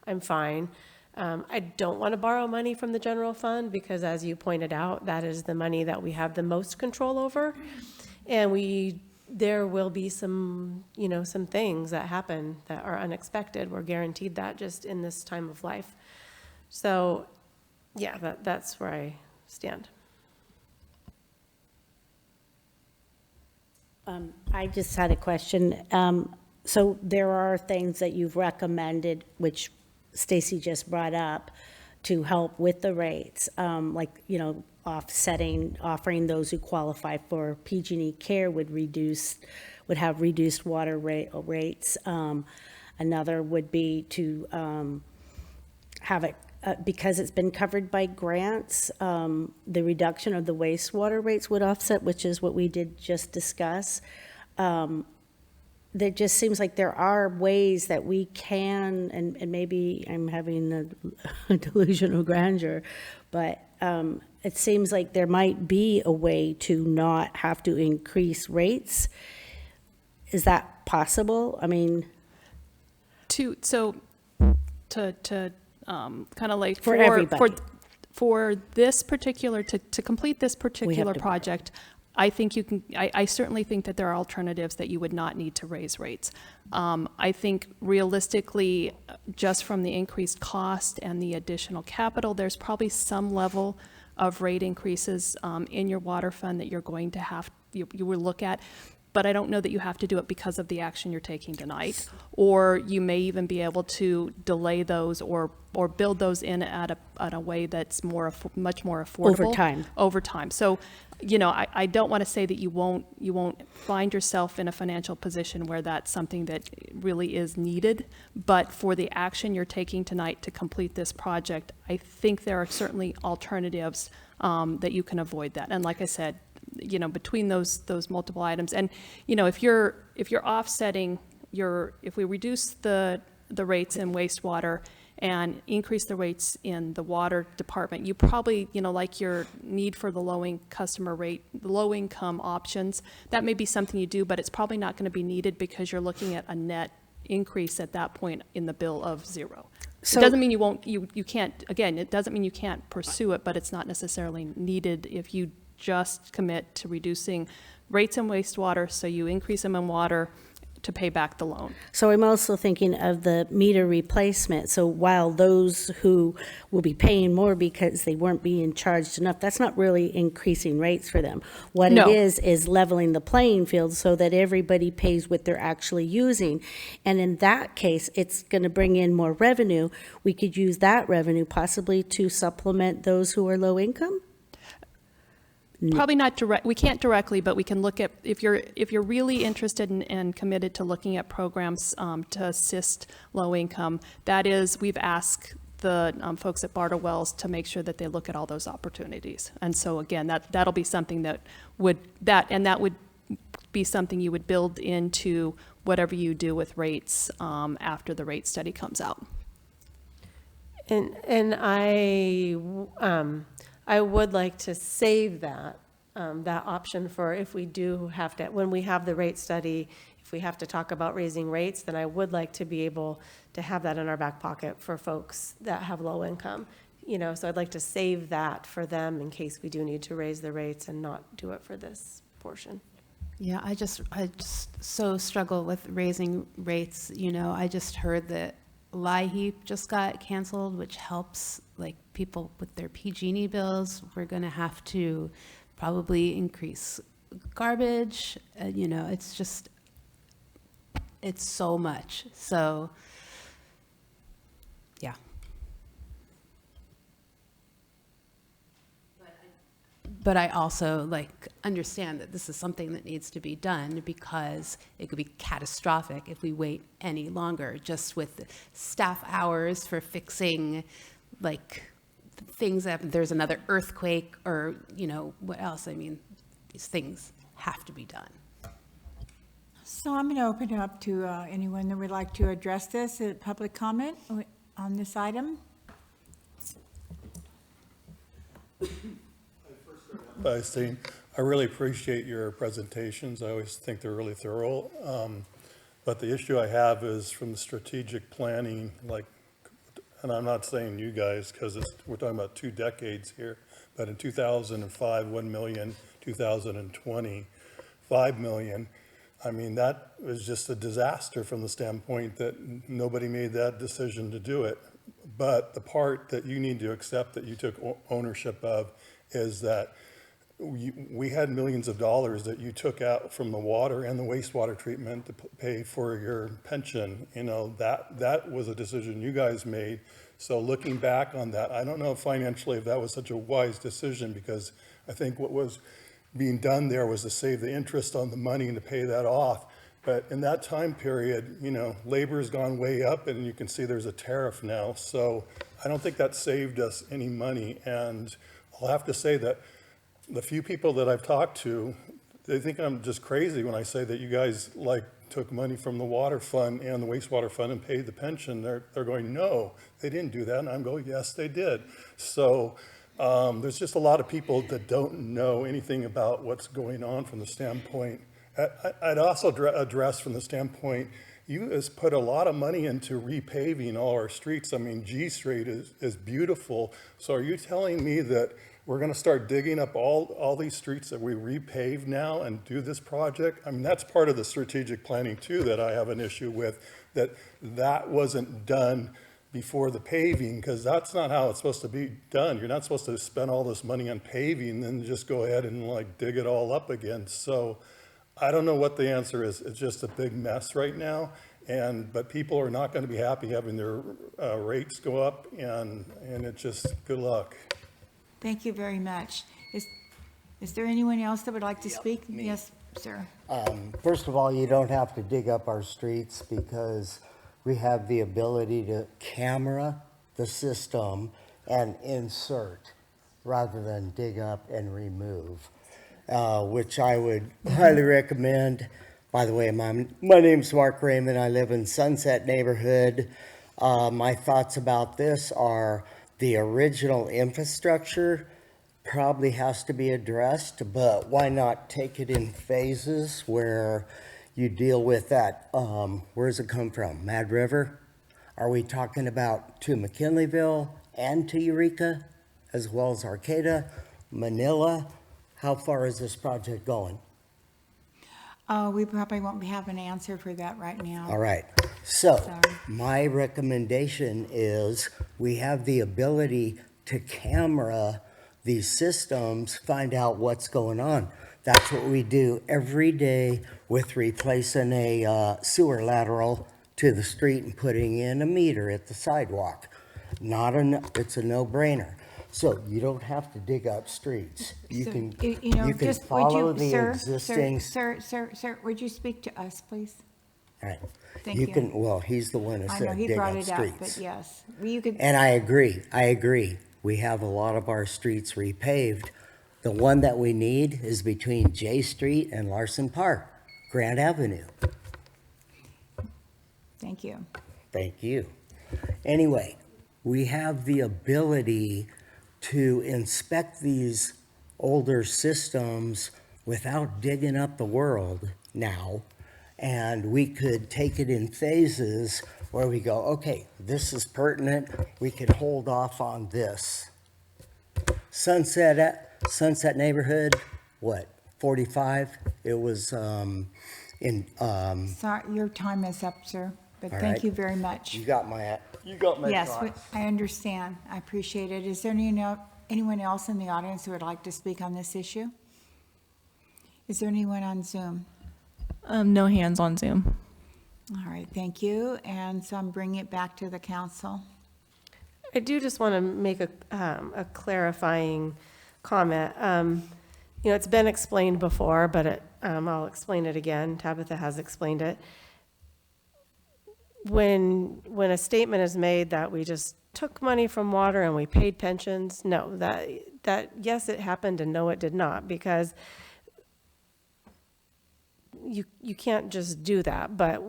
I'm fine. I don't want to borrow money from the general fund because, as you pointed out, that is the money that we have the most control over. And there will be some, some things that happen that are unexpected. We're guaranteed that just in this time of life. So, yeah, that's where I stand. I just had a question. So there are things that you've recommended, which Stacy just brought up, to help with the rates, like, offering those who qualify for PG&E care would have reduced water rates. Another would be to have it, because it's been covered by grants, the reduction of the wastewater rates would offset, which is what we did just discuss. There just seems like there are ways that we can, and maybe I'm having a delusion of grandeur, but it seems like there might be a way to not have to increase rates. Is that possible? I mean, to kind of like For everybody. for this particular to complete this particular project, I think you can. I certainly think that there are alternatives that you would not need to raise rates. I think realistically, just from the increased cost and the additional capital, there's probably some level of rate increases in your water fund that you're going to have you will look at. But I don't know that you have to do it because of the action you're taking tonight, or you may even be able to delay those or build those in at a way that's much more affordable over time. So, I don't want to say that you won't find yourself in a financial position where that's something that really is needed. But for the action you're taking tonight to complete this project, I think there are certainly alternatives that you can avoid that. And like I said, between those multiple items, and if you're offsetting if we reduce the rates in wastewater and increase the rates in the water department, you probably like your need for the low income options, that may be something you do, but it's probably not going to be needed because you're looking at a net increase at that point in the bill of zero. So it doesn't mean you can't, again, it doesn't mean you can't pursue it, but it's not necessarily needed if you just commit to reducing rates in wastewater, so you increase them in water to pay back the loan. So I'm also thinking of the meter replacement. So while those who will be paying more because they weren't being charged enough, that's not really increasing rates for them. What it is leveling the playing field so that everybody pays what they're actually using. And in that case, it's going to bring in more revenue. We could use that revenue possibly to supplement those who are low income. Probably not direct. We can't directly, but we can look at if you're really interested in and committed to looking at programs to assist low income. That is, we've asked the folks at Barter Wells to make sure that they look at all those opportunities. And so again, that'll be something that would be something you would build into whatever you do with rates after the rate study comes out. And I would like to save that option for if we do have to, when we have the rate study, if we have to talk about raising rates, then I would like to be able to have that in our back pocket for folks that have low income. So I'd like to save that for them in case we do need to raise the rates and not do it for this portion. Yeah, I just so struggle with raising rates. I just heard that LIHEAP just got canceled, which helps people with their PG&E bills. We're going to have to probably increase garbage. It's so much. So, yeah. But I also understand that this is something that needs to be done because it could be catastrophic if we wait any longer, just with staff hours for fixing things that there's another earthquake or what else. I mean, these things have to be done. So I'm going to open it up to anyone that would like to address this, public comment on this item. By saying, I really appreciate your presentations. I always think they're really thorough. But the issue I have is from the strategic planning, like, and I'm not saying you guys, because we're talking about 2 decades here, but in 2005, 1 million, 2020, 5 million. I mean, that was just a disaster from the standpoint that nobody made that decision to do it. But the part that you need to accept that you took ownership of is that we had millions of dollars that you took out from the water and the wastewater treatment to pay for your pension. You know, that was a decision you guys made. So looking back on that, I don't know financially if that was such a wise decision, because I think what was being done there was to save the interest on the money and to pay that off. But in that time period, you know, labor has gone way up, and you can see there's a tariff now. So I don't think that saved us any money. And I'll have to say that the few people that I've talked to, they think I'm just crazy when I say that you guys like took money from the water fund and the wastewater fund and paid the pension. They're going, no, they didn't do that. And I'm going, yes, they did. So there's just a lot of people that don't know anything about what's going on from the standpoint. I'd also address from the standpoint, you has put a lot of money into repaving all our streets. I mean, G Street is beautiful. So are you telling me that we're going to start digging up all these streets that we repave now and do this project? I mean, that's part of the strategic planning too that I have an issue with, that wasn't done before the paving, because that's not how it's supposed to be done. You're not supposed to spend all this money on paving and then just go ahead and like dig it all up again. So I don't know what the answer is. It's just a big mess right now. But people are not going to be happy having their rates go up, and it's just good luck. Thank you very much. Is there anyone else that would like to speak? Yes, sir. First of all, you don't have to dig up our streets because we have the ability to camera the system and insert rather than dig up and remove, which I would highly recommend. By the way, my name's Mark Raymond. I live in Sunset neighborhood. My thoughts about this are the original infrastructure probably has to be addressed, but why not take it in phases where you deal with that? Where does it come from? Mad River? Are we talking about to McKinleyville and to Eureka, as well as Arcata, Manila? How far is this project going? We probably won't have an answer for that right now. All right. So Sorry. my recommendation is we have the ability to camera these systems, find out what's going on. That's what we do every day with replacing a sewer lateral to the street and putting in a meter at the sidewalk. It's a no-brainer. So you don't have to dig up streets. You can just follow would you, the existing. Sir, would you speak to us, please? All right. Thank you. Well, he's the one who I know said he dig brought up it up, streets. but yes, you could. And I agree. We have a lot of our streets repaved. The one that we need is between J Street and Larson Park, Grant Avenue. Thank you. Thank you. Anyway, we have the ability to inspect these older systems without digging up the world now. And we could take it in phases where we go, okay, this is pertinent. We can hold off on this. Sunset neighborhood, what, 45? It was Sorry, your time is up, sir, but All thank right. you very much. You got my Yes, thoughts. I understand. I appreciate it. Is there anyone else in the audience who would like to speak on this issue? Is there anyone on Zoom? No hands on Zoom. All right, thank you. And so I'm bringing it back to the council. I do just want to make a clarifying comment. It's been explained before, but I'll explain it again. Tabitha has explained it. When a statement is made that we just took money from water and we paid pensions, no, that yes, it happened, and no, it did not, because you can't just do that. But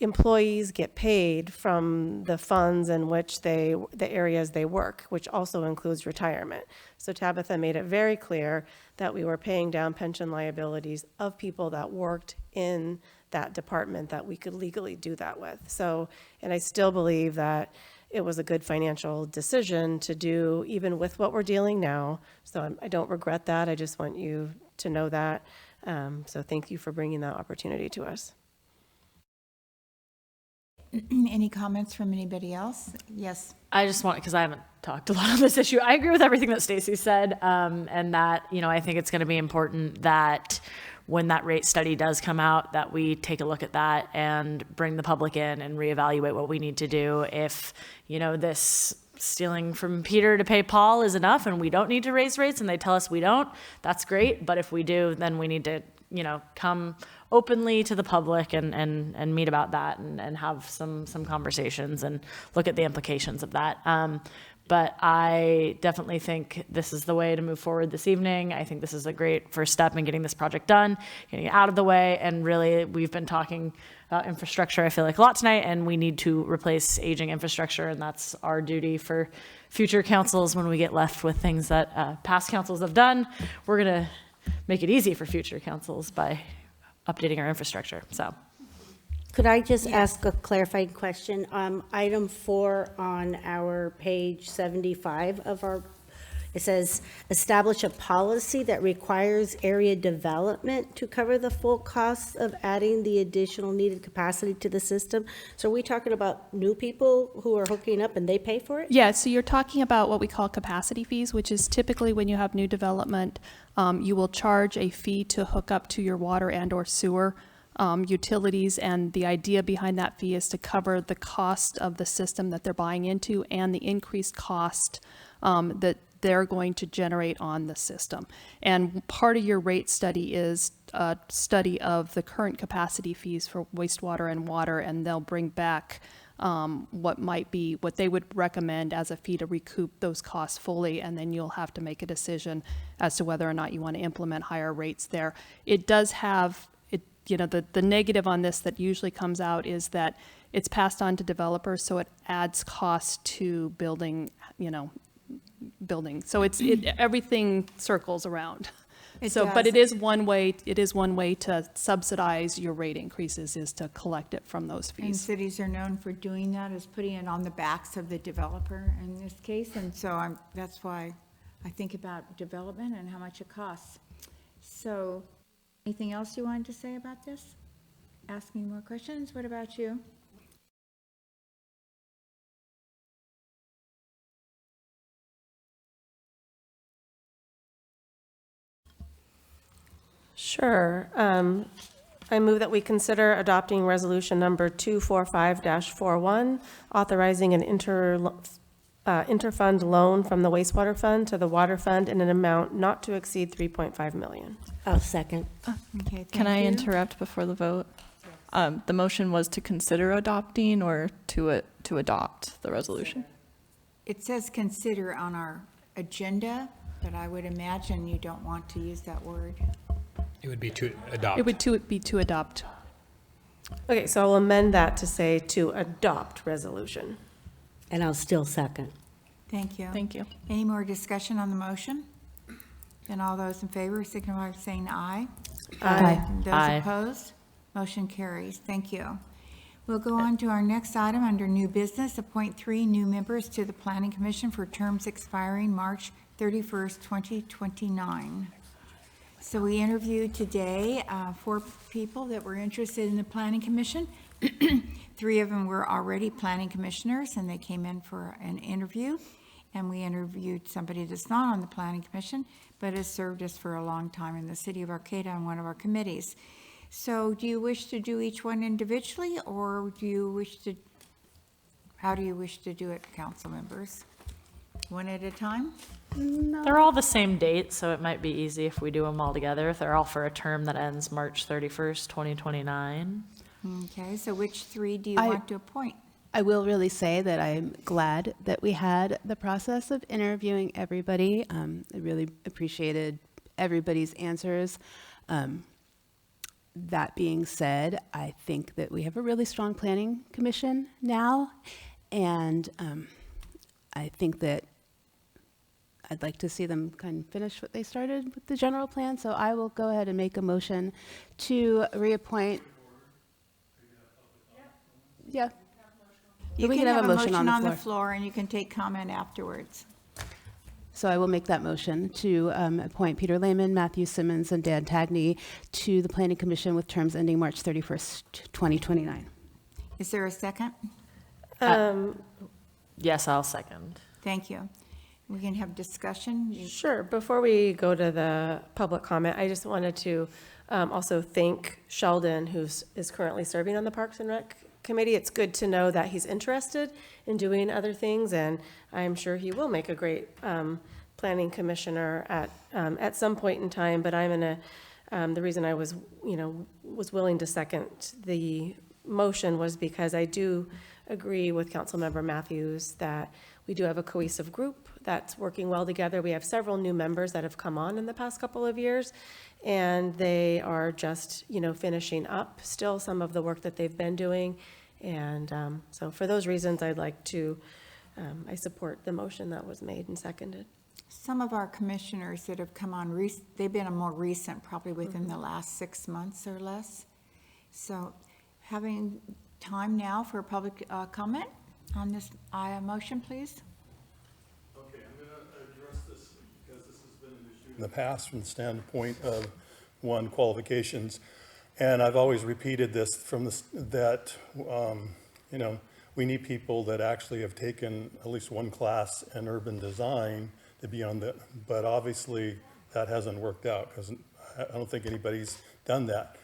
employees get paid from the funds in which the areas they work, which also includes retirement. So Tabitha made it very clear that we were paying down pension liabilities of people that worked in that department that we could legally do that with. So, and I still believe that it was a good financial decision to do, even with what we're dealing now. So I don't regret that. I just want you to know that. So thank you for bringing that opportunity to us. Any comments from anybody else? Yes. I just want, because I haven't talked a lot on this issue, I agree with everything that Stacy said, and that, I think it's going to be important that when that rate study does come out, that we take a look at that and bring the public in and reevaluate what we need to do. If, this stealing from Peter to pay Paul is enough and we don't need to raise rates and they tell us we don't, that's great. But if we do, then we need to, come openly to the public and meet about that and have some conversations and look at the implications of that. But I definitely think this is the way to move forward this evening. I think this is a great first step in getting this project done, getting it out of the way. And really, we've been talking about infrastructure, I feel like, a lot tonight, and we need to replace aging infrastructure. And that's our duty for future councils when we get left with things that past councils have done. We're going to make it easy for future councils by updating our infrastructure. So. Could I just ask a clarifying question? Item 4 on our page 75 of our, it says, establish a policy that requires area development to cover the full costs of adding the additional needed capacity to the system. So are we talking about new people who are hooking up and they pay for it? Yeah, so you're talking about what we call capacity fees, which is typically when you have new development, you will charge a fee to hook up to your water and or sewer utilities, and the idea behind that fee is to cover the cost of the system that they're buying into and the increased cost that they're going to generate on the system. And part of your rate study is a study of the current capacity fees for wastewater and water, and they'll bring back what they would recommend as a fee to recoup those costs fully, and then you'll have to make a decision as to whether or not you want to implement higher rates there. It does have the negative on this that usually comes out is that it's passed on to developers, so it adds cost to building. So everything circles around. But it is one way to subsidize your rate increases, is to collect it from those fees. And cities are known for doing that, is putting it on the backs of the developer in this case. And so that's why I think about development and how much it costs. So anything else you wanted to say about this? Asking more questions? What about you? Sure. I move that we consider adopting resolution number 245-41, authorizing an interfund loan from the wastewater fund to the water fund in an amount not to exceed $3.5 million. I'll second. Okay, Can I interrupt before the vote? The motion was to consider adopting or to adopt the resolution? It says consider on our agenda, but I would imagine you don't want to use that word. It would be to adopt. It would be to adopt. Okay, so I'll amend that to say to adopt resolution. And I'll still second. Thank you. Thank you. Any more discussion on the motion? Then all those in favor signify by saying aye. Aye. Those opposed? Motion carries. Thank you. We'll go on to our next item under new business, appoint 3 new members to the Planning Commission for terms expiring March 31st, 2029. So we interviewed today 4 people that were interested in the Planning Commission. 3 of them were already planning commissioners, and they came in for an interview. And we interviewed somebody that's not on the Planning Commission, but has served us for a long time in the city of Arcata on one of our committees. So do you wish to do each one individually, or how do you wish to do it, council members? One at a time? They're all the same date, so it might be easy if we do them all together. If they're all for a term that ends March 31st, 2029. Okay, so which 3 do you want to appoint? I will really say that I'm glad that we had the process of interviewing everybody. I really appreciated everybody's answers. That being said, I think that we have a really strong planning commission now, and I think that I'd like to see them kind of finish what they started with the general plan, so I will go ahead and make a motion to reappoint. Yeah. You We can have a motion on the on the floor. floor, and you can take comment afterwards. So I will make that motion to appoint Peter Lehman, Matthew Simmons, and Dan Tagney to the Planning Commission with terms ending March 31st, 2029. Is there a second? Yes, I'll second. Thank you. We can have discussion. Sure. Before we go to the public comment, I just wanted to also thank Sheldon, who is currently serving on the Parks and Rec Committee. It's good to know that he's interested in doing other things, and I'm sure he will make a great planning commissioner at some point in time. But I'm in the reason I was willing to second the motion was because I do agree with Councilmember Matthews that we do have a cohesive group that's working well together. We have several new members that have come on in the past couple of years, and they are just, finishing up still some of the work that they've been doing. And so for those reasons, I'd like to, I support the motion that was made and seconded. Some of our commissioners that have come on, they've been a more recent, probably within the last 6 months or less. So having time now for public comment on this motion, please. Okay, I'm going to address this because this has been an issue in the past from the standpoint of, one, qualifications. And I've always repeated this from this, that, we need people that actually have taken at least one class in urban design to be on the, but obviously that hasn't worked out because I don't think anybody's done that.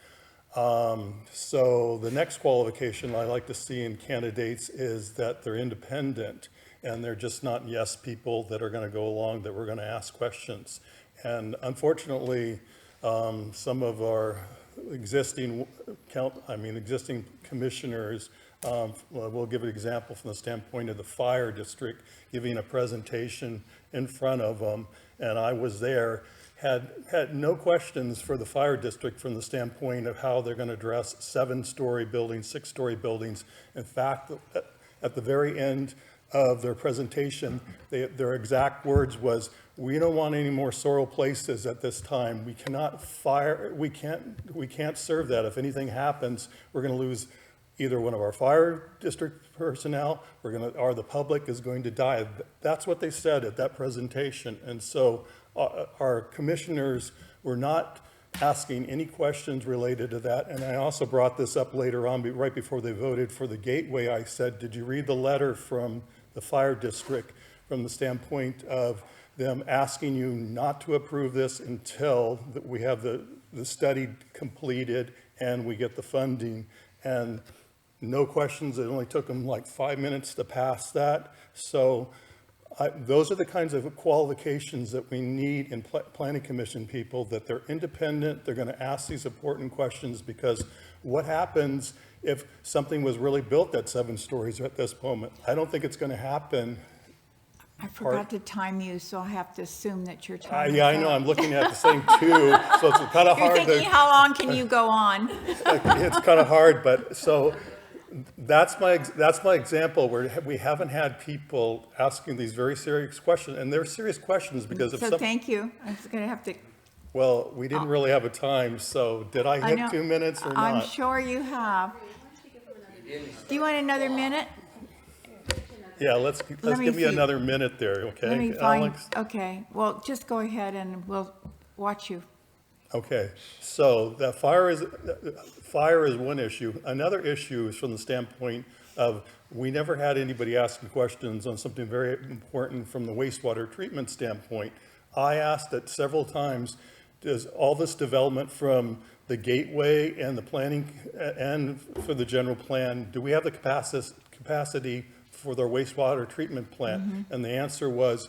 So the next qualification I like to see in candidates is that they're independent and they're just not yes people that are going to go along, that we're going to ask questions. And unfortunately, some of our existing commissioners, we'll give an example from the standpoint of the fire district, giving a presentation in front of them, and I was there, had no questions for the fire district from the standpoint of how they're going to address 7-story buildings, 6-story buildings. In fact, at the very end of their presentation, their exact words was, "We don't want any more Sorrel Places at this time. We cannot fire, we can't serve that. If anything happens, we're going to lose either one of our fire district personnel, or the public is going to die." That's what they said at that presentation. And so our commissioners were not asking any questions related to that. And I also brought this up later on, right before they voted for the gateway. I said, did you read the letter from the fire district from the standpoint of them asking you not to approve this until we have the study completed and we get the funding? And no questions. It only took them like 5 minutes to pass that. So those are the kinds of qualifications that we need in planning commission people, that they're independent, they're going to ask these important questions, because what happens if something was really built at 7 stories at this moment? I don't think it's going to happen. I forgot to time you, so I have to assume that you're time. Yeah, I know. I'm looking at the same too, so it's kind of hard. You're thinking, how long can you go on? It's kind of hard, but so that's my example where we haven't had people asking these very serious questions, and they're serious questions because of So thank you. I'm just going to have to. Well, we didn't really have a time, so did I hit 2 minutes or not? I'm sure you have. Do you want another minute? Yeah, let's give me another minute there, okay? Let me find, Alex? okay, well, just go ahead and we'll watch you. Okay, so that fire is one issue. Another issue is from the standpoint of, we never had anybody asking questions on something very important from the wastewater treatment standpoint. I asked it several times, does all this development from the gateway and the planning and for the general plan, do we have the capacity for their wastewater treatment plant? Mm-hmm. And the answer was,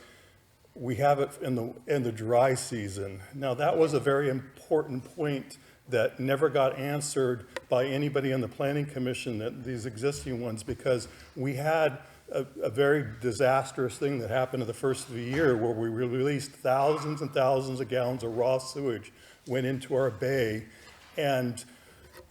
we have it in the dry season. Now, that was a very important point that never got answered by anybody in the planning commission, that these existing ones, because we had a very disastrous thing that happened in the first of the year where we released thousands and thousands of gallons of raw sewage went into our bay. And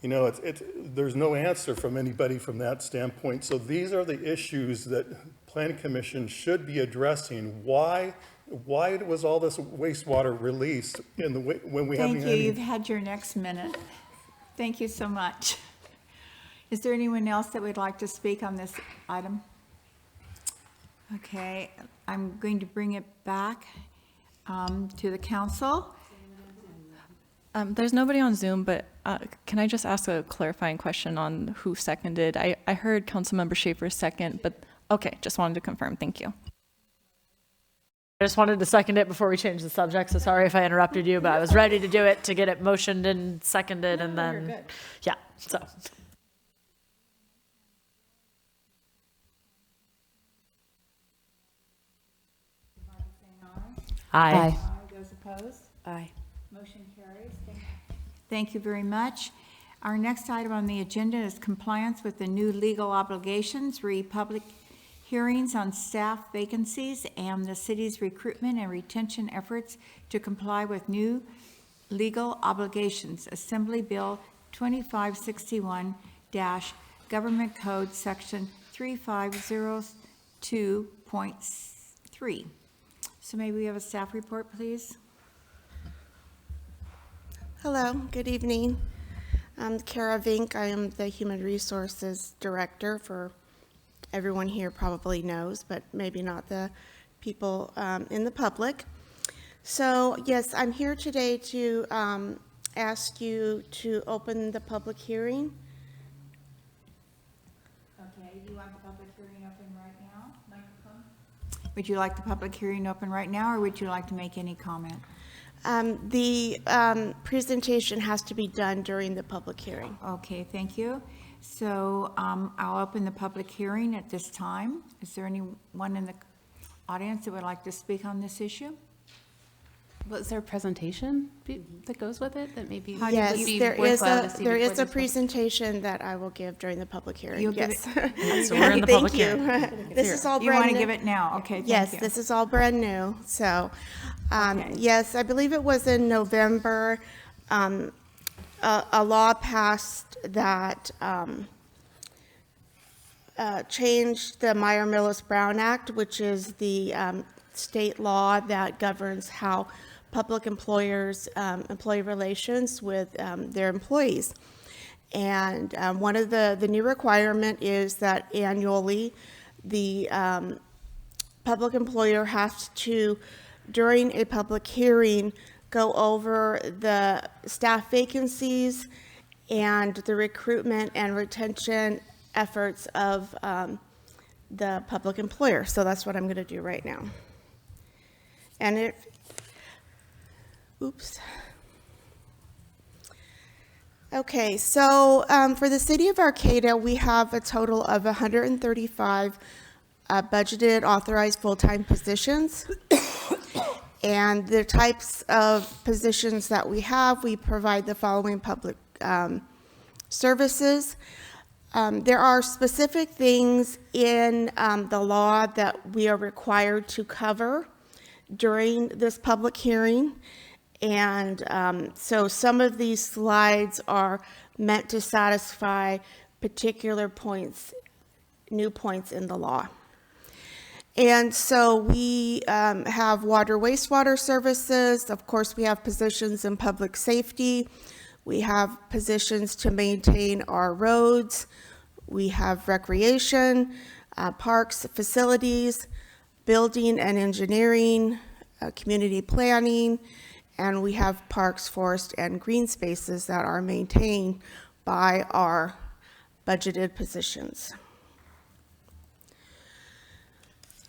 You know, there's no answer from anybody from that standpoint. So these are the issues that Planning Commission should be addressing. Why was all this wastewater released when we haven't Thank had you. any? You've had your next minute. Thank you so much. Is there anyone else that would like to speak on this item? Okay, I'm going to bring it back to the council. There's nobody on Zoom, but can I just ask a clarifying question on who seconded? I heard Councilmember Schaefer's second, but okay, just wanted to confirm. Thank you. I just wanted to second it before we change the subject, so sorry if I interrupted you, but I was ready to do it to get it motioned and seconded, and then, yeah, so. Aye. Those opposed? Aye. Motion carries. Thank you very much. Our next item on the agenda is compliance with the new legal obligations, public hearings on staff vacancies, and the city's recruitment and retention efforts to comply with new legal obligations. Assembly Bill 2561 Government Code Section 3502.3. So may we have a staff report, please? Hello, good evening. I'm Kara Vink. I am the Human Resources Director. For everyone here probably knows, but maybe not the people in the public. So yes, I'm here today to ask you to open the public hearing. Okay, do you want the public hearing open right now? Microphone? Would you like the public hearing open right now, or would you like to make any comment? The presentation has to be done during the public hearing. Okay, thank you. So I'll open the public hearing at this time. Is there anyone in the audience that would like to speak on this issue? Was there a presentation that goes with it that maybe Yes, would be there worthwhile to see is before a this presentation that I will give during the public hearing. You'll yes. give it. So we're in the public hearing. This is all You brand want to new. give it now? Okay, thank Yes, you. this is all brand new. So, Okay. yes, I believe it was in November. A law passed that changed the Meyer-Millis-Brown Act, which is the state law that governs how public employers employee relations with their employees. And one of the new requirement is that annually the public employer has to, during a public hearing, go over the staff vacancies and the recruitment and retention efforts of the public employer. So that's what I'm going to do right now. And it, oops. Okay, so for the city of Arcata, we have a total of 135 budgeted authorized full-time positions. And the types of positions that we have, we provide the following public services. There are specific things in the law that we are required to cover during this public hearing. And so some of these slides are meant to satisfy particular points, new points in the law. And so we have water, wastewater services. Of course, we have positions in public safety. We have positions to maintain our roads. We have recreation, parks, facilities, building and engineering, community planning, and we have parks, forest, and green spaces that are maintained by our budgeted positions.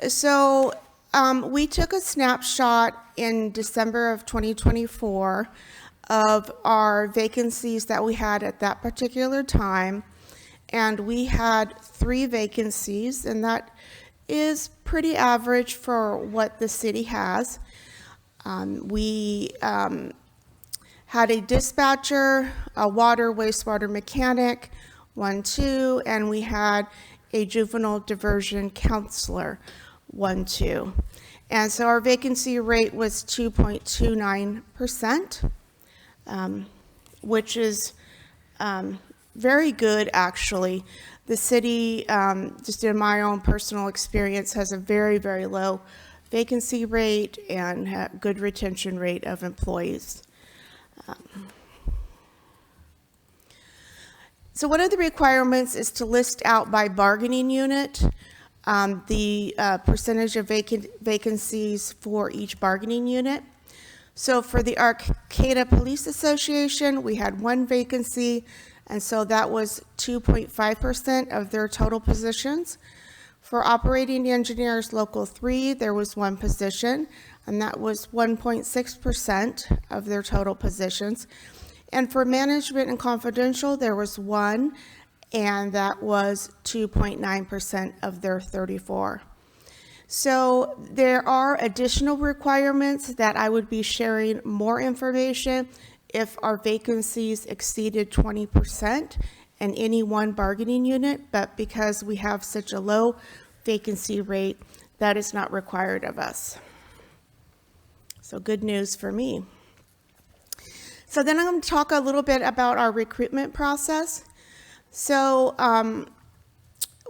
So we took a snapshot in December of 2024 of our vacancies that we had at that particular time. And we had 3 vacancies, and that is pretty average for what the city has. We had a dispatcher, a water, wastewater mechanic, 1, 2, and we had a juvenile diversion counselor, 1, 2. And so our vacancy rate was 2.29%, which is very good, actually. The city, just in my own personal experience, has a very, very low vacancy rate and good retention rate of employees. So one of the requirements is to list out by bargaining unit the percentage of vacancies for each bargaining unit. So for the Arcata Police Association, we had one vacancy, and so that was 2.5% of their total positions. For Operating Engineers Local 3, there was one position, and that was 1.6% of their total positions. And for Management and Confidential, there was one, and that was 2.9% of their 34. So there are additional requirements that I would be sharing more information if our vacancies exceeded 20% in any one bargaining unit, but because we have such a low vacancy rate, that is not required of us. So good news for me. So then I'm going to talk a little bit about our recruitment process. So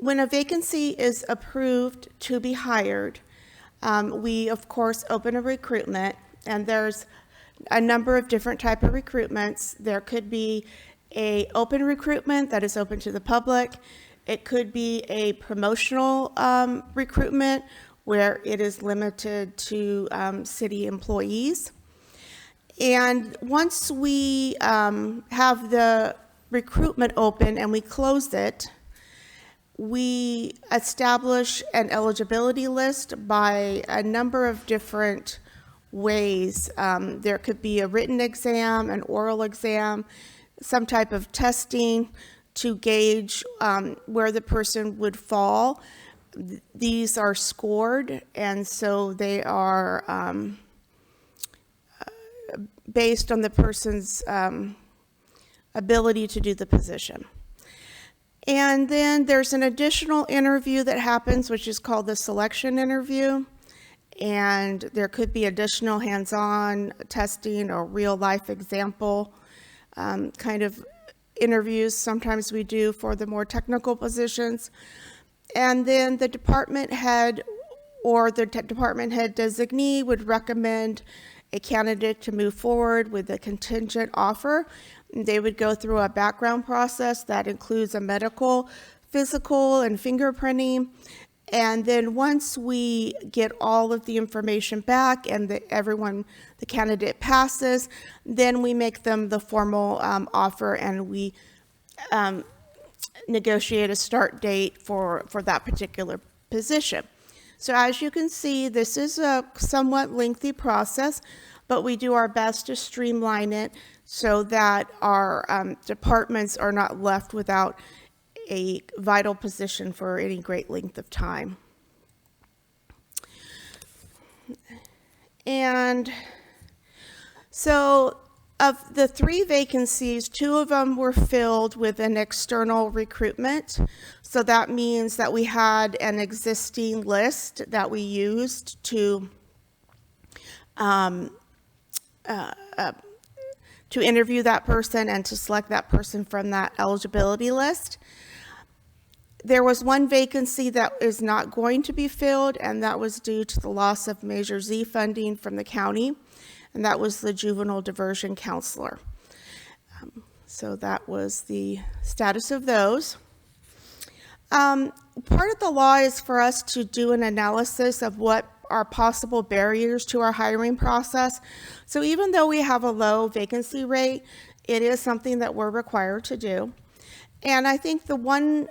when a vacancy is approved to be hired, we of course open a recruitment, and there's a number of different type of recruitments. There could be a open recruitment that is open to the public. It could be a promotional recruitment where it is limited to city employees. And once we have the recruitment open and we close it, we establish an eligibility list by a number of different ways. There could be a written exam, an oral exam, some type of testing to gauge where the person would fall. These are scored, and so they are based on the person's ability to do the position. And then there's an additional interview that happens, which is called the selection interview. And there could be additional hands-on testing or real-life example kind of interviews sometimes we do for the more technical positions. And then the department head or the department head designee would recommend a candidate to move forward with a contingent offer. They would go through a background process that includes a medical, physical, and fingerprinting. And then once we get all of the information back and the candidate passes, then we make them the formal offer, and we negotiate a start date for that particular position. So as you can see, this is a somewhat lengthy process, but we do our best to streamline it so that our departments are not left without a vital position for any great length of time. And so of the 3 vacancies, 2 of them were filled with an external recruitment. So that means that we had an existing list that we used to interview that person and to select that person from that eligibility list. There was one vacancy that is not going to be filled, and that was due to the loss of Measure Z funding from the county, and that was the juvenile diversion counselor. So that was the status of those. Part of the law is for us to do an analysis of what are possible barriers to our hiring process. So even though we have a low vacancy rate, it is something that we're required to do. And I think the one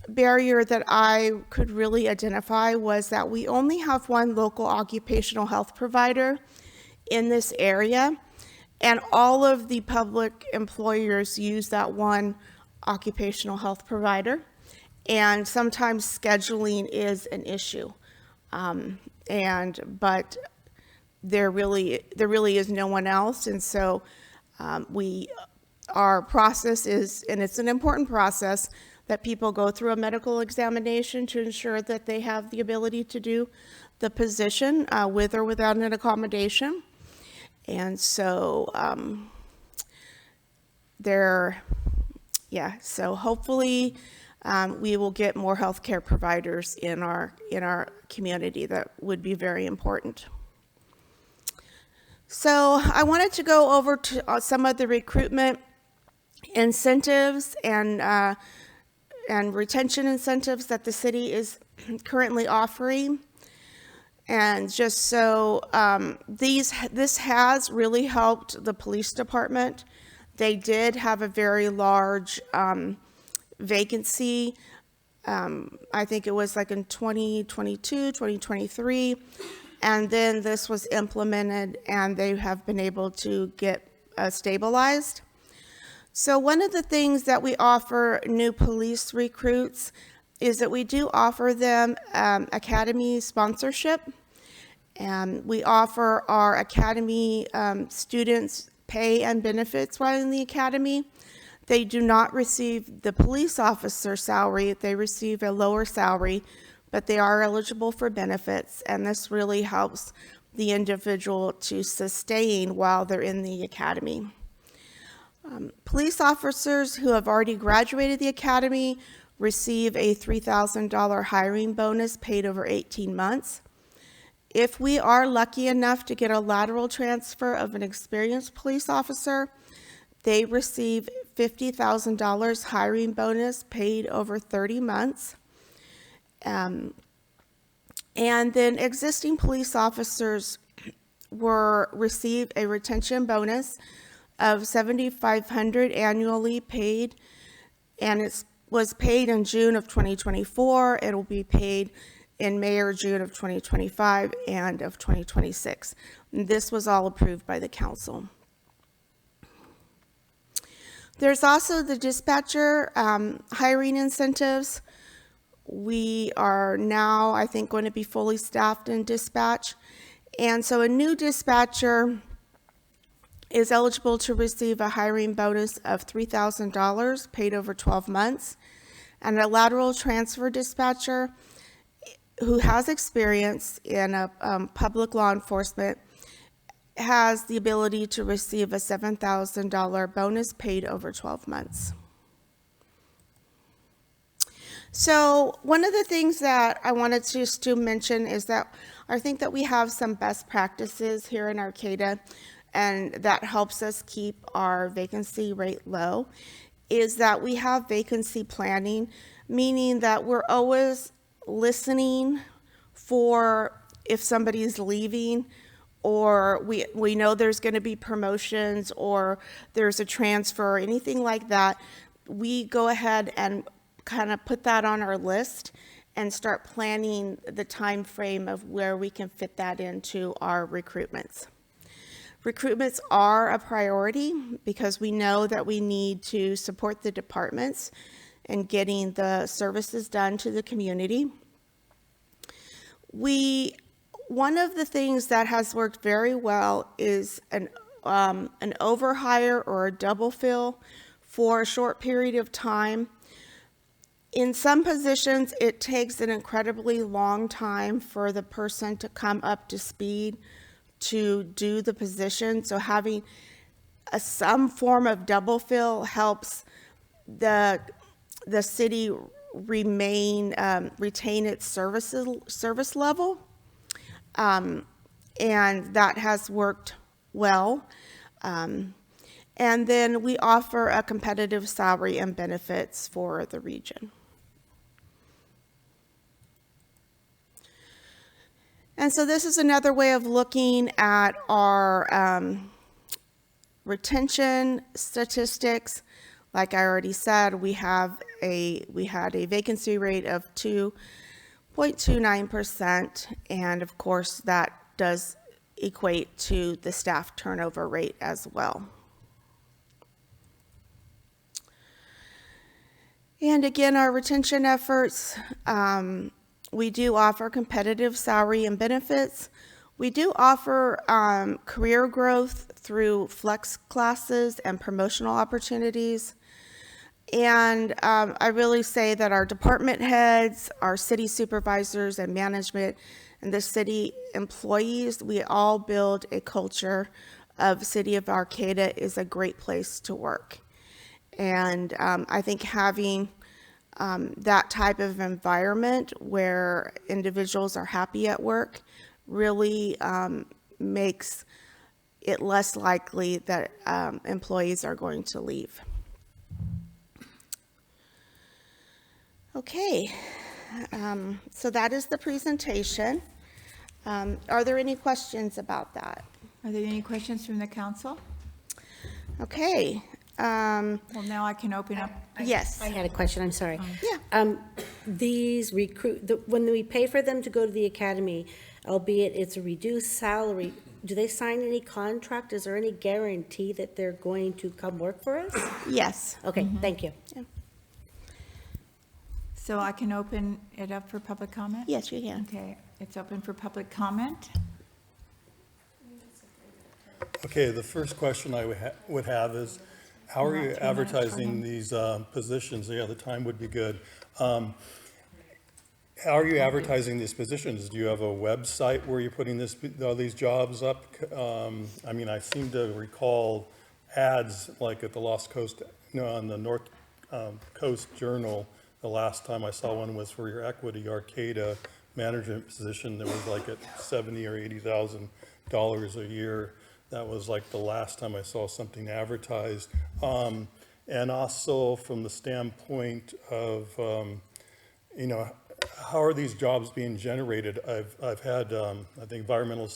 barrier that I could really identify was that we only have one local occupational health provider in this area, and all of the public employers use that one occupational health provider, and sometimes scheduling is an issue. But there really is no one else, and so our process is, and it's an important process, that people go through a medical examination to ensure that they have the ability to do the position with or without an accommodation. And so so hopefully we will get more healthcare providers in our community. That would be very important. So I wanted to go over to some of the recruitment incentives and retention incentives that the city is currently offering. And just so this has really helped the police department. They did have a very large vacancy. I think it was like in 2022, 2023. And then this was implemented and they have been able to get stabilized. So one of the things that we offer new police recruits is that we do offer them academy sponsorship. And we offer our academy students pay and benefits while in the academy. They do not receive the police officer salary. They receive a lower salary, but they are eligible for benefits, and this really helps the individual to sustain while they're in the academy. Police officers who have already graduated the academy receive a $3,000 hiring bonus paid over 18 months. If we are lucky enough to get a lateral transfer of an experienced police officer, they receive $50,000 hiring bonus paid over 30 months. And then existing police officers receive a retention bonus of $7,500 annually paid, and it was paid in June of 2024. It will be paid in May or June of 2025 and of 2026. And this was all approved by the council. There's also the dispatcher hiring incentives. We are now, I think, going to be fully staffed in dispatch. And so a new dispatcher is eligible to receive a hiring bonus of $3,000 paid over 12 months. And a lateral transfer dispatcher who has experience in public law enforcement has the ability to receive a $7,000 bonus paid over 12 months. So one of the things that I wanted just to mention is that I think that we have some best practices here in Arcata, and that helps us keep our vacancy rate low, is that we have vacancy planning, meaning that we're always listening for if somebody's leaving, or we know there's going to be promotions or there's a transfer or anything like that. We go ahead and kind of put that on our list and start planning the time frame of where we can fit that into our recruitments. Recruitments are a priority because we know that we need to support the departments in getting the services done to the community. One of the things that has worked very well is an overhire or a double fill for a short period of time. In some positions, it takes an incredibly long time for the person to come up to speed to do the position. So having some form of double fill helps the city retain its service level, and that has worked well. And then we offer a competitive salary and benefits for the region. And so this is another way of looking at our retention statistics. Like I already said, we had a vacancy rate of 2.29%, and of course that does equate to the staff turnover rate as well. And again, our retention efforts, we do offer competitive salary and benefits. We do offer career growth through flex classes and promotional opportunities. And I really say that our department heads, our city supervisors and management, and the city employees, we all build a culture of City of Arcata is a great place to work. And I think having that type of environment where individuals are happy at work really makes it less likely that employees are going to leave. Okay, so that is the presentation. Are there any questions about that? Are there any questions from the council? Okay. Well, now I can open up. Yes. I had a question, I'm sorry. Yeah. These when we pay for them to go to the academy, albeit it's a reduced salary, do they sign any contract? Is there any guarantee that they're going to come work for us? Yes. Okay, thank you. Yeah. So I can open it up for public comment? Yes, you can. Okay, it's open for public comment. Okay, the first question I would have is, how are you advertising these positions? Yeah, the time would be good. How are you advertising these positions? Do you have a website where you're putting all these jobs up? I mean, I seem to recall ads like at the Lost Coast, on the North Coast Journal. The last time I saw one was for your equity Arcata management position. That was like at $70,000 or $80,000 a year. That was like the last time I saw something advertised. And also from the standpoint of, how are these jobs being generated? I've had, I think environmental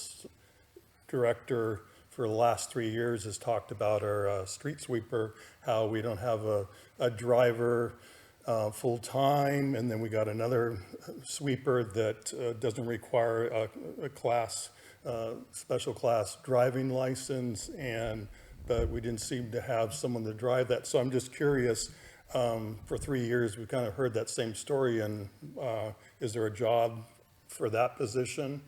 director for the last 3 years has talked about our street sweeper, how we don't have a driver full time, and then we got another sweeper that doesn't require a class, special class driving license, but we didn't seem to have someone to drive that. So I'm just curious, for 3 years, we've kind of heard that same story, and is there a job for that position?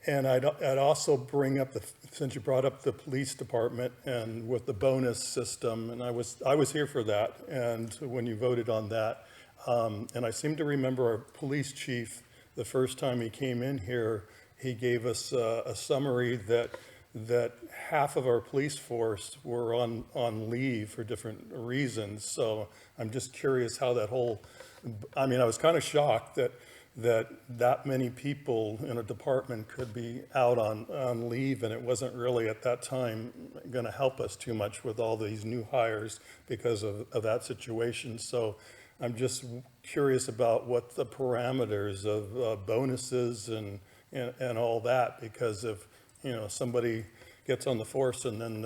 And I'd also bring up, since you brought up the police department and with the bonus system, and I was here for that, and when you voted on that, and I seem to remember our police chief, the first time he came in here, he gave us a summary that half of our police force were on leave for different reasons. So I'm just curious how that whole, I mean, I was kind of shocked that many people in a department could be out on leave, and it wasn't really at that time going to help us too much with all these new hires because of that situation. So I'm just curious about what the parameters of bonuses and all that, because if somebody gets on the force and then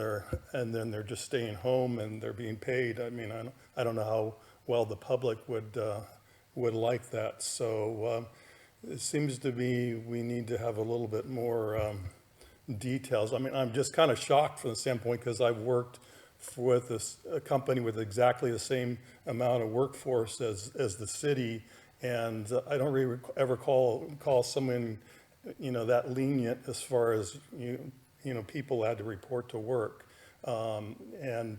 they're just staying home and they're being paid, I mean, I don't know how well the public would like that. So it seems to be we need to have a little bit more details. I mean, I'm just kind of shocked from the standpoint because I've worked with a company with exactly the same amount of workforce as the city, and I don't really ever call someone that lenient as far as people had to report to work. And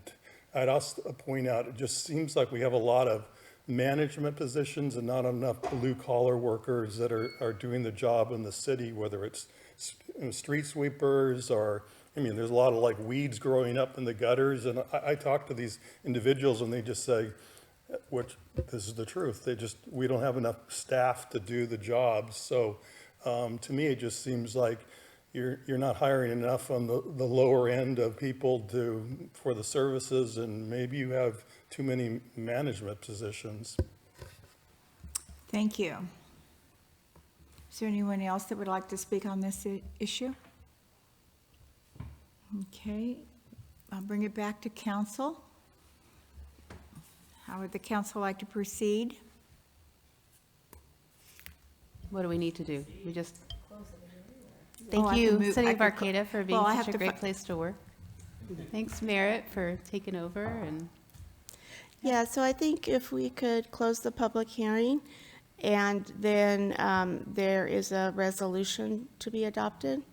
I'd also point out, it just seems like we have a lot of management positions and not enough blue collar workers that are doing the job in the city, whether it's street sweepers or, I mean, there's a lot of like weeds growing up in the gutters. And I talk to these individuals and they just say, which this is the truth, we don't have enough staff to do the job. So to me, it just seems like you're not hiring enough on the lower end of people for the services, and maybe you have too many management positions. Thank you. Is there anyone else that would like to speak on this issue? Okay, I'll bring it back to council. How would the council like to proceed? What do we need to do? We just I thank can you, move- City I of can Arcata, for being well, I have such a to great fi- place to work. Thanks, Merritt, for taking over. And Yeah, so I think if we could close the public hearing, and then there is a resolution to be adopted.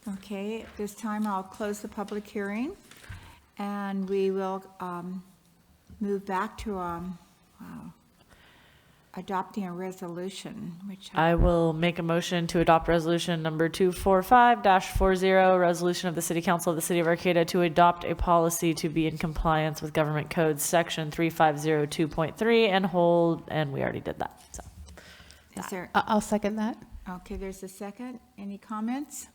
Okay, at this time, I'll close the public hearing, and we will move back to, adopting a resolution, which I will make a motion to adopt resolution number 245-40, resolution of the City Council of the City of Arcata to adopt a policy to be in compliance with Government Code Section 3502.3 and we already did that. So Is there? I'll second that. Okay, there's a second. Any comments?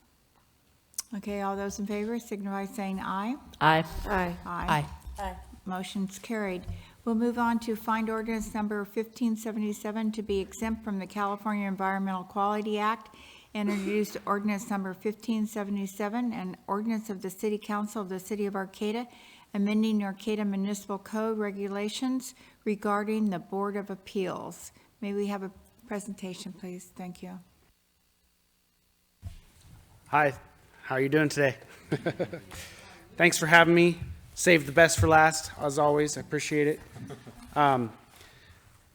Okay, all those in favor signify by saying aye. Aye. Aye. Aye. Aye. Motion's carried. We'll move on to find ordinance number 1577 to be exempt from the California Environmental Quality Act and introduce ordinance number 1577, an ordinance of the City Council of the City of Arcata amending Arcata Municipal Code regulations regarding the Board of Appeals. May we have a presentation, please? Thank you. Hi, how are you doing today? Thanks for having me. Save the best for last, as always. I appreciate it.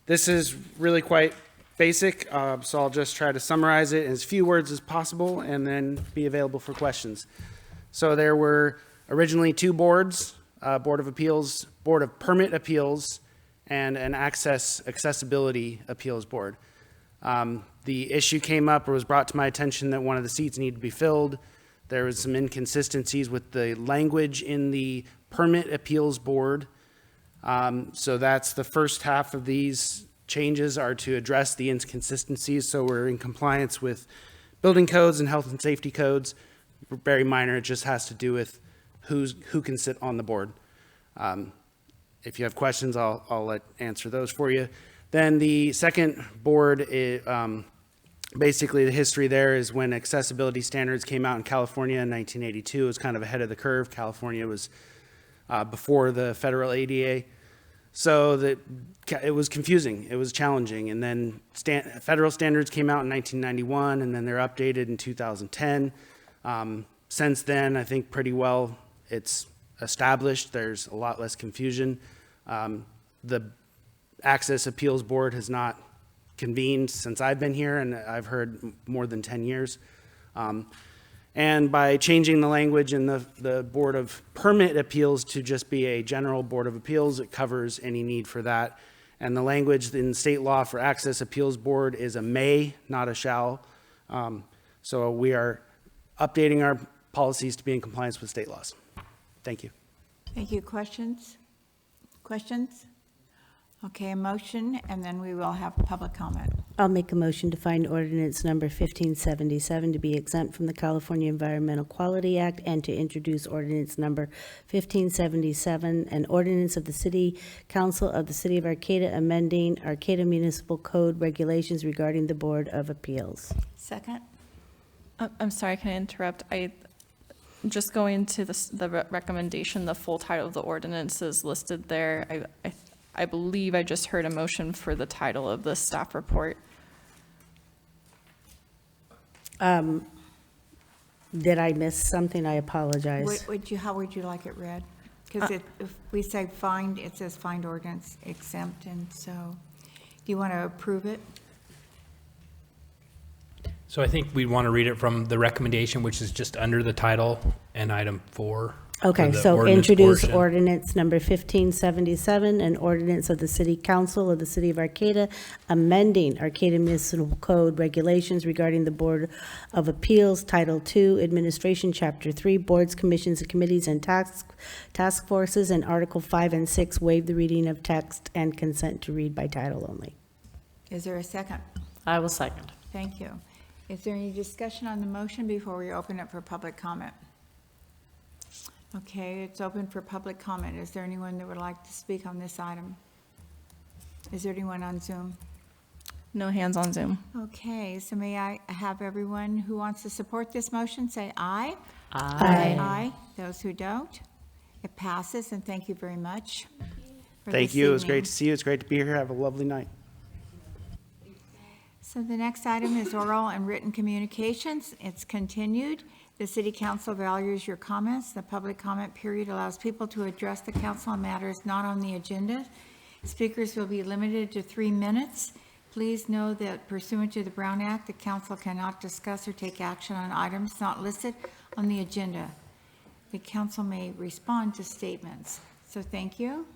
This is really quite basic, so I'll just try to summarize it in as few words as possible and then be available for questions. So there were originally two boards, Board of Appeals, Board of Permit Appeals, and an Accessibility Appeals Board. The issue came up or was brought to my attention that one of the seats needed to be filled. There was some inconsistencies with the language in the Permit Appeals Board. So that's the first half of these changes are to address the inconsistencies. So we're in compliance with building codes and health and safety codes. Very minor, it just has to do with who can sit on the board. If you have questions, I'll answer those for you. Then the second board, basically the history there is when accessibility standards came out in California in 1982. It was kind of ahead of the curve. California was before the federal ADA. So it was confusing, it was challenging. And then federal standards came out in 1991, and then they're updated in 2010. Since then, I think pretty well it's established. There's a lot less confusion. The Access Appeals Board has not convened since I've been here, and I've heard more than 10 years. And by changing the language in the Board of Permit Appeals to just be a general Board of Appeals, it covers any need for that. And the language in state law for Access Appeals Board is a may, not a shall. So we are updating our policies to be in compliance with state laws. Thank you. Thank you. Questions? Questions? Okay, a motion, and then we will have public comment. I'll make a motion to find ordinance number 1577 to be exempt from the California Environmental Quality Act and to introduce ordinance number 1577, an ordinance of the City Council of the City of Arcata amending Arcata Municipal Code regulations regarding the Board of Appeals. Second. I'm sorry, can I interrupt? Just going to the recommendation, the full title of the ordinance is listed there. I believe I just heard a motion for the title of the staff report. Did I miss something? I apologize. How would you like it read? Because if we say find, it says find ordinance exempt, and so, do you want to approve it? So I think we want to read it from the recommendation, which is just under the title and item 4. Okay, so introduce ordinance number 1577, an ordinance of the City Council of the City of Arcata amending Arcata Municipal Code regulations regarding the Board of Appeals, Title II, Administration, Chapter 3, Boards, Commissions, and Committees, and Task Forces, and Article 5 and 6, waive the reading of text and consent to read by title only. Is there a second? I will second. Thank you. Is there any discussion on the motion before we open it for public comment? Okay, it's open for public comment. Is there anyone that would like to speak on this item? Is there anyone on Zoom? No hands on Zoom. Okay, so may I have everyone who wants to support this motion say aye? Aye. Aye. Those who don't? It passes, and thank you very much. Thank you. It was great to see you. It's great to be here. Have a lovely night. So the next item is oral and written communications. It's continued. The City Council values your comments. The public comment period allows people to address the council on matters not on the agenda. Speakers will be limited to 3 minutes. Please know that pursuant to the Brown Act, the council cannot discuss or take action on items not listed on the agenda. The council may respond to statements. So thank you.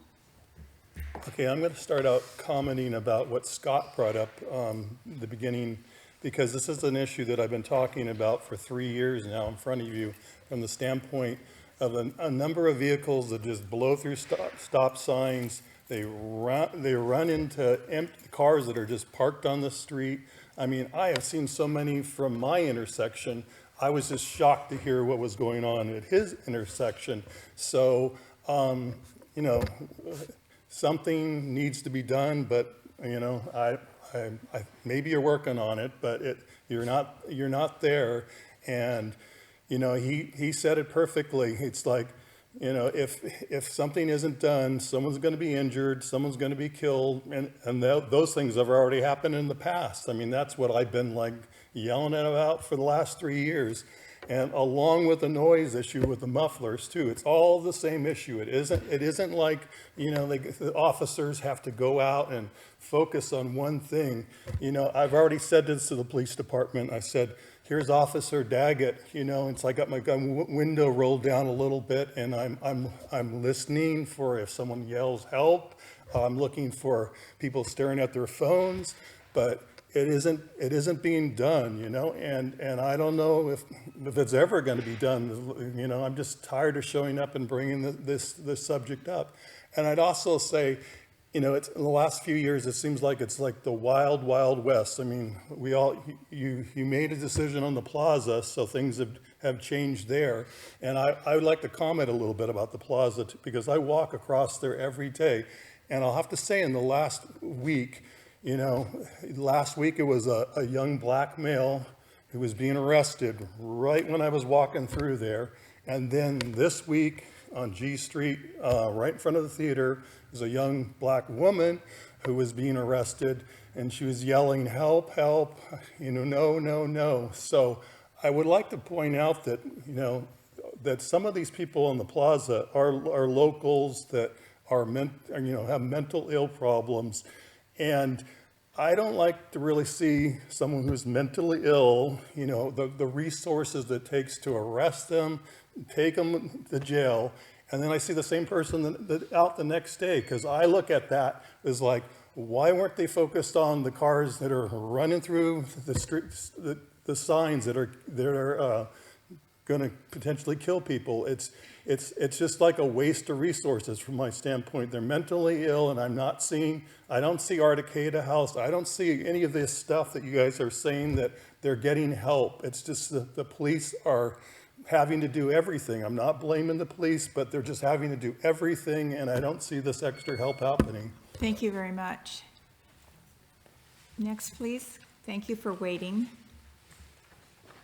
Okay, I'm going to start out commenting about what Scott brought up the beginning, because this is an issue that I've been talking about for 3 years now in front of you, from the standpoint of a number of vehicles that just blow through stop signs. They run into empty cars that are just parked on the street. I mean, I have seen so many from my intersection. I was just shocked to hear what was going on at his intersection. So, you know, something needs to be done, but, you know, maybe you're working on it, but you're not there. And, you know, he said it perfectly. It's like, you know, if something isn't done, someone's going to be injured, someone's going to be killed, and those things have already happened in the past. I mean, that's what I've been like yelling about for the last 3 years. And along with the noise issue with the mufflers too, it's all the same issue. It isn't like, you know, the officers have to go out and focus on one thing. You know, I've already said this to the police department. I said, here's Officer Daggett, you know, it's like I got my window rolled down a little bit, and I'm listening for if someone yells help. I'm looking for people staring at their phones, but it isn't being done, you know, and I don't know if it's ever going to be done. You know, I'm just tired of showing up and bringing this subject up. And I'd also say, you know, in the last few years, it seems like it's like the wild, wild west. I mean, you made a decision on the plaza, so things have changed there. And I would like to comment a little bit about the plaza because I walk across there every day. And I'll have to say in the last week, you know, last week it was a young black male who was being arrested right when I was walking through there. And then this week on G Street, right in front of the theater, was a young black woman who was being arrested, and she was yelling, help, help, you know, no, no, no. So I would like to point out that, you know, that some of these people on the plaza are locals that are have mental ill problems. And I don't like to really see someone who's mentally ill, you know, the resources it takes to arrest them, take them to jail, and then I see the same person out the next day, because I look at that as like, why weren't they focused on the cars that are running through the streets, the signs that are going to potentially kill people? It's just like a waste of resources from my standpoint. They're mentally ill, and I don't see Arcata House. I don't see any of this stuff that you guys are saying that they're getting help. It's just the police are having to do everything. I'm not blaming the police, but they're just having to do everything, and I don't see this extra help happening. Thank you very much. Next, please. Thank you for waiting.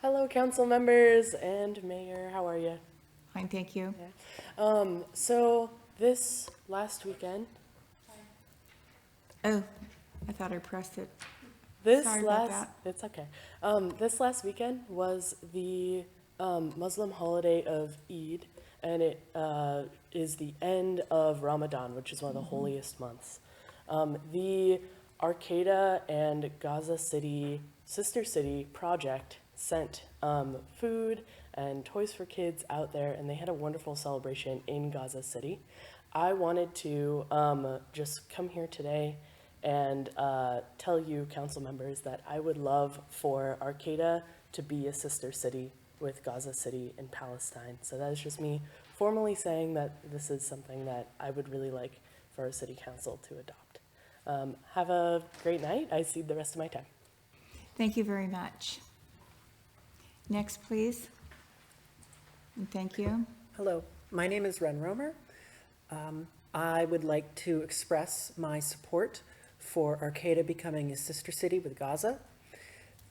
Hello, council members and mayor. How are you? Fine, thank you. Yeah. So this last weekend. Oh, I thought I pressed it. It's okay. This last weekend was the Muslim holiday of Eid, and it is the end of Ramadan, which is one of the holiest months. The Arcata and Gaza City Sister City project sent food and toys for kids out there, and they had a wonderful celebration in Gaza City. I wanted to just come here today and tell you, council members, that I would love for Arcata to be a sister city with Gaza City in Palestine. So that is just me formally saying that this is something that I would really like for our city council to adopt. Have a great night. I cede the rest of my time. Thank you very much. Next, please. And thank you. Hello, my name is Ren Romer. I would like to express my support for Arcata becoming a sister city with Gaza.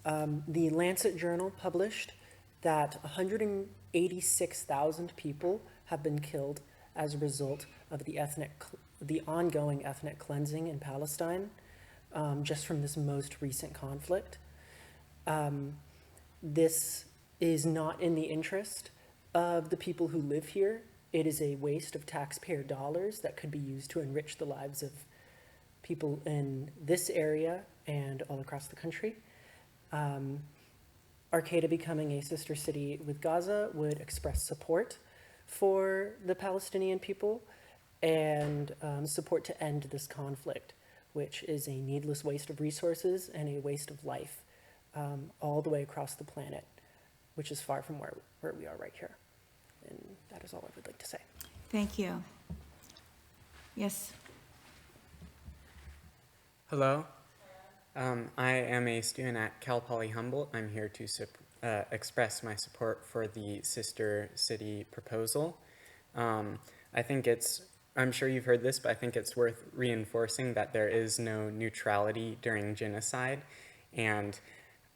The Lancet Journal published that 186,000 people have been killed as a result of the ongoing ethnic cleansing in Palestine, just from this most recent conflict. This is not in the interest of the people who live here. It is a waste of taxpayer dollars that could be used to enrich the lives of people in this area and all across the country. Arcata becoming a sister city with Gaza would express support for the Palestinian people and support to end this conflict, which is a needless waste of resources and a waste of life all the way across the planet, which is far from where we are right here. And that is all I would like to say. Thank you. Yes. Hello. I am a student at Cal Poly Humboldt. I'm here to express my support for the sister city proposal. I think I'm sure you've heard this, but I think it's worth reinforcing that there is no neutrality during genocide. And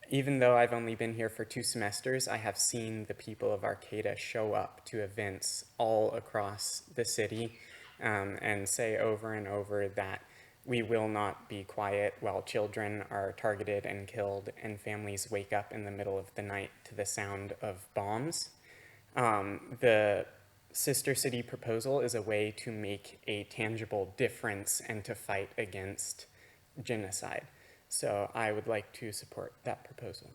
even though I've only been here for 2 semesters, I have seen the people of Arcata show up to events all across the city and say over and over that we will not be quiet while children are targeted and killed and families wake up in the middle of the night to the sound of bombs. The Sister City proposal is a way to make a tangible difference and to fight against genocide. So I would like to support that proposal.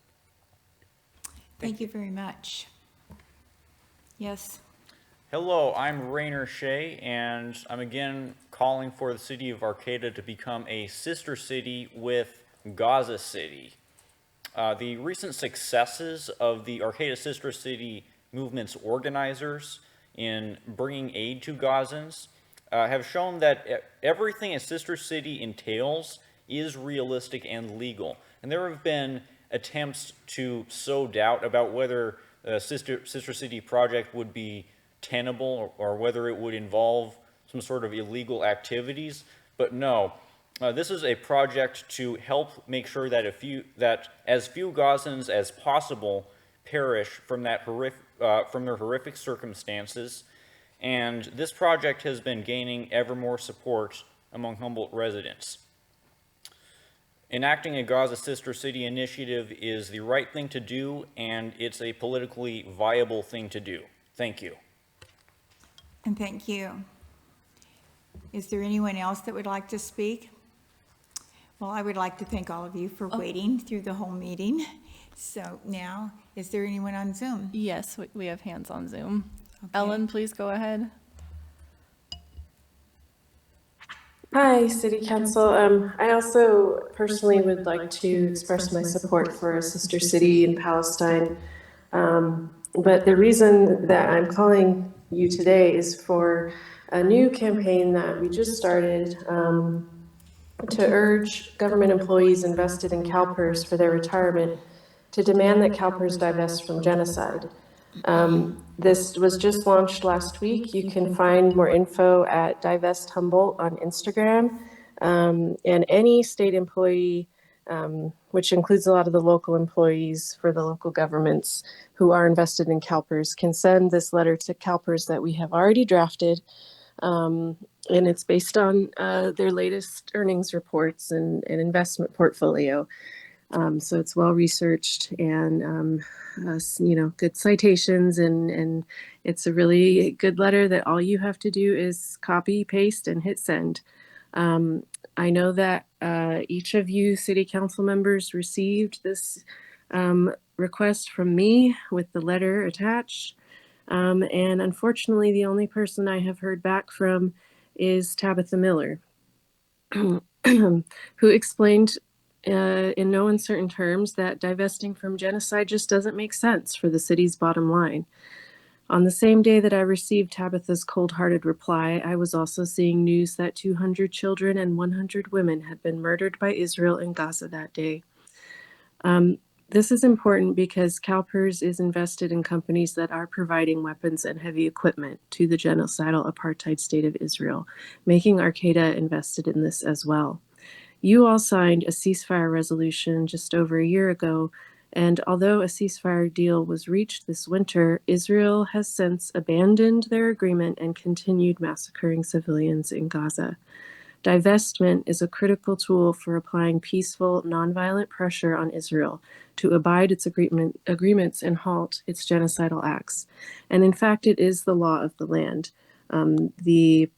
Thank you very much. Yes. Hello, I'm Rainer Shea, and I'm again calling for the city of Arcata to become a sister city with Gaza City. The recent successes of the Arcata Sister City movement's organizers in bringing aid to Gazans have shown that everything a sister city entails is realistic and legal. And there have been attempts to sow doubt about whether the Sister City project would be tenable or whether it would involve some sort of illegal activities. But no, this is a project to help make sure that as few Gazans as possible perish from their horrific circumstances. And this project has been gaining ever more support among Humboldt residents. Enacting a Gaza Sister City initiative is the right thing to do, and it's a politically viable thing to do. Thank you. And thank you. Is there anyone else that would like to speak? Well, I would like to thank all of you for waiting through the whole meeting. So now, is there anyone on Zoom? Yes, we have hands on Zoom. Okay. Ellen, please go ahead. Hi, City Council. I also personally would like to express my support for a sister city in Palestine. But the reason that I'm calling you today is for a new campaign that we just started to urge government employees invested in CalPERS for their retirement to demand that CalPERS divest from genocide. This was just launched last week. You can find more info at Divest Humboldt on Instagram. And any state employee, which includes a lot of the local employees for the local governments who are invested in CalPERS, can send this letter to CalPERS that we have already drafted. And it's based on their latest earnings reports and investment portfolio. So it's well researched and good citations, and it's a really good letter that all you have to do is copy, paste, and hit send. I know that each of you city council members received this request from me with the letter attached. And unfortunately, the only person I have heard back from is Tabitha Miller, who explained in no uncertain terms that divesting from genocide just doesn't make sense for the city's bottom line. On the same day that I received Tabitha's cold-hearted reply, I was also seeing news that 200 children and 100 women had been murdered by Israel in Gaza that day. This is important because CalPERS is invested in companies that are providing weapons and heavy equipment to the genocidal apartheid state of Israel, making Arcata invested in this as well. You all signed a ceasefire resolution just over a year ago, and although a ceasefire deal was reached this winter, Israel has since abandoned their agreement and continued massacring civilians in Gaza. Divestment is a critical tool for applying peaceful, nonviolent pressure on Israel to abide its agreements and halt its genocidal acts. And in fact, it is the law of the land. The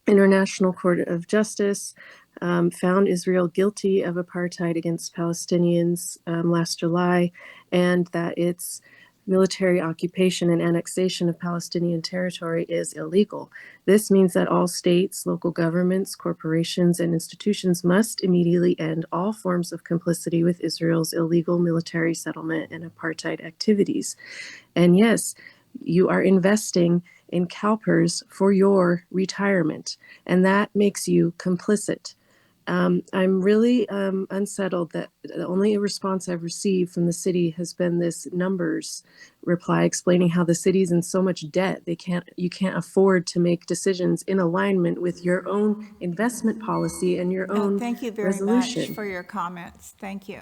International Court of Justice found Israel guilty of apartheid against Palestinians last July, and that its military occupation and annexation of Palestinian territory is illegal. This means that all states, local governments, corporations, and institutions must immediately end all forms of complicity with Israel's illegal military settlement and apartheid activities. And yes, you are investing in CalPERS for your retirement, and that makes you complicit. I'm really unsettled that the only response I've received from the city has been this numbers reply explaining how the city's in so much debt you can't afford to make decisions in alignment with your own investment policy and your No, own thank you very much resolution. for your comments. Thank you.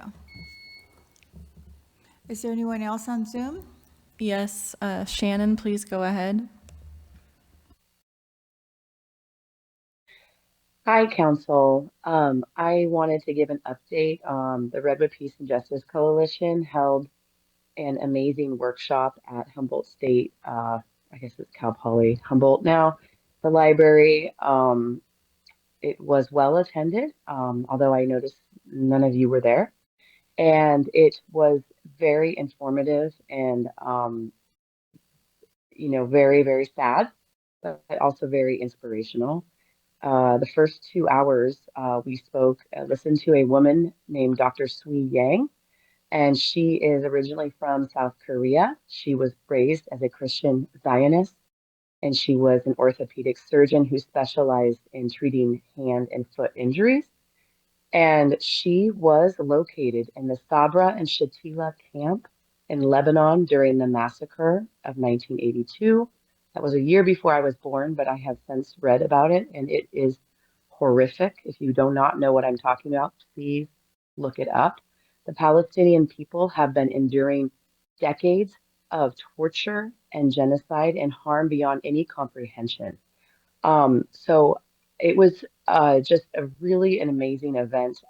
Is there anyone else on Zoom? Yes, Shannon, please go ahead. Hi, Council. I wanted to give an update. The Redwood Peace and Justice Coalition held an amazing workshop at Humboldt State, I guess it's Cal Poly Humboldt now, the library. It was well attended, although I noticed none of you were there. And it was very informative and, very, very sad, but also very inspirational. The first 2 hours, we listened to a woman named Dr. Sui Yang, and she is originally from South Korea. She was raised as a Christian Zionist, and she was an orthopedic surgeon who specialized in treating hand and foot injuries. And she was located in the Sabra and Shatila camp in Lebanon during the massacre of 1982. That was a year before I was born, but I have since read about it, and it is horrific. If you do not know what I'm talking about, please look it up. The Palestinian people have been enduring decades of torture and genocide and harm beyond any comprehension. So it was just a really an amazing event.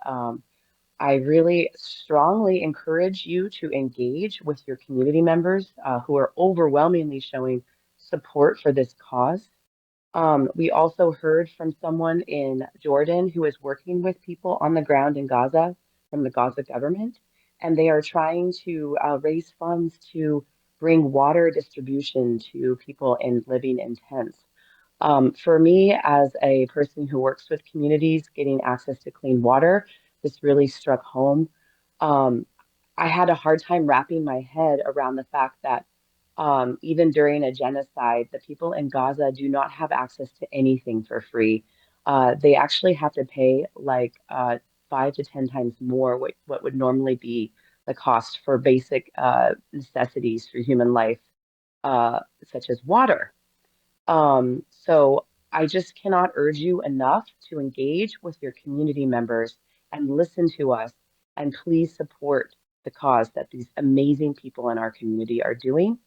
I really strongly encourage you to engage with your community members who are overwhelmingly showing support for this cause. We also heard from someone in Jordan who is working with people on the ground in Gaza from the Gaza government, and they are trying to raise funds to bring water distribution to people living in tents. For me, as a person who works with communities, getting access to clean water, this really struck home. Um, I had a hard time wrapping my head around the fact that even during a genocide, the people in Gaza do not have access to anything for free. They actually have to pay like 5 to 10 times more what would normally be the cost for basic necessities for human life, such as water. So I just cannot urge you enough to engage with your community members and listen to us and please support the cause that these amazing people in our community are doing.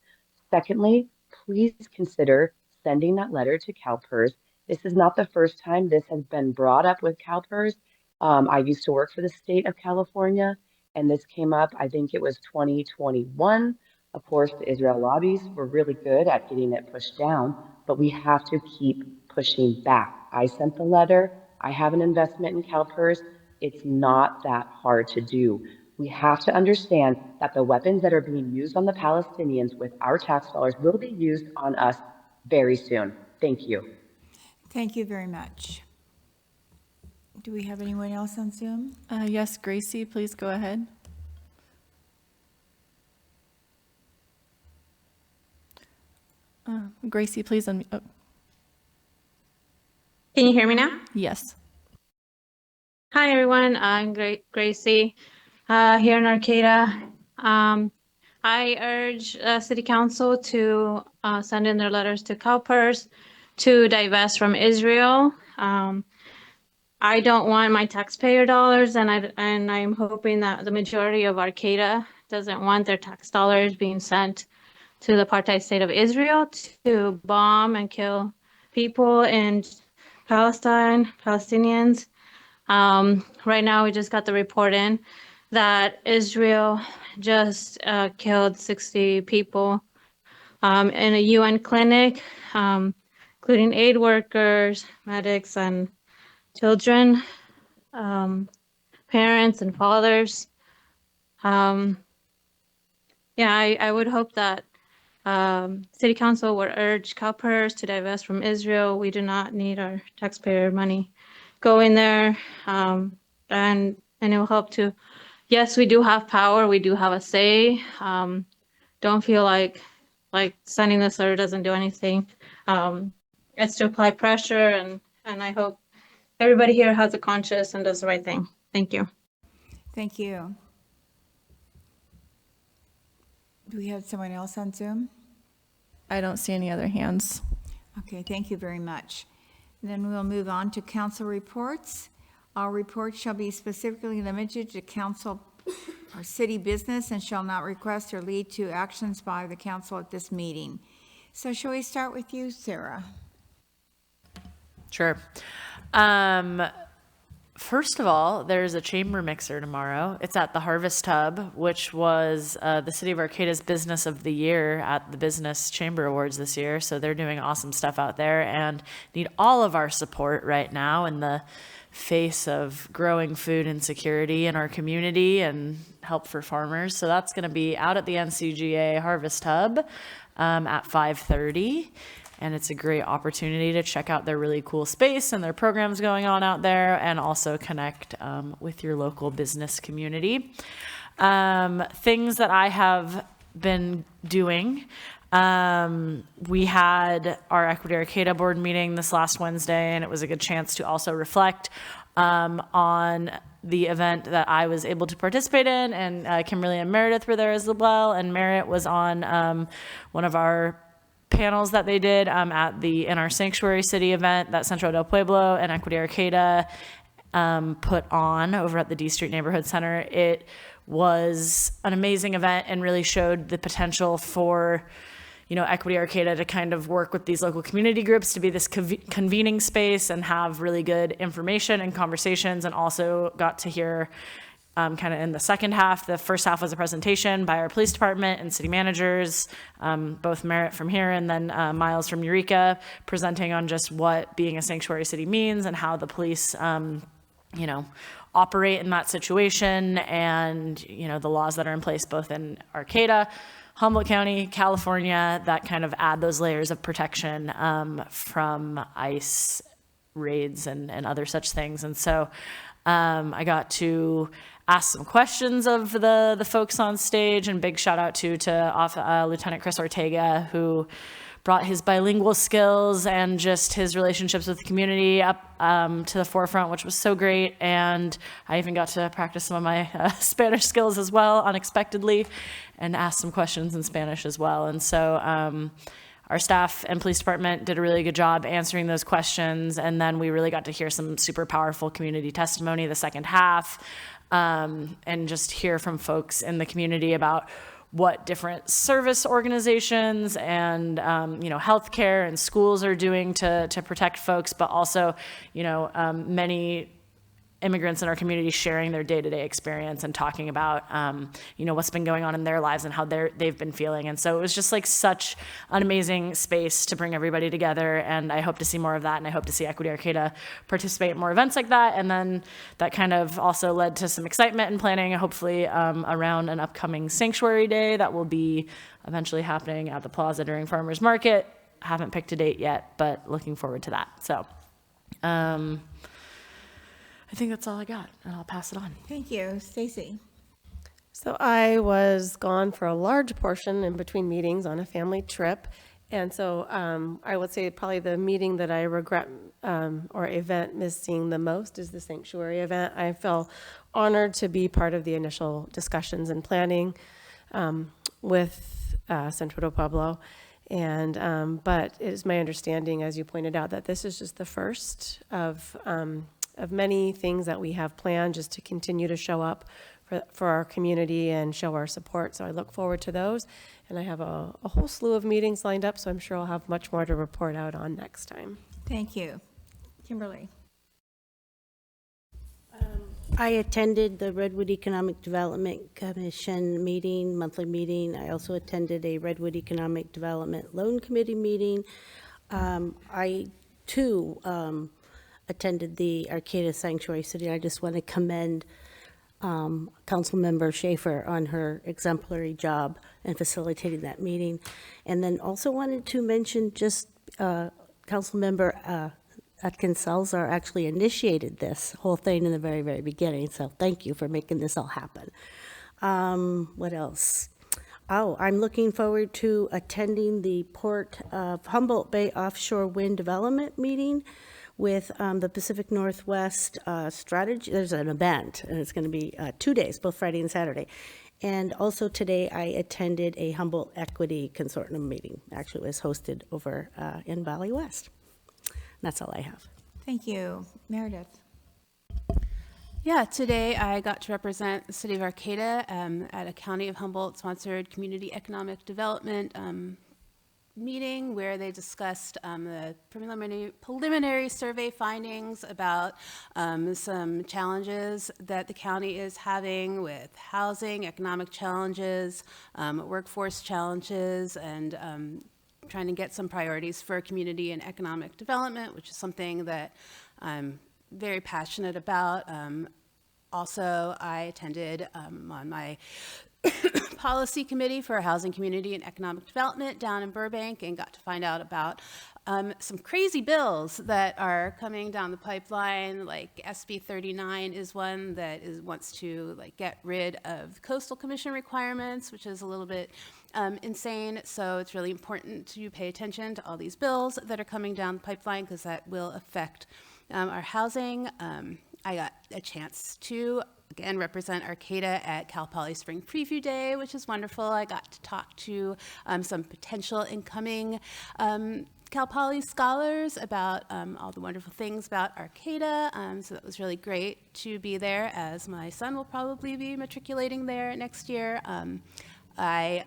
Secondly, please consider sending that letter to CalPERS. This is not the first time this has been brought up with CalPERS. I used to work for the state of California, and this came up, I think it was 2021. Of course, the Israel lobbies were really good at getting it pushed down, but we have to keep pushing back. I sent the letter. I have an investment in CalPERS. It's not that hard to do. We have to understand that the weapons that are being used on the Palestinians with our tax dollars will be used on us very soon. Thank you. Thank you very much. Do we have anyone else on Zoom? Yes, Gracie, please go ahead. Gracie, please unmute. Oh. Can you hear me now? Yes. Hi, everyone. I'm Gracie here in Arcata. I urge City Council to send in their letters to CalPERS to divest from Israel. I don't want my taxpayer dollars, and I'm hoping that the majority of Arcata doesn't want their tax dollars being sent to the apartheid state of Israel to bomb and kill people in Palestine, Palestinians. Right now, we just got the report in that Israel just killed 60 people in a UN clinic, including aid workers, medics, and children, parents, and fathers. yeah, I would hope that City Council would urge CalPERS to divest from Israel. We do not need our taxpayer money going there. And it will help to, yes, we do have power. We do have a say. Don't feel like sending this letter doesn't do anything. It's to apply pressure, and I hope everybody here has a conscience and does the right thing. Thank you. Thank you. Do we have someone else on Zoom? I don't see any other hands. Okay, thank you very much. Then we'll move on to council reports. All reports shall be specifically limited to council or city business and shall not request or lead to actions by the council at this meeting. So shall we start with you, Sarah? Sure. First of all, there's a chamber mixer tomorrow. It's at the Harvest Hub, which was the City of Arcata's Business of the Year at the Business Chamber Awards this year. So they're doing awesome stuff out there and need all of our support right now in the face of growing food insecurity in our community and help for farmers. So that's going to be out at the NCGA Harvest Hub at 5:30. And it's a great opportunity to check out their really cool space and their programs going on out there, and also connect with your local business community. Things that I have been doing. We had our Equity Arcata board meeting this last Wednesday, and it was a good chance to also reflect on the event that I was able to participate in, and Kimberly and Meredith were there as well, and Merritt was on one of our panels that they did in our Sanctuary City event that Centro del Pueblo and Equity Arcata put on over at the D Street Neighborhood Center. It was an amazing event and really showed the potential for, Equity Arcata to kind of work with these local community groups to be this convening space and have really good information and conversations, and also got to hear kind of in the second half. The first half was a presentation by our police department and city managers, both Merritt from here and then Miles from Eureka, presenting on just what being a sanctuary city means and how the police, operate in that situation, and, the laws that are in place both in Arcata, Humboldt County, California, that kind of add those layers of protection from ICE raids and other such things. And so I got to ask some questions of the folks on stage, and big shout out to Lieutenant Chris Ortega, who brought his bilingual skills and just his relationships with the community up to the forefront, which was so great. And I even got to practice some of my Spanish skills as well, unexpectedly, and ask some questions in Spanish as well. And so our staff and police department did a really good job answering those questions. And then we really got to hear some super powerful community testimony the second half, and just hear from folks in the community about what different service organizations and, healthcare and schools are doing to protect folks, but also, many immigrants in our community sharing their day-to-day experience and talking about, what's been going on in their lives and how they've been feeling. And so it was just like such an amazing space to bring everybody together. And I hope to see more of that. And I hope to see Equity Arcata participate in more events like that. And then that kind of also led to some excitement and planning, hopefully around an upcoming Sanctuary Day that will be eventually happening at the Plaza during Farmers Market. Haven't picked a date yet, but looking forward to that. So, I think that's all I got, and I'll pass it on. Thank you. Stacy? So I was gone for a large portion in between meetings on a family trip. And so I would say probably the meeting that I regret or event missing the most is the Sanctuary event. I feel honored to be part of the initial discussions and planning with Centro del Pueblo. And but it is my understanding, as you pointed out, that this is just the first of many things that we have planned just to continue to show up for our community and show our support. So I look forward to those. And I have a whole slew of meetings lined up, so I'm sure I'll have much more to report out on next time. Thank you. Kimberly? I attended the Redwood Economic Development Commission monthly meeting. I also attended a Redwood Economic Development Loan Committee meeting. I, too, attended the Arcata Sanctuary City. I just want to commend Councilmember Schaefer on her exemplary job in facilitating that meeting. And then also wanted to mention just Councilmember Atkins Salzar actually initiated this whole thing in the very, very beginning. So thank you for making this all happen. What else? Oh, I'm looking forward to attending the Port of Humboldt Bay Offshore Wind Development meeting with the Pacific Northwest Strategy. There's an event, and it's going to be 2 days, both Friday and Saturday. And also today I attended a Humboldt Equity Consortium meeting. Actually, it was hosted over in Valley West. That's all I have. Thank you. Meredith. Yeah, today I got to represent the city of Arcata at a County of Humboldt sponsored community economic development meeting where they discussed the preliminary survey findings about some challenges that the county is having with housing, economic challenges, workforce challenges, and trying to get some priorities for community and economic development, which is something that I'm very passionate about. Also, I attended on my policy committee for housing, community, and economic development down in Burbank and got to find out about some crazy bills that are coming down the pipeline, like SB 39 is one that wants to get rid of coastal commission requirements, which is a little bit insane. So it's really important to pay attention to all these bills that are coming down the pipeline because that will affect our housing. I got a chance to, again, represent Arcata at Cal Poly Spring Preview Day, which is wonderful. I got to talk to some potential incoming Cal Poly scholars about all the wonderful things about Arcata. So that was really great to be there, as my son will probably be matriculating there next year. I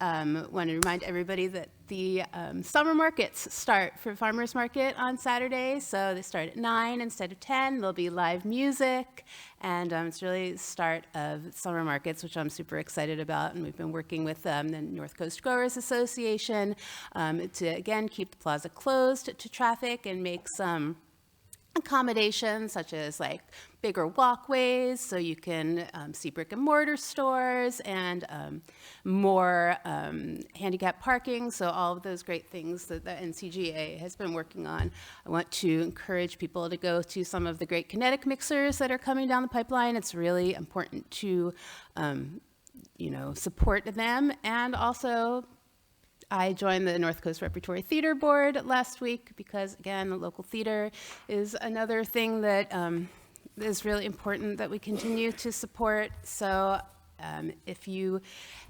want to remind everybody that the summer markets start for Farmers Market on Saturday, so they start at 9 instead of 10. There'll be live music, and it's really the start of summer markets, which I'm super excited about, and we've been working with the North Coast Growers Association to, again, keep the plaza closed to traffic and make some accommodations such as bigger walkways so you can see brick and mortar stores and more handicap parking. So all of those great things that the NCGA has been working on. I want to encourage people to go to some of the great kinetic mixers that are coming down the pipeline. It's really important to support them. And also I joined the North Coast Repertory Theater Board last week because, again, the local theater is another thing that is really important that we continue to support. So if you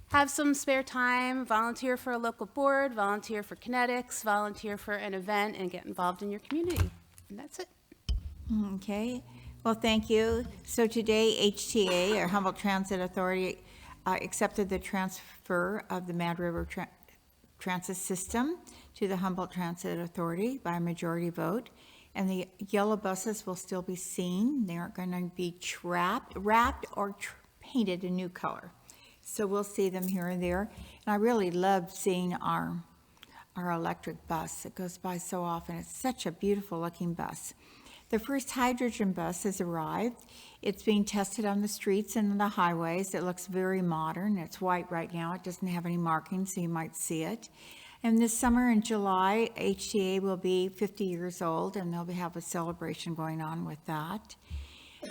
have some spare time, volunteer for a local board, volunteer for kinetics, volunteer for an event, and get involved in your community. And that's it. Okay. Well, thank you. So today, HTA, or Humboldt Transit Authority, accepted the transfer of the Mad River Transit System to the Humboldt Transit Authority by a majority vote, and the yellow buses will still be seen. They aren't going to be wrapped or painted a new color. So we'll see them here and there. And I really love seeing our electric bus. It goes by so often. It's such a beautiful looking bus. The first hydrogen bus has arrived. It's being tested on the streets and on the highways. It looks very modern. It's white right now. It doesn't have any markings, so you might see it. And this summer in July, HTA will be 50 years old, and they'll have a celebration going on with that.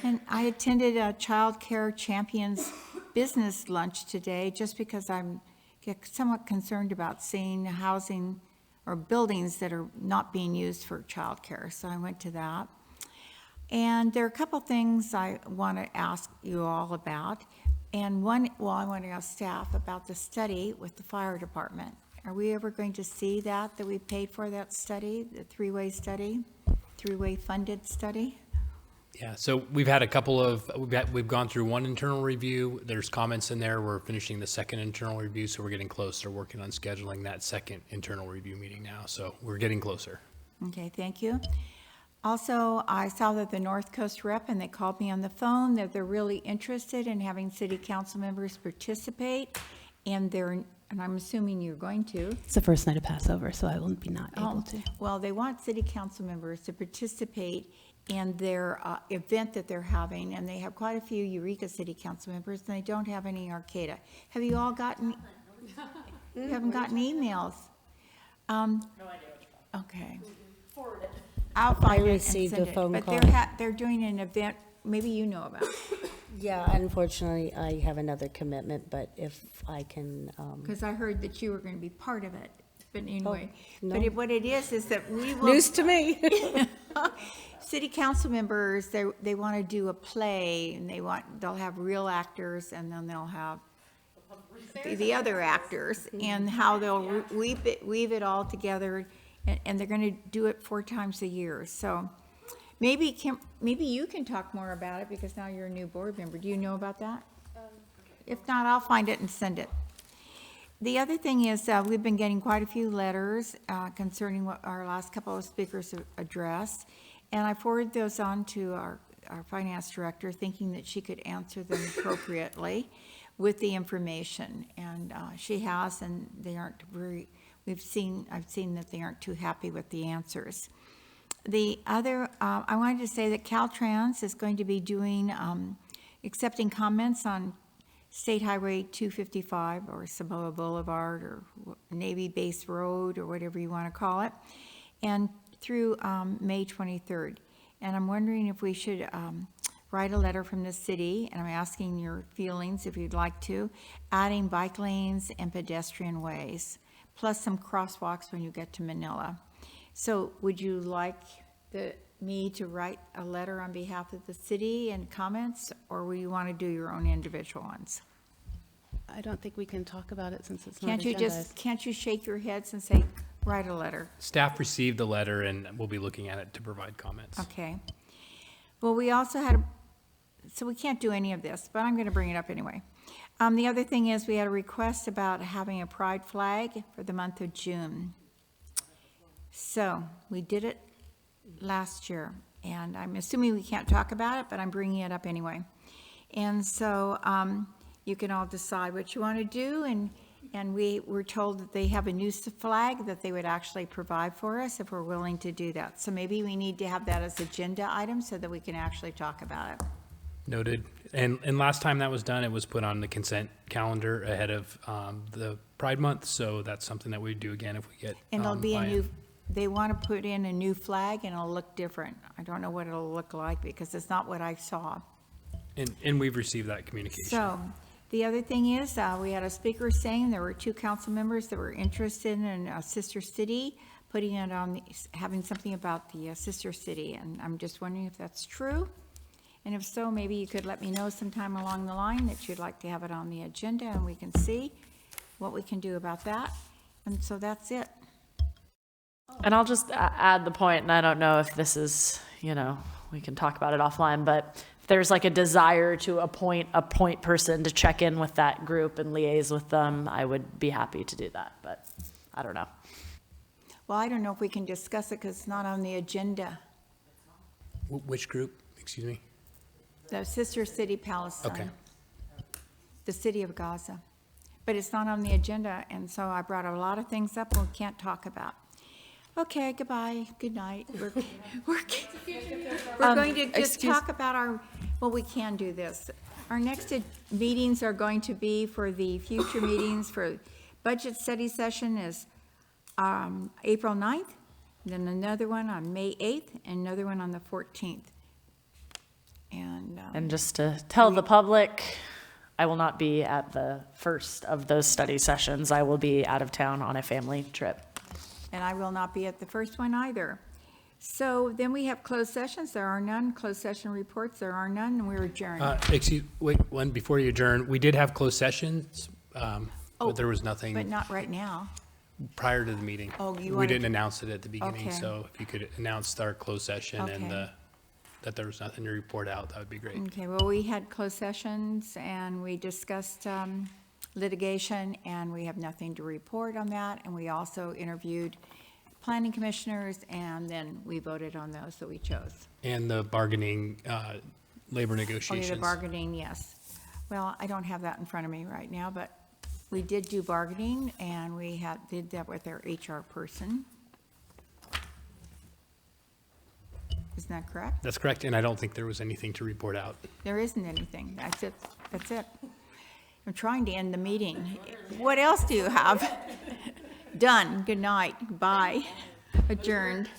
And I attended a Child Care Champions business lunch today just because I'm somewhat concerned about seeing housing or buildings that are not being used for child care. So I went to that. And there are a couple things I want to ask you all about. And one, I want to ask staff about the study with the fire department. Are we ever going to see that we paid for that study, the three-way funded study? Yeah, so we've had a couple of, we've gone through one internal review. There's comments in there. We're finishing the second internal review, so we're getting closer, working on scheduling that second internal review meeting now. So we're getting closer. Okay, thank you. Also, I saw that the North Coast rep, and they called me on the phone, that they're really interested in having city council members participate, and I'm assuming you're going to. It's the first night of Passover, so I will be not able to. Well, they want city council members to participate and their event that they're having, and they have quite a few Eureka City Council members, and they don't have any Arcata. Have you all gotten, you haven't gotten emails? No idea what okay. Forward it. I'll find it and received send a it. phone But call. they're doing an event, maybe you know about it. Yeah, unfortunately, I have another commitment, but if I can, Because I heard that you were going to be part of it, but anyway. no. But what it is that we will. News to me. City council members, they want to do a play, and they'll have real actors, and then they'll have the other actors, and how they'll weave it all together, and they're going to do it 4 times a year. So maybe you can talk more about it, because now you're a new board member. Do you know about that? If not, I'll find it and send it. The other thing is, we've been getting quite a few letters concerning what our last couple of speakers have addressed, and I forwarded those on to our finance director, thinking that she could answer them appropriately with the information, and she has, and they aren't very, I've seen that they aren't too happy with the answers. The other, I wanted to say that Caltrans is going to be doing, accepting comments on State Highway 255 or Cibola Boulevard or Navy Base Road or whatever you want to call it, and through May 23rd. And I'm wondering if we should write a letter from the city, and I'm asking your feelings if you'd like to, adding bike lanes and pedestrian ways, plus some crosswalks when you get to Manila. So would you like me to write a letter on behalf of the city and comments, or will you want to do your own individual ones? I don't think we can talk about it since it's not Can't you shake your heads and say, write a letter? Staff received the letter, and we'll be looking at it to provide comments. Okay. Well, we also had, so we can't do any of this, but I'm going to bring it up anyway. The other thing is, we had a request about having a pride flag for the month of June. So we did it last year, and I'm assuming we can't talk about it, but I'm bringing it up anyway. And so you can all decide what you want to do, and we were told that they have a new flag that they would actually provide for us if we're willing to do that. So maybe we need to have that as agenda item so that we can actually talk about it. Noted. And last time that was done, it was put on the consent calendar ahead of the Pride Month, so that's something that we'd do again if we get And it'll be a buy-in. new, they want to put in a new flag, and it'll look different. I don't know what it'll look like, because it's not what I saw. And we've received that communication. So, the other thing is, we had a speaker saying there were 2 council members that were interested in a sister city, putting it on, having something about the sister city, and I'm just wondering if that's true. And if so, maybe you could let me know sometime along the line that you'd like to have it on the agenda, and we can see what we can do about that. And so that's it. And I'll just add the point, and I don't know if this is, we can talk about it offline, but if there's like a desire to appoint a point person to check in with that group and liaise with them, I would be happy to do that, but I don't know. Well, I don't know if we can discuss it because it's not on the agenda. Which group? Excuse me? The Sister City Palestine. Okay. The city of Gaza. But it's not on the agenda, and so I brought a lot of things up we can't talk about. Okay, goodbye, good night. We're going to just talk about well, we can do this. Our next meetings are going to be for the future meetings for budget study session is April 9th, then another one on May 8th, and another one on the 14th. And just to tell the public, I will not be at the first of those study sessions. I will be out of town on a family trip. And I will not be at the first one either. So then we have closed sessions. There are none. Closed session reports. There are none, and we're adjourned. Wait, one before you adjourn. We did have closed sessions, but there was nothing. But not right now. Prior to the meeting. Oh, we didn't announce it at the beginning, Okay. so if you could announce our closed session and Okay. that there was nothing to report out, that would be great. Okay, well, we had closed sessions, and we discussed litigation, and we have nothing to report on that. And we also interviewed planning commissioners, and then we voted on those that we chose. And the bargaining, labor Only negotiations. the bargaining, yes. Well, I don't have that in front of me right now, but we did do bargaining, and we did that with our HR person. Isn't that correct? That's correct, and I don't think there was anything to report out. There isn't anything. That's it. That's it. I'm trying to end the meeting. What else do you have? Done. Good night. Bye. Adjourned.